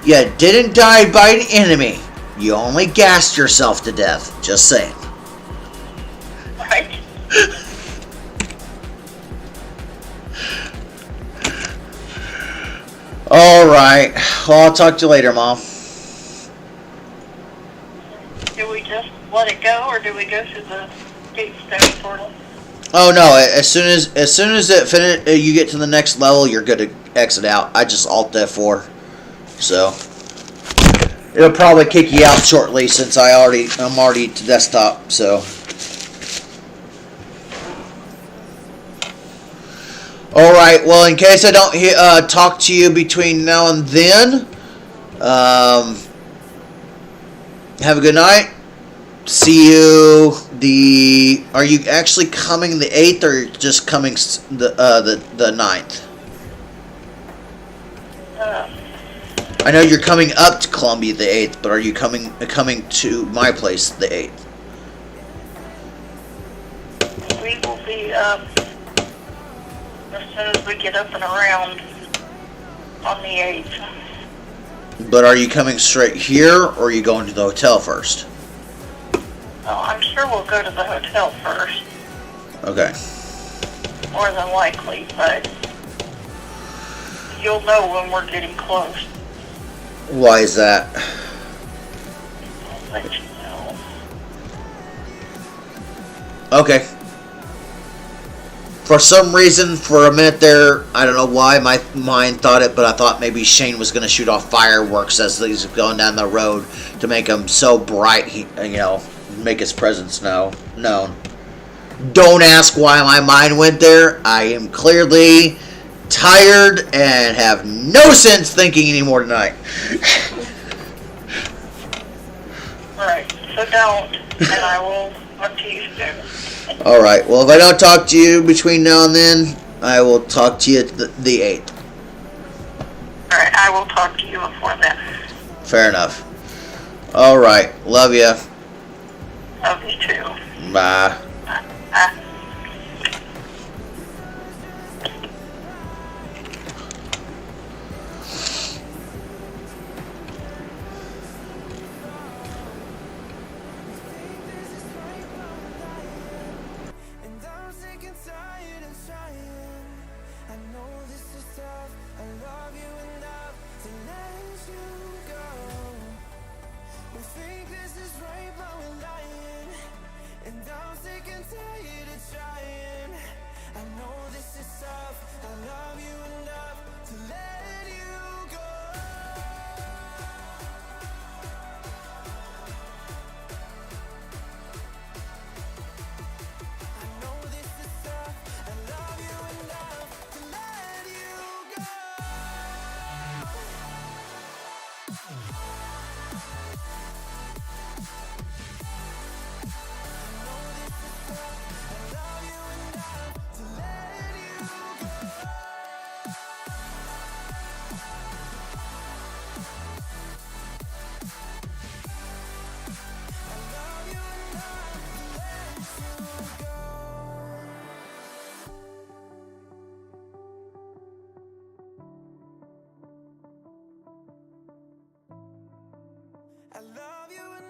you didn't die by an enemy. You only gassed yourself to death. Just saying. Right. All right. Well, I'll talk to you later, Mom. Do we just let it go, or do we go through the gatestone portal? Oh no! As soon as you get to the next level, you're good to exit out. I just Alt F4, so it'll probably kick you out shortly since I'm already to desktop. So, all right. Well, in case I don't talk to you between now and then, have a good night. See you are you actually coming the 8th or just coming the 9th? I know you're coming up to Columbia the 8th, but are you coming to my place the 8th? We will be as soon as we get up and around on the 8th. But are you coming straight here or are you going to the hotel first? Oh, I'm sure we'll go to the hotel first. Okay. More than likely, but you'll know when we're getting close. Why is that? I'll let you know. Okay. For some reason, for a minute there, I don't know why my mind thought it, but I thought maybe Shane was going to shoot off fireworks as he's going down the road to make him so bright, make his presence known. Don't ask why my mind went there. I am clearly tired and have no sense thinking anymore tonight. Right, so don't, and I will talk to you soon. Alright, well, if I don't talk to you between now and then, I will talk to you the 8th. Alright, I will talk to you before then. Fair enough. Alright, love ya. Love you too. Bye. Bye. And I'm sick and tired of trying. I know this is tough. I love you enough to let you go. We think this is right, but we're lying. I love you